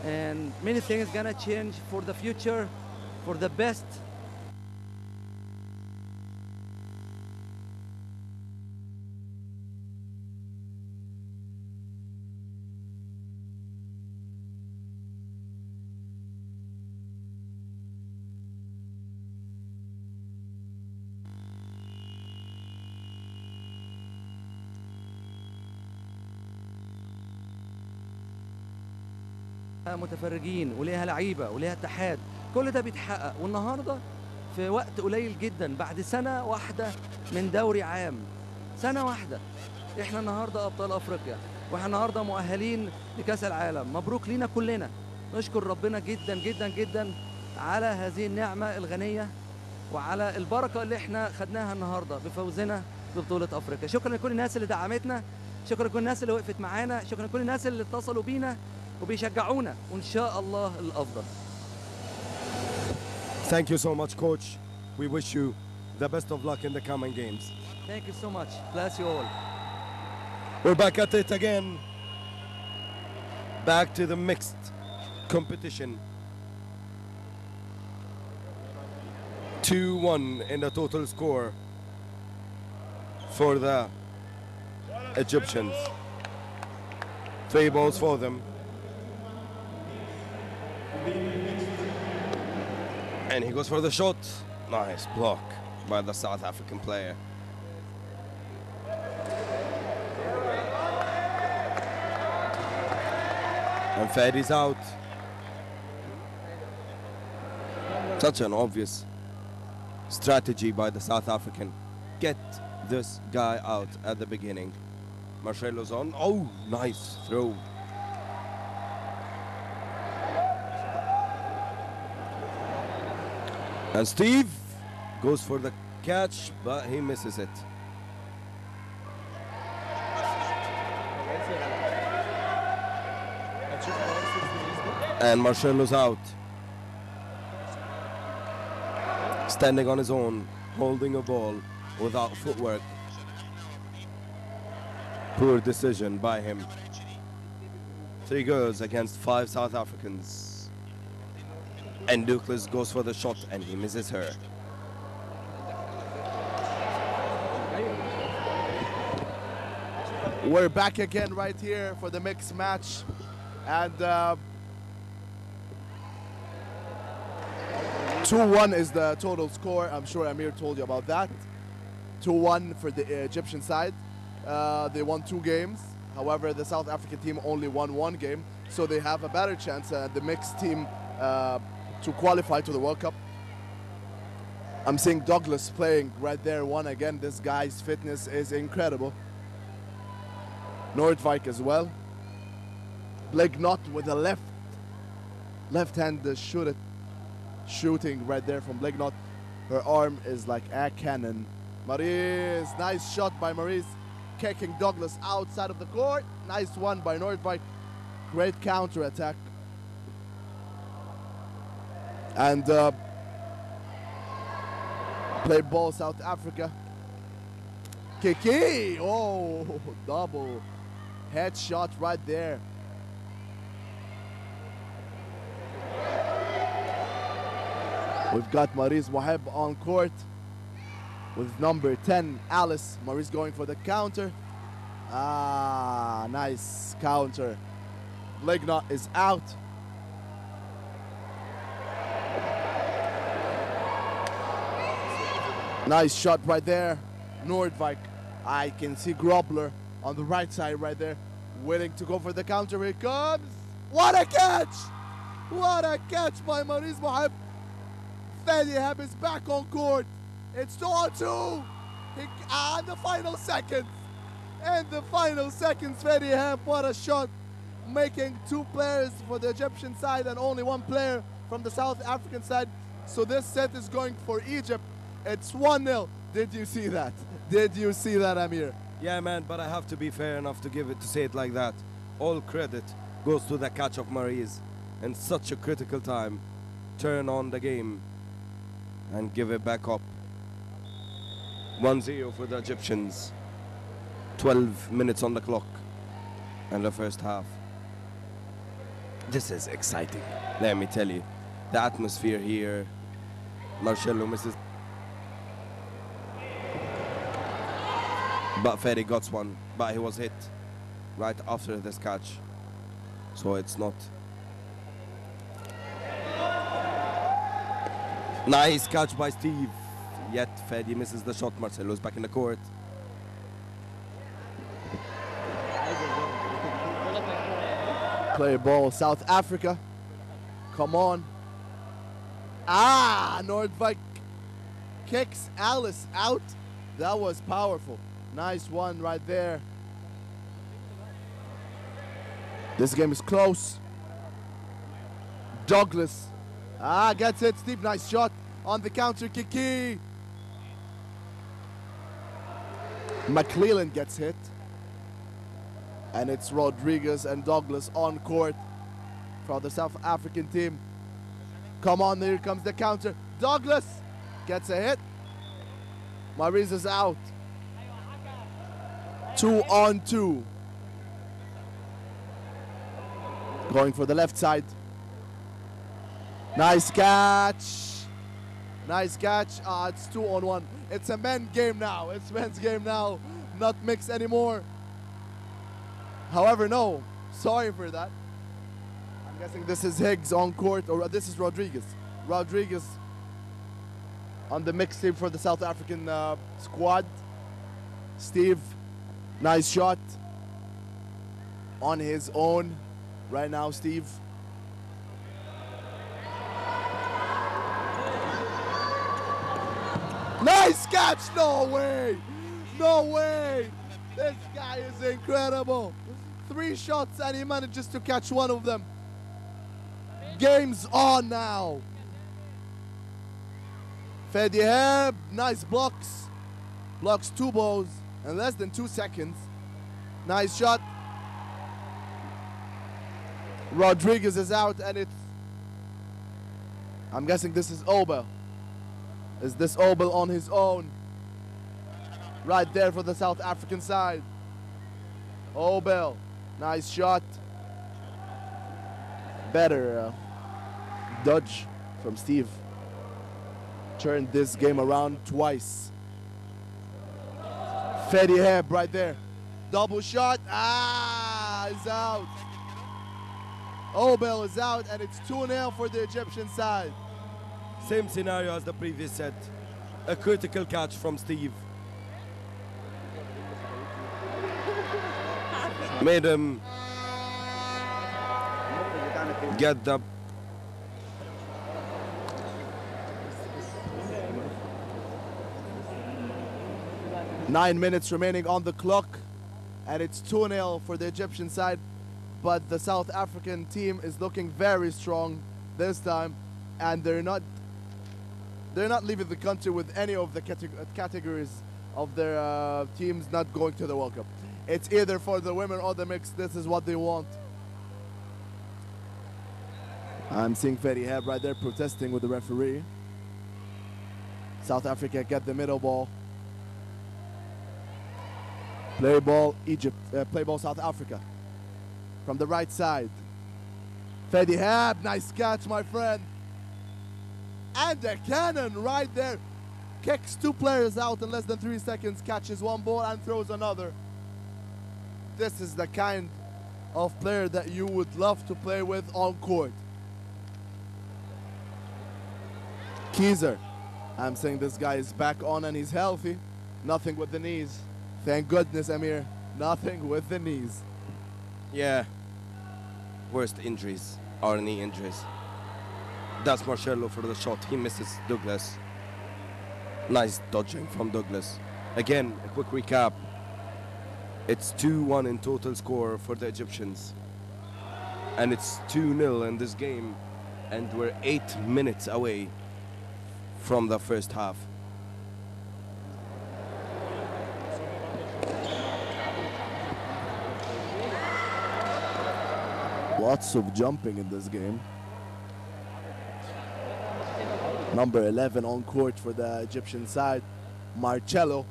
And many things gonna change for the future, for the best. متفرجين وليها لعيبه وليها اتحاد، كل ده بيتحقق والنهارده في وقت قليل جدا بعد سنه واحده من دوري عام. سنه واحده احنا النهارده ابطال افريقيا واحنا النهارده مؤهلين لكاس العالم. مبروك لينا كلنا، نشكر ربنا جدا جدا جدا على هذه النعمه الغنيه وعلى البركه اللي احنا خدناها النهارده بفوزنا ببطوله افريقيا. شكرا لكل الناس اللي دعمتنا، شكرا لكل الناس اللي وقفت معانا، شكرا لكل الناس اللي اتصلوا بينا وبيشجعونا وإن شاء الله الأفضل.
Thank you so much, coach. We wish you the best of luck in the coming games.
Thank you so much. Bless you all.
We're back at it again. Back to the mixed competition. 2-1 in the total score for the Egyptians. 3 balls for them. And he goes for the shot. Nice block by the South African player. And Fadi's out. Such an obvious strategy by the South African. Get this guy out at the beginning. Marcelo's on. Oh, nice throw. And Steve goes for the catch, but he misses it. And Marcelo's out. Standing on his own, holding a ball without footwork. Poor decision by him. 3 girls against 5 South Africans. And Douglas goes for the shot and he misses her.
We're back again right here for the mixed match. And 2-1 is the total score. I'm sure Amir told you about that. 2-1 for the Egyptian side. They won 2 games. However, the South African team only won 1 game. So they have a better chance, the mixed team, to qualify to the World Cup. I'm seeing Douglas playing right there, won again. This guy's fitness is incredible. Nordvik as well. Blake Knott with a left hand shooting right there from Blake Knott. Her arm is like a cannon. Maurice, nice shot by Maurice, kicking Douglas outside of the court. Nice one by Nordvik. Great counter attack. And play ball South Africa. Kiki, oh, double headshot right there. We've got Maurice Moheb on court with number 10, Alice. Maurice going for the counter. Ah, nice counter. Blake Knott is out. Nice shot right there. Nordvik. I can see Grobler on the right side right there. willing to go for the counter. Here comes. What a catch! What a catch by Maurice Mohab. Fadi Hab is back on court. It's 2-on-2. And the final seconds. And the final seconds, Fadi Hab, what a shot. Making 2 players for the Egyptian side and only 1 player from the South African side. So this set is going for Egypt. It's 1-0. Did you see that? Did you see that, Amir?
Yeah, man, but I have to be fair enough to say it like that. All credit goes to the catch of Maurice in such a critical time. Turn on the game and give it back up. 1-0 for the Egyptians. 12 minutes on the clock in the first half. This is exciting, let me tell you. The atmosphere here. Marcelo misses. But Fadi got one, but he was hit right after this catch. So it's not. Nice catch by Steve. Yet Fadi misses the shot. Marcelo's back in the court.
Play ball, South Africa. Come on. Nordvik kicks Alice out. That was powerful. Nice one right there. This game is close. Douglas. Gets it. Steve, nice shot on the counter. Kiki. McClellan gets hit. And it's Rodriguez and Douglas on court for the South African team. Come on, here comes the counter. Douglas gets a hit. Maurice is out. 2-on-2. Going for the left side. Nice catch. Nice catch. It's 2-on-1. It's a men's game now. It's men's game now. Not mixed anymore. However, no. Sorry for that. I'm guessing this is Higgs on court, or this is Rodriguez. Rodriguez on the mixed team for the South African squad. Steve, nice shot on his own right now, Steve. Nice catch! No way! No way! This guy is incredible. 3 shots and he manages to catch 1 of them. Game's on now. Fadi Hab, nice blocks. Blocks 2 balls in less than 2 seconds. Nice shot. Rodriguez is out and it's... I'm guessing this is Obel. Is this Obel on his own? Right there for the South African side. Obel, nice shot. Better dodge from Steve. Turned this game around twice. Fadi Hab right there. Double shot. Is out. Obel is out and it's 2-0 for the Egyptian side.
Same scenario as the previous set. A critical catch from Steve. Made him get the...
Nine minutes remaining on the clock, and it's 2-0 for the Egyptian side, but the South African team is looking very strong this time, and they're not leaving the country with any of the categories of their teams not going to the World Cup. It's either for the women or the mix. This is what they want. I'm seeing Fadi Hab right there protesting with the referee. South Africa get the middle ball. Play ball Egypt, play ball South Africa. From the right side. Fadi Hab, nice catch, my friend. And a cannon right there. Kicks 2 players out in less than 3 seconds, catches 1 ball and throws another. This is the kind of player that you would love to play with on court. Keizer. I'm saying this guy is back on and he's healthy. Nothing with the knees. Thank goodness, Amir. Nothing with the knees.
Yeah. Worst injuries are knee injuries. That's Marcello for the shot. He misses Douglas. Nice dodging from Douglas. Again, a quick recap. It's 2-1 in total score for the Egyptians. And it's 2-0 in this game. And we're 8 minutes away from the first half.
Lots of jumping in this game. Number 11 on court for the Egyptian side, Marcello.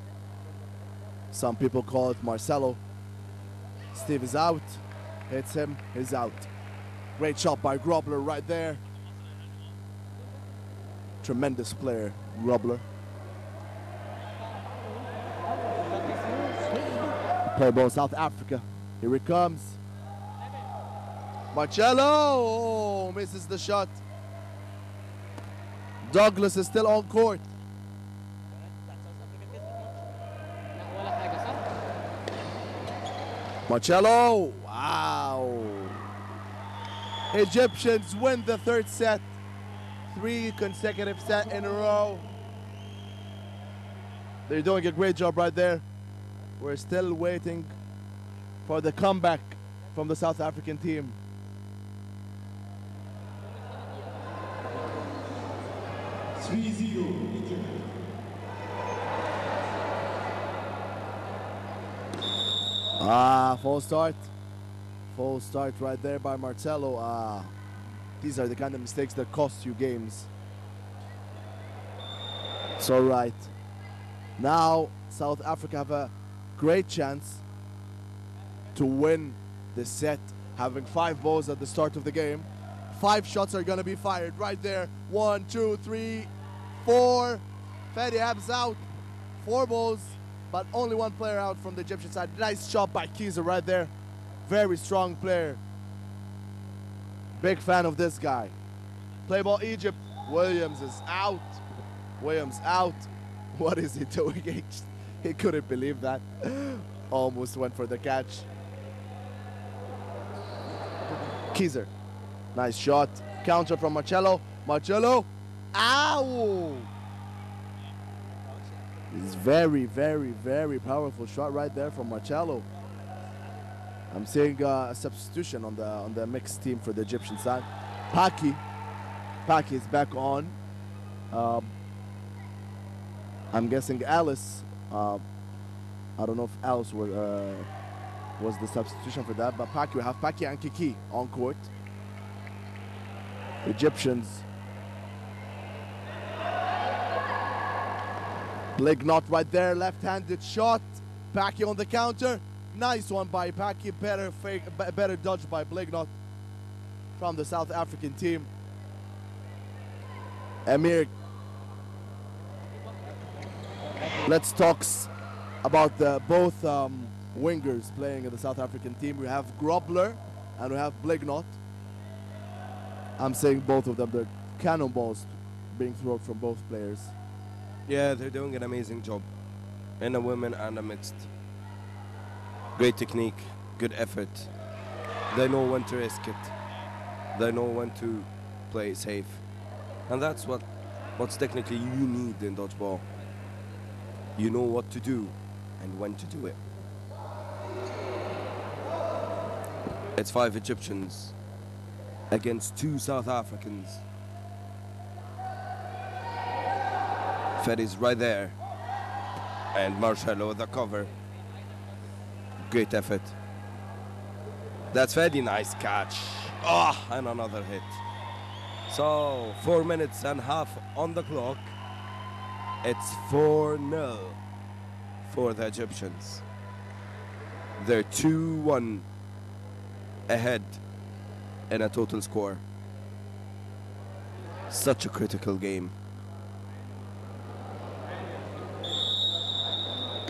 Some people call it Marcelo. Steve is out. Hits him, he's out. Great shot by Grobler right there. Tremendous player, Grobler. Play ball South Africa. Here it comes.
Marcello, oh, misses the shot. Douglas is still on court. Marcello, wow. Egyptians win the third set. 3 consecutive set in a row. They're doing a great job right there. We're still waiting for the comeback from the South African team.
False start. False start right there by Marcello. These are the kind of mistakes that cost you games. It's all right. Now South Africa have a great chance to win this set, having 5 balls at the start of the game. 5 shots are gonna be fired right there. 1, 2, 3, 4. Fadi Abs out. 4 balls, but only 1 player out from the Egyptian side. Nice shot by Kieser right there. Very strong player. Big fan of this guy. Play ball Egypt. Williams is out. Williams out. What is he doing? He couldn't believe that. Almost went for the catch. Kieser. Nice shot. Counter from Marcello. Marcello. Ow! It's very, very, very powerful shot right there from Marcello. I'm seeing a substitution on the mixed team for the Egyptian side. Paki is back on. I'm guessing Alice. I don't know if Alice was the substitution for that, but Paki, we have Paki and Kiki on court. Egyptians. Blake Knott right there, left-handed shot. Paki on the counter. Nice one by Paki. Better dodge by Blake Knott from the South African team. Amir. Let's talk about both wingers playing in the South African team. We have Grobler and we have Blake Knott. I'm saying both of them, they're cannonballs being thrown from both players.
Yeah, they're doing an amazing job in a women and a mixed. Great technique, good effort. They know when to risk it. They know when to play safe. And that's what's technically you need in dodgeball. You know what to do and when to do it. It's 5 Egyptians against 2 South Africans. Fedi's right there. And Marcello with the cover. Great effort. That's Fedi, nice catch. And another hit. So 4 minutes and a half on the clock. It's 4-0 for the Egyptians. They're 2-1 ahead in a total score. Such a critical game.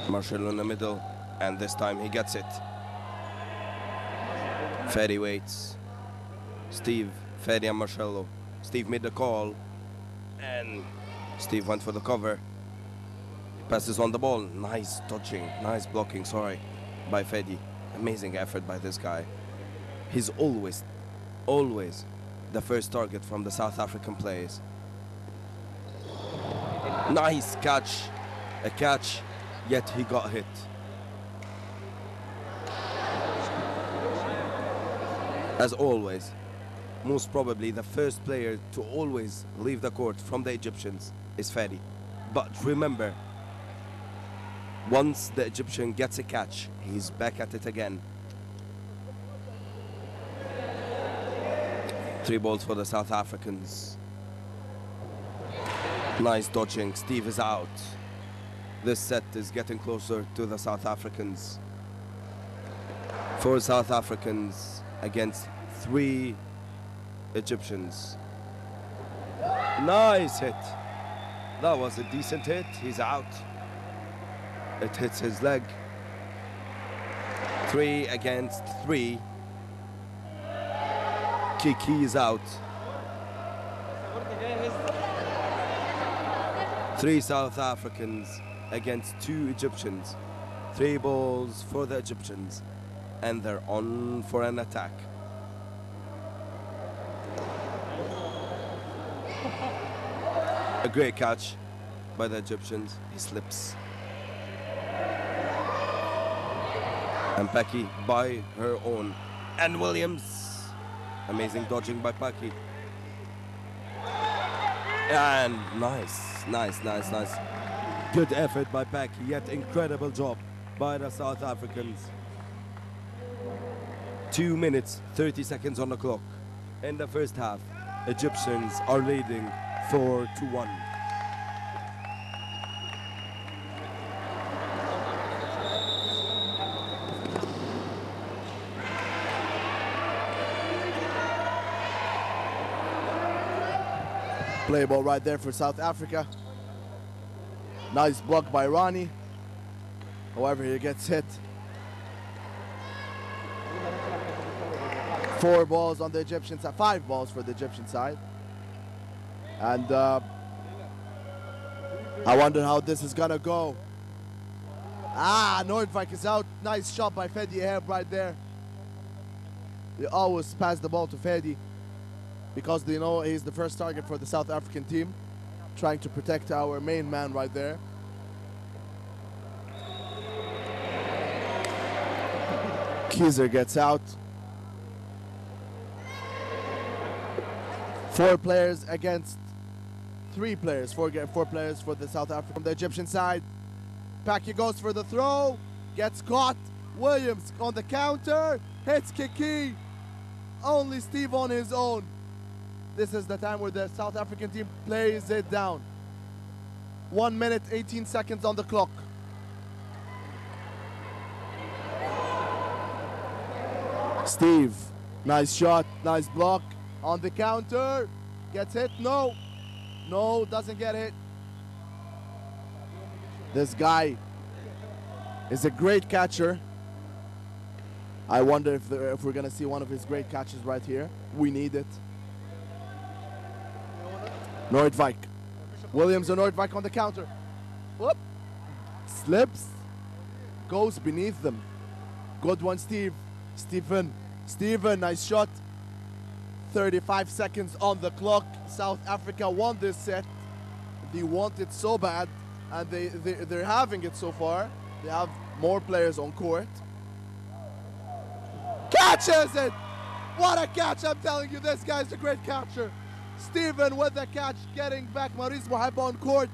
Marcello in the middle, and this time he gets it. Fedi waits. Steve, Fedi and Marcello. Steve made the call, and Steve went for the cover. Passes on the ball. Nice touching, nice blocking, by Fedi. Amazing effort by this guy. He's always the first target from the South African players. Nice catch. A catch, yet he got hit. As always, most probably the first player to always leave the court from the Egyptians is Fadi. But remember, once the Egyptian gets a catch, he's back at it again. 3 balls for the South Africans. Nice dodging. Steve is out. This set is getting closer to the South Africans. 4 South Africans against 3 Egyptians. Nice hit. That was a decent hit. He's out. It hits his leg. 3 against 3. Kiki is out. 3 South Africans against 2 Egyptians. 3 balls for the Egyptians, and they're on for an attack. A great catch by the Egyptians. He slips. And Paki by her own. And Williams. Amazing dodging by Paki. And nice. Good effort by Paki, yet incredible job by the South Africans. 2 minutes, 30 seconds on the clock. In the first half, Egyptians are leading 4-1.
Play ball right there for South Africa. Nice block by Ronnie. However, he gets hit. 4 balls on the Egyptian side, 5 balls for the Egyptian side. And I wonder how this is gonna go. Noordwijk is out. Nice shot by Fedi Herb right there. They always pass the ball to Fedi because they know he's the first target for the South African team, trying to protect our main man right there. Kieser gets out. 4 players against 3 players. 4 players for the South African. From the Egyptian side, Paki goes for the throw, gets caught. Williams on the counter, hits Kiki. Only Steve on his own. This is the time where the South African team plays it down. 1 minute, 18 seconds on the clock. Steve, nice shot, nice block. On the counter, gets hit, no, doesn't get hit. This guy is a great catcher. I wonder if we're gonna see one of his great catches right here. We need it. Noordwijk. Williams and Noordwijk on the counter. Whoop. Slips. Goes beneath them. Good one, Steve. Steven, nice shot. 35 seconds on the clock. South Africa won this set. They want it so bad, and they're having it so far. They have more players on court. Catches it! What a catch! I'm telling you, this guy's a great catcher. Steven with the catch, getting back Maurice Mohib on court.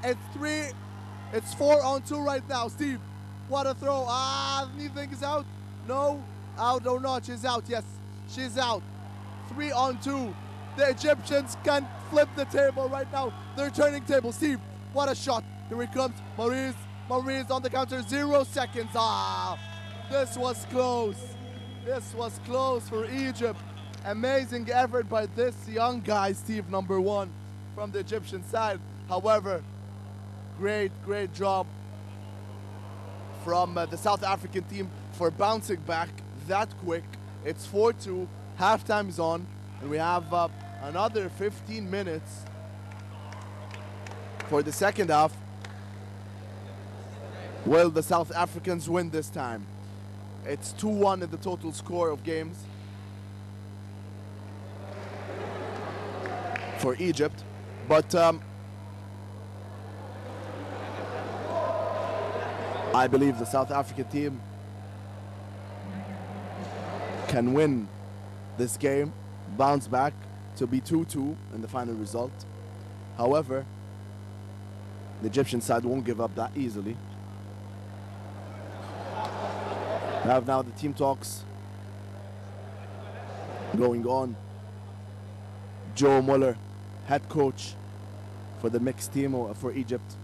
It's 4 on 2 right now. Steve, what a throw. Anything is out? No, out or not, she's out. Yes, she's out. 3 on 2. The Egyptians can flip the table right now. They're turning table. Steve, what a shot. Here he comes. Maurice on the counter. 0 seconds. This was close. This was close for Egypt. Amazing effort by this young guy, Steve, number 1 from the Egyptian side. However, great job from the South African team for bouncing back that quick. It's 4-2. Halftime is on, and we have another 15 minutes for the second half. Will the South Africans win this time? It's 2-1 in the total score of games. for Egypt. But I believe the South African team can win this game, bounce back to be 2-2 in the final result. However, the Egyptian side won't give up that easily. We have now the team talks going on. Joe Muller, head coach for the mixed team for Egypt.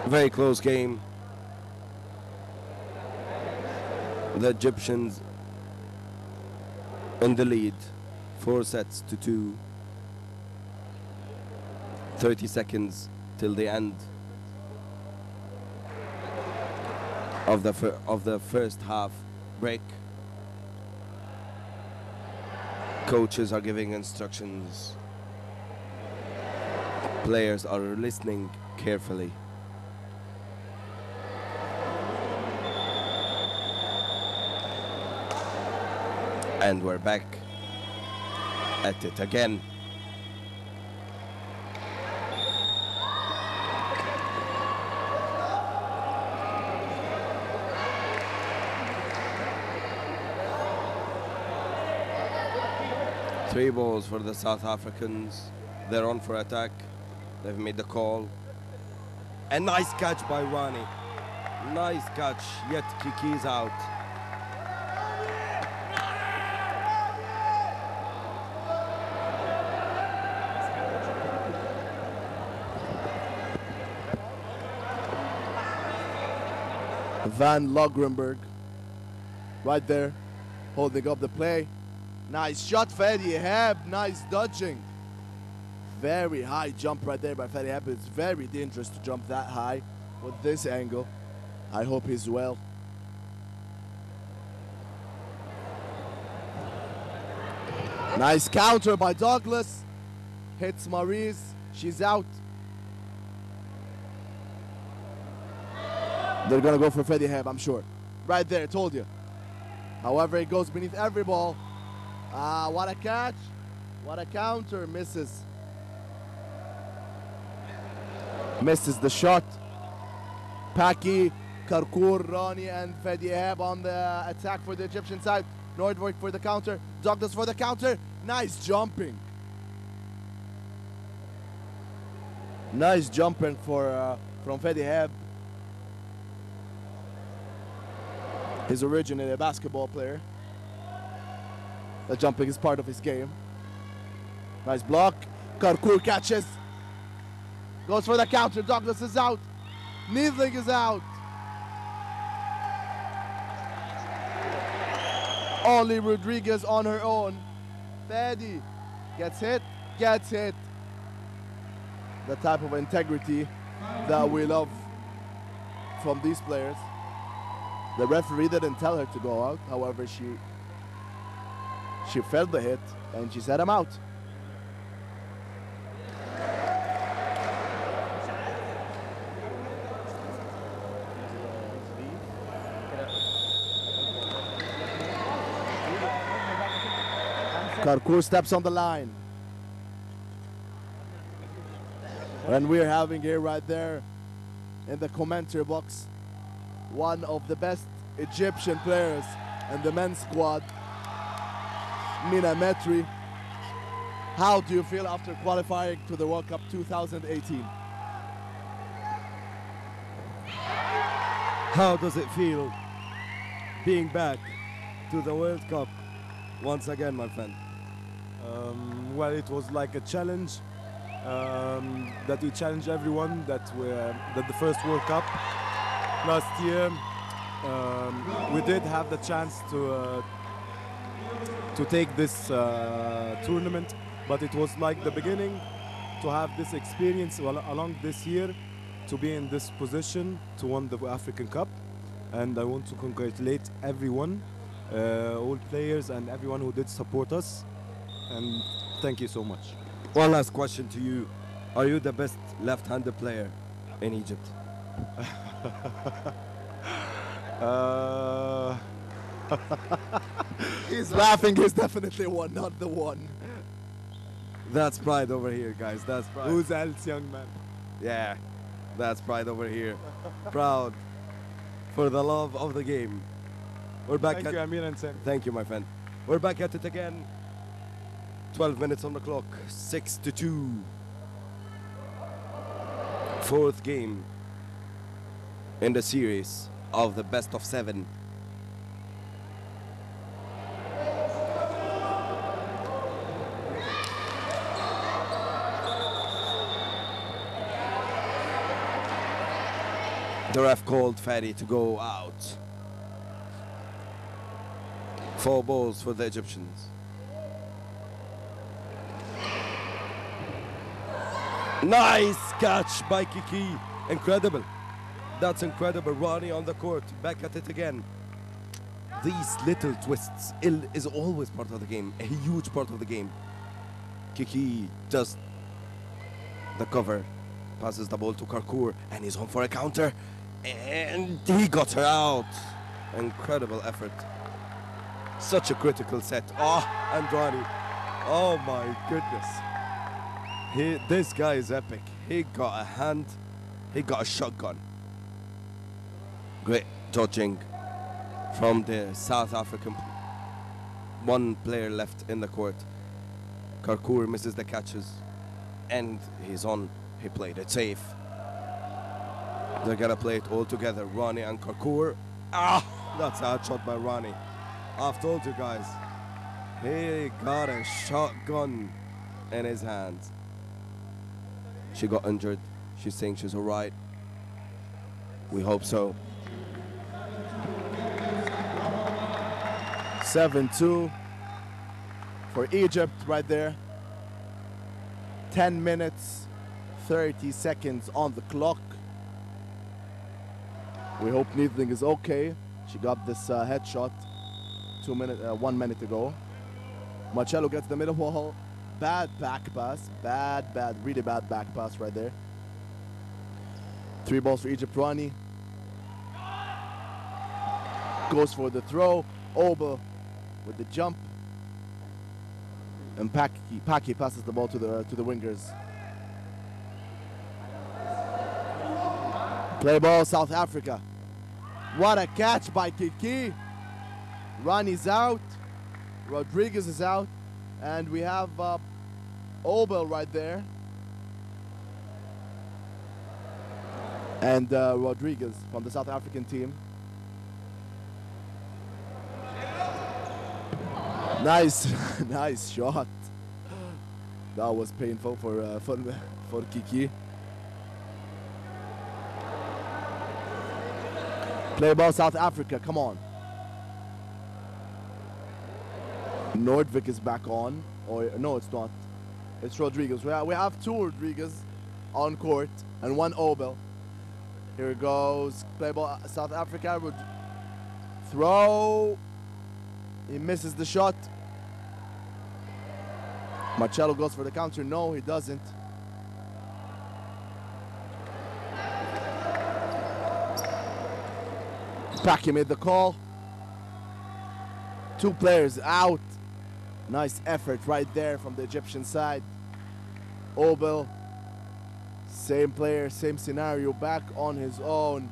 Very close game. The Egyptians in the lead, 4-2. 30 seconds till the end of the first half break. Coaches are giving instructions. Players are listening carefully. And we're back at it again. Three balls for the South Africans. They're on for attack. They've made the call. A nice catch by Rani. Nice catch, yet Kiki's out.
Van Logrenberg right there holding up the play. Nice shot, Fadi Heb. Nice dodging. Very high jump right there by Fadi Heb. It's very dangerous to jump that high with this angle. I hope he's well. Nice counter by Douglas. Hits Maurice. She's out. They're gonna go for Fadi Heb, I'm sure. Right there, told you. However, it goes beneath every ball. What a catch. What a counter. Misses. Misses the shot. Paki, Karkur, Rani, and Fadi Heb on the attack for the Egyptian side. Nordvik for the counter. Douglas for the counter. Nice jumping. Nice jumping from Fadi Heb. He's originally a basketball player. The jumping is part of his game. Nice block. Karkur catches. Goes for the counter. Douglas is out. Niedling is out. Only Rodriguez on her own. Fadi gets hit. Gets hit. The type of integrity that we love from these players. The referee didn't tell her to go out. However, she felt the hit and she set him out. Karkur steps on the line. And we're having here right there in the commentary box one of the best Egyptian players in the men's squad, Mina Metri. How do you feel after qualifying to the World Cup 2018?
How does it feel being back to the World Cup once again, my friend?
Well, it was like a challenge that we challenged everyone that the first World Cup last year. We did have the chance to take this tournament, but it was like the beginning to have this experience along this year. to be in this position to win the African Cup, and I want to congratulate everyone, all players and everyone who did support us, and thank you so much.
One last question to you. Are you the best left-handed player in Egypt?
He's laughing. He's definitely one, not the one.
That's pride over here, guys. That's pride.
Who's else, young man?
Yeah, that's pride over here. Proud for the love of the game. We're back
Thank you, Amir and Sam.
Thank you, my friend. We're back at it again. 12 minutes on the clock. 6-2. Fourth game in the series of the best of 7. The ref called Fadi to go out. 4 balls for the Egyptians. Nice catch by Kiki. Incredible. That's incredible. Ronnie on the court. Back at it again. These little twists is always part of the game. A huge part of the game. Kiki does the cover. Passes the ball to Karkur. And he's on for a counter. And he got her out. Incredible effort. Such a critical set. Oh, and Ronnie. Oh my goodness. This guy is epic. He got a hand. He got a shotgun. Great dodging from the South African. One player left in the court. Karkur misses the catches. And he's on. He played it safe. They're gonna play it all together. Ronnie and Karkur. That's a hard shot by Ronnie. I've told you guys. He got a shotgun in his hands. She got injured. She's saying she's all right. We hope so.
7-2 for Egypt right there. 10 minutes, 30 seconds on the clock. We hope Niedling is okay. She got this headshot 1 minute ago. Marcello gets the middle wall. Bad back pass. Really bad back pass right there. 3 balls for Egypt. Ronnie goes for the throw. Oba with the jump. And Paki passes the ball to the wingers. Play ball, South Africa. What a catch by Kiki. Ronnie's out. Rodriguez is out. And we have Obel right there. And Rodriguez from the South African team. Nice, nice shot. That was painful for Kiki. Play ball, South Africa, come on. Nordvik is back on, or no, it's not. It's Rodriguez. We have 2 Rodriguez on court and 1 Obel. Here it goes. Play ball, South Africa. Throw. He misses the shot. Marcello goes for the counter. No, he doesn't. Paki made the call. 2 players out. Nice effort right there from the Egyptian side. Obel, same player, same scenario, back on his own.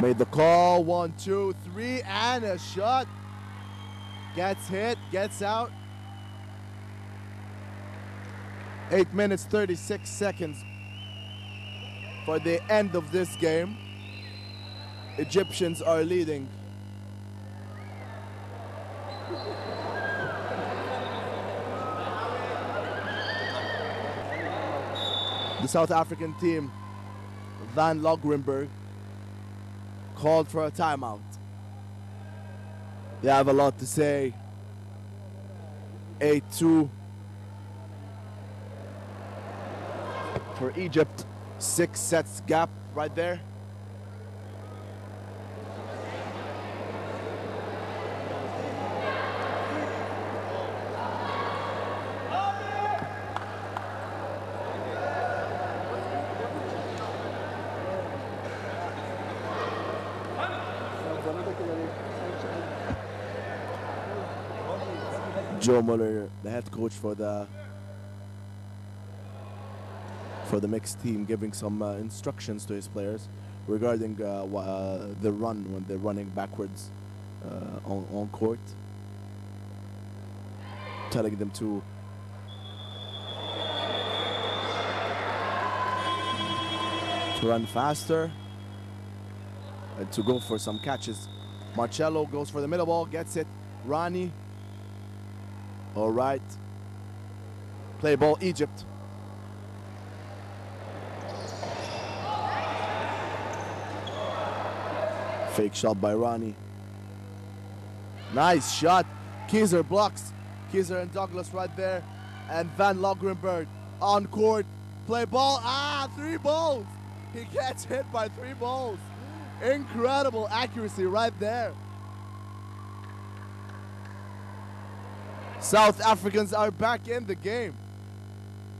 Made the call, 1, 2, 3, and a shot. Gets hit, gets out. 8 minutes, 36 seconds for the end of this game. Egyptians are leading. The South African team, Van Logrenberg, called for a timeout. They have a lot to say. 8-2 for Egypt. 6 sets gap right there. Joe Muller, the head coach for the mixed team, giving some instructions to his players regarding the run when they're running backwards on court, telling them to run faster and to go for some catches. Marcello goes for the middle ball, gets it. Rani. All right. Play ball, Egypt. Fake shot by Rani. Nice shot. Keizer blocks. Keizer and Douglas right there. And Van Logrenberg on court. Play ball. 3 balls. He gets hit by 3 balls. Incredible accuracy right there. South Africans are back in the game.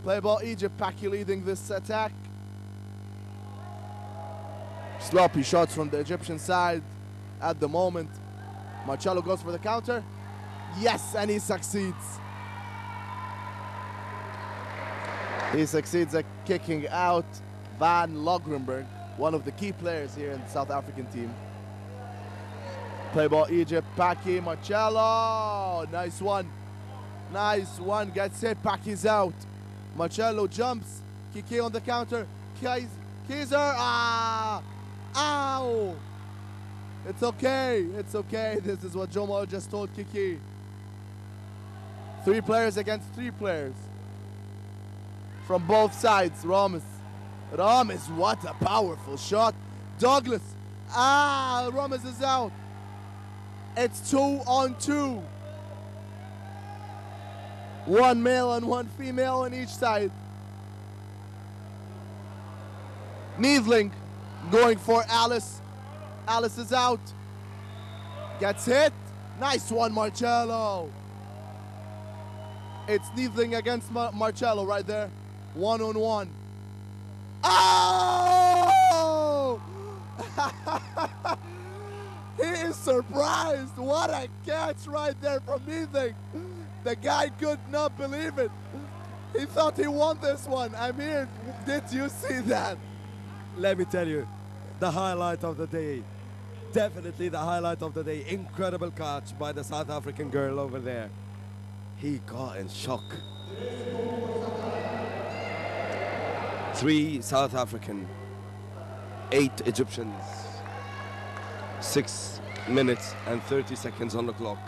Play ball, Egypt. Paki leading this attack. Sloppy shots from the Egyptian side at the moment. Marcello goes for the counter. Yes, and he succeeds. He succeeds at kicking out Van Logrenberg, one of the key players here in the South African team. Play ball, Egypt. Paki, Marcello. Nice one. Nice one. Gets hit. Paki's out. Marcello jumps. Kiki on the counter. Keizer. Ow. It's okay. It's okay. This is what Jomo just told Kiki. 3 players against 3 players. From both sides. Ramis, what a powerful shot. Douglas. Ramis is out. It's 2-on-2. 1 male and 1 female on each side. Needling going for Alice. Alice is out. Gets hit. Nice one, Marcello. It's Needling against Marcello right there. 1-on-1. Oh! He is surprised. What a catch right there from Needling. The guy could not believe it. He thought he won this one. Amir, did you see that?
Let me tell you, the highlight of the day. Definitely the highlight of the day. Incredible catch by the South African girl over there. He got in shock.
3 South African, 8 Egyptians. 6 minutes and 30 seconds on the clock.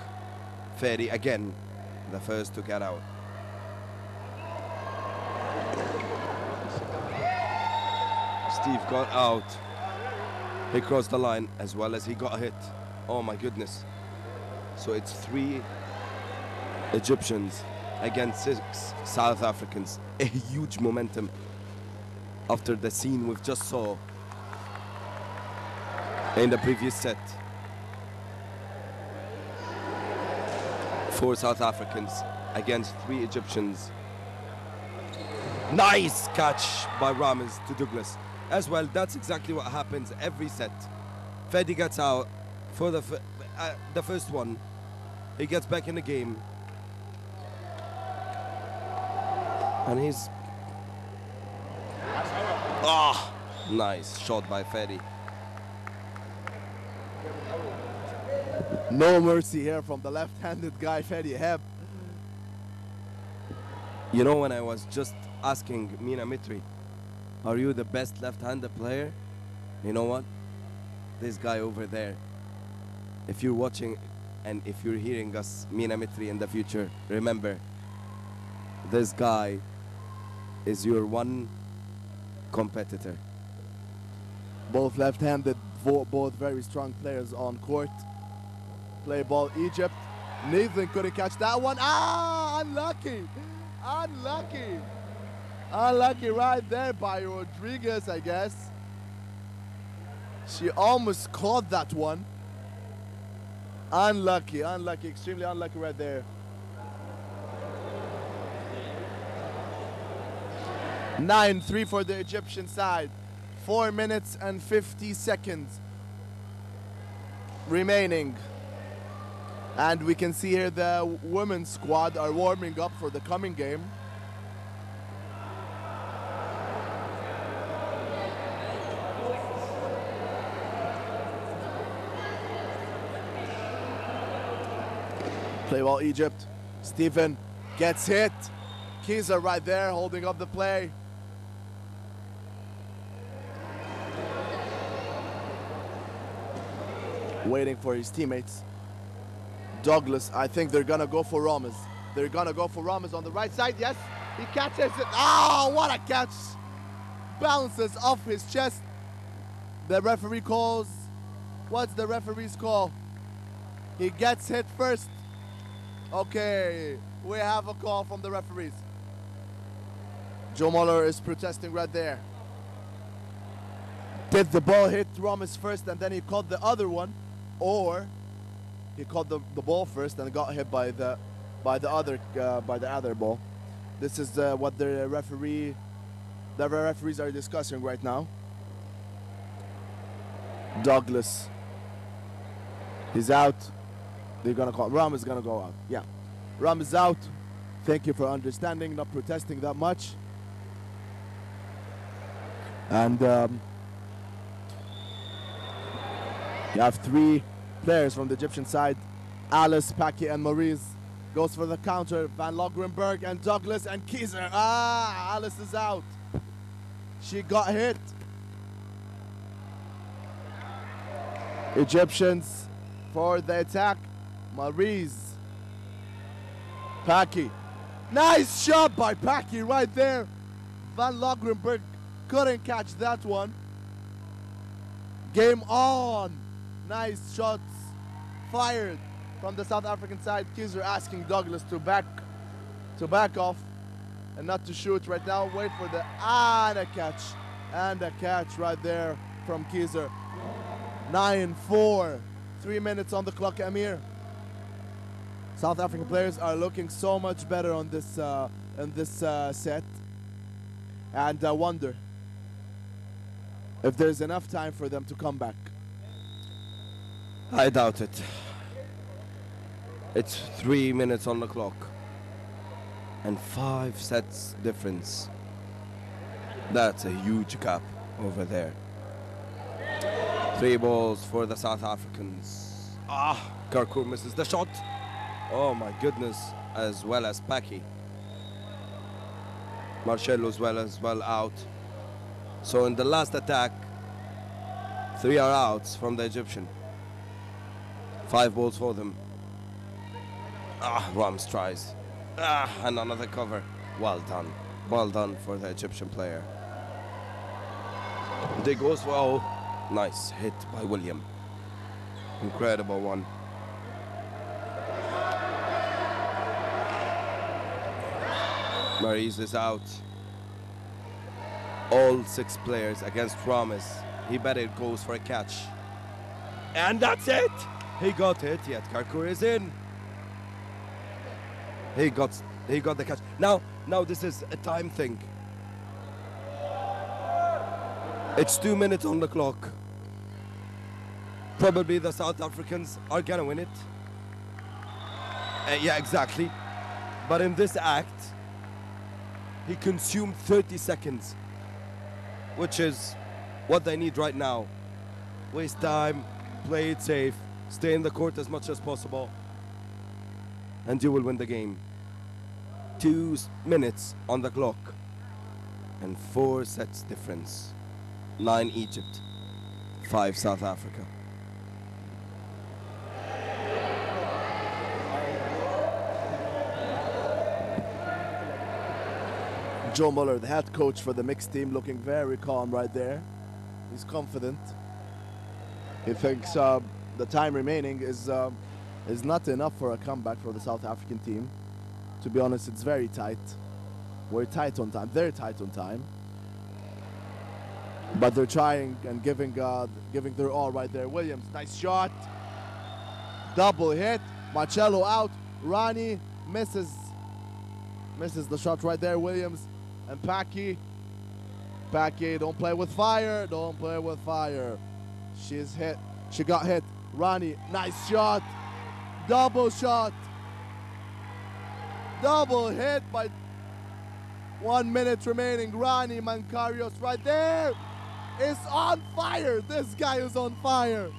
Ferry again, the first to get out. Steve got out. He crossed the line as well as he got hit. Oh my goodness. So it's 3 Egyptians against 6 South Africans. A huge momentum after the scene we've just saw in the previous set. 4 South Africans against 3 Egyptians. Nice catch by Ramis to Douglas. As well, that's exactly what happens every set. Fedi gets out for the first one. He gets back in the game. And he's... nice shot by Fedi.
No mercy here from the left-handed guy, Fedi Heb.
You know, when I was just asking Mina Mitri, are you the best left-handed player? You know what? This guy over there, if you're watching and if you're hearing us, Mina Mitri, in the future, remember, this guy is your one competitor.
Both left-handed, both very strong players on court. Play ball Egypt. Nathan couldn't catch that one. Ah, unlucky. Unlucky. Unlucky right there by Rodriguez, I guess. She almost caught that one. Unlucky, unlucky, extremely unlucky right there. 9-3 for the Egyptian side. 4 minutes and 50 seconds remaining. And we can see here the women's squad are warming up for the coming game. Play ball Egypt. Stephen gets hit. Kiza right there holding up the play. Waiting for his teammates. Douglas, I think they're gonna go for Ramos. They're gonna go for Ramos on the right side. Yes, he catches it. Oh, what a catch. Bounces off his chest. The referee calls. What's the referee's call? He gets hit first. Okay, we have a call from the referees. Joe Muller is protesting right there. Did the ball hit Ramos first and then he caught the other one, or he caught the ball first and got hit by the other ball? This is what the referees are discussing right now. Douglas, he's out. They're gonna call. Ram is gonna go out. Yeah, Ram is out. Thank you for understanding, not protesting that much. And you have 3 players from the Egyptian side. Alice, Paki, and Maurice goes for the counter. Van Logrenberg and Douglas and Kieser. Ah, Alice is out. She got hit. Egyptians for the attack. Maurice. Paki. Nice shot by Paki right there. Van Logrenberg couldn't catch that one. Game on. Nice shots fired from the South African side. Kieser asking Douglas to back off and not to shoot right now. Wait for the and a catch. And a catch right there from Kieser. 9-4. 3 minutes on the clock, Amir. South African players are looking so much better on this set, and I wonder if there's enough time for them to come back.
I doubt it. It's 3 minutes on the clock and 5 sets difference. That's a huge gap over there. 3 balls for the South Africans. Karkur misses the shot. Oh my goodness, as well as Paki. Marcello as well out. So in the last attack, 3 are outs from the Egyptian. 5 balls for them. Rams tries. And another cover. Well done. Well done for the Egyptian player. They goes for, oh, nice hit by William. Incredible one. Maurice is out. All 6 players against Ramos. He better goes for a catch. And that's it! He got hit, yet Karkur is in. He got the catch. Now this is a time thing. It's 2 minutes on the clock. Probably the South Africans are gonna win it. Yeah, exactly. But in this act, he consumed 30 seconds, which is what they need right now. Waste time, play it safe, stay in the court as much as possible, and you will win the game. 2 minutes on the clock and 4 sets difference. 9 Egypt, 5 South Africa.
Joe Muller, the head coach for the mixed team, looking very calm right there. He's confident. He thinks the time remaining is is not enough for a comeback for the South African team. To be honest, it's very tight. We're tight on time. They're tight on time. But they're trying and giving their all right there. Williams, nice shot. Double hit. Marcello out. Ronnie misses the shot right there. Williams and Paki. Paki, don't play with fire. Don't play with fire. She's hit. She got hit. Ronnie, nice shot. Double shot. Double hit by 1 minute remaining. Ronnie Mancarios right there is on fire. This guy is on fire.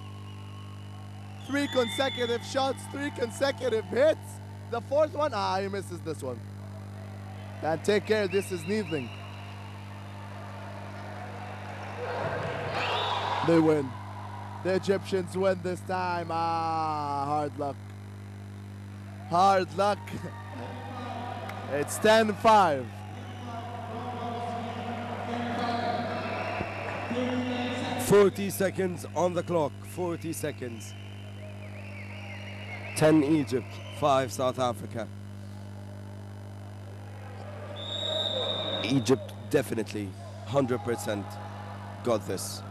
3 consecutive shots, 3 consecutive hits. The fourth one, he misses this one. And take care, this is Needling. They win. The Egyptians win this time. Hard luck. Hard luck. It's 10-5.
"40 seconds on the clock, 40 seconds. 10 Egypt, 5 South Africa. Egypt definitely 100% got this.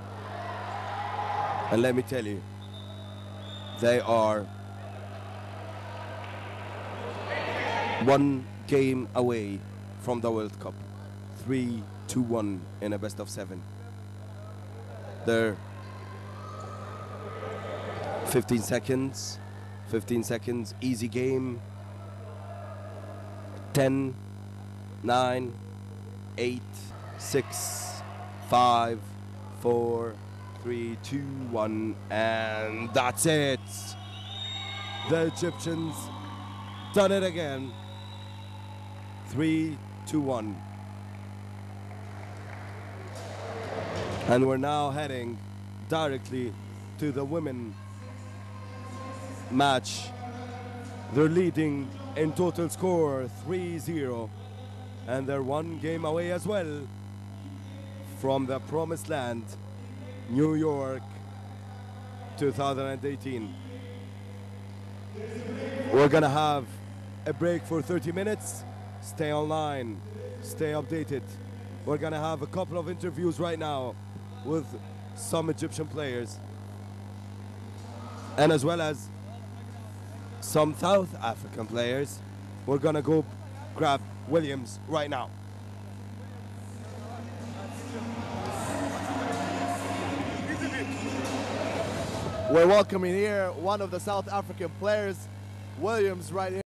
And let me tell you, they are 1 game away from the World Cup. 3-1 in a best of 7. They're 15 seconds, easy game. 10, 9, 8, 6, 5, 4, 3, 2, 1, and that's it. The Egyptians done it again. 3-1. And we're now heading directly to the women match. They're leading in total score 3-0, and they're 1 game away as well from the promised land, New York 2018. We're gonna have a break for 30 minutes. Stay online, stay updated. We're gonna have a couple of interviews right now with some Egyptian players, and as well as some South African players. We're gonna go grab Williams right now.
We're welcoming here one of the South African players, Williams, right here.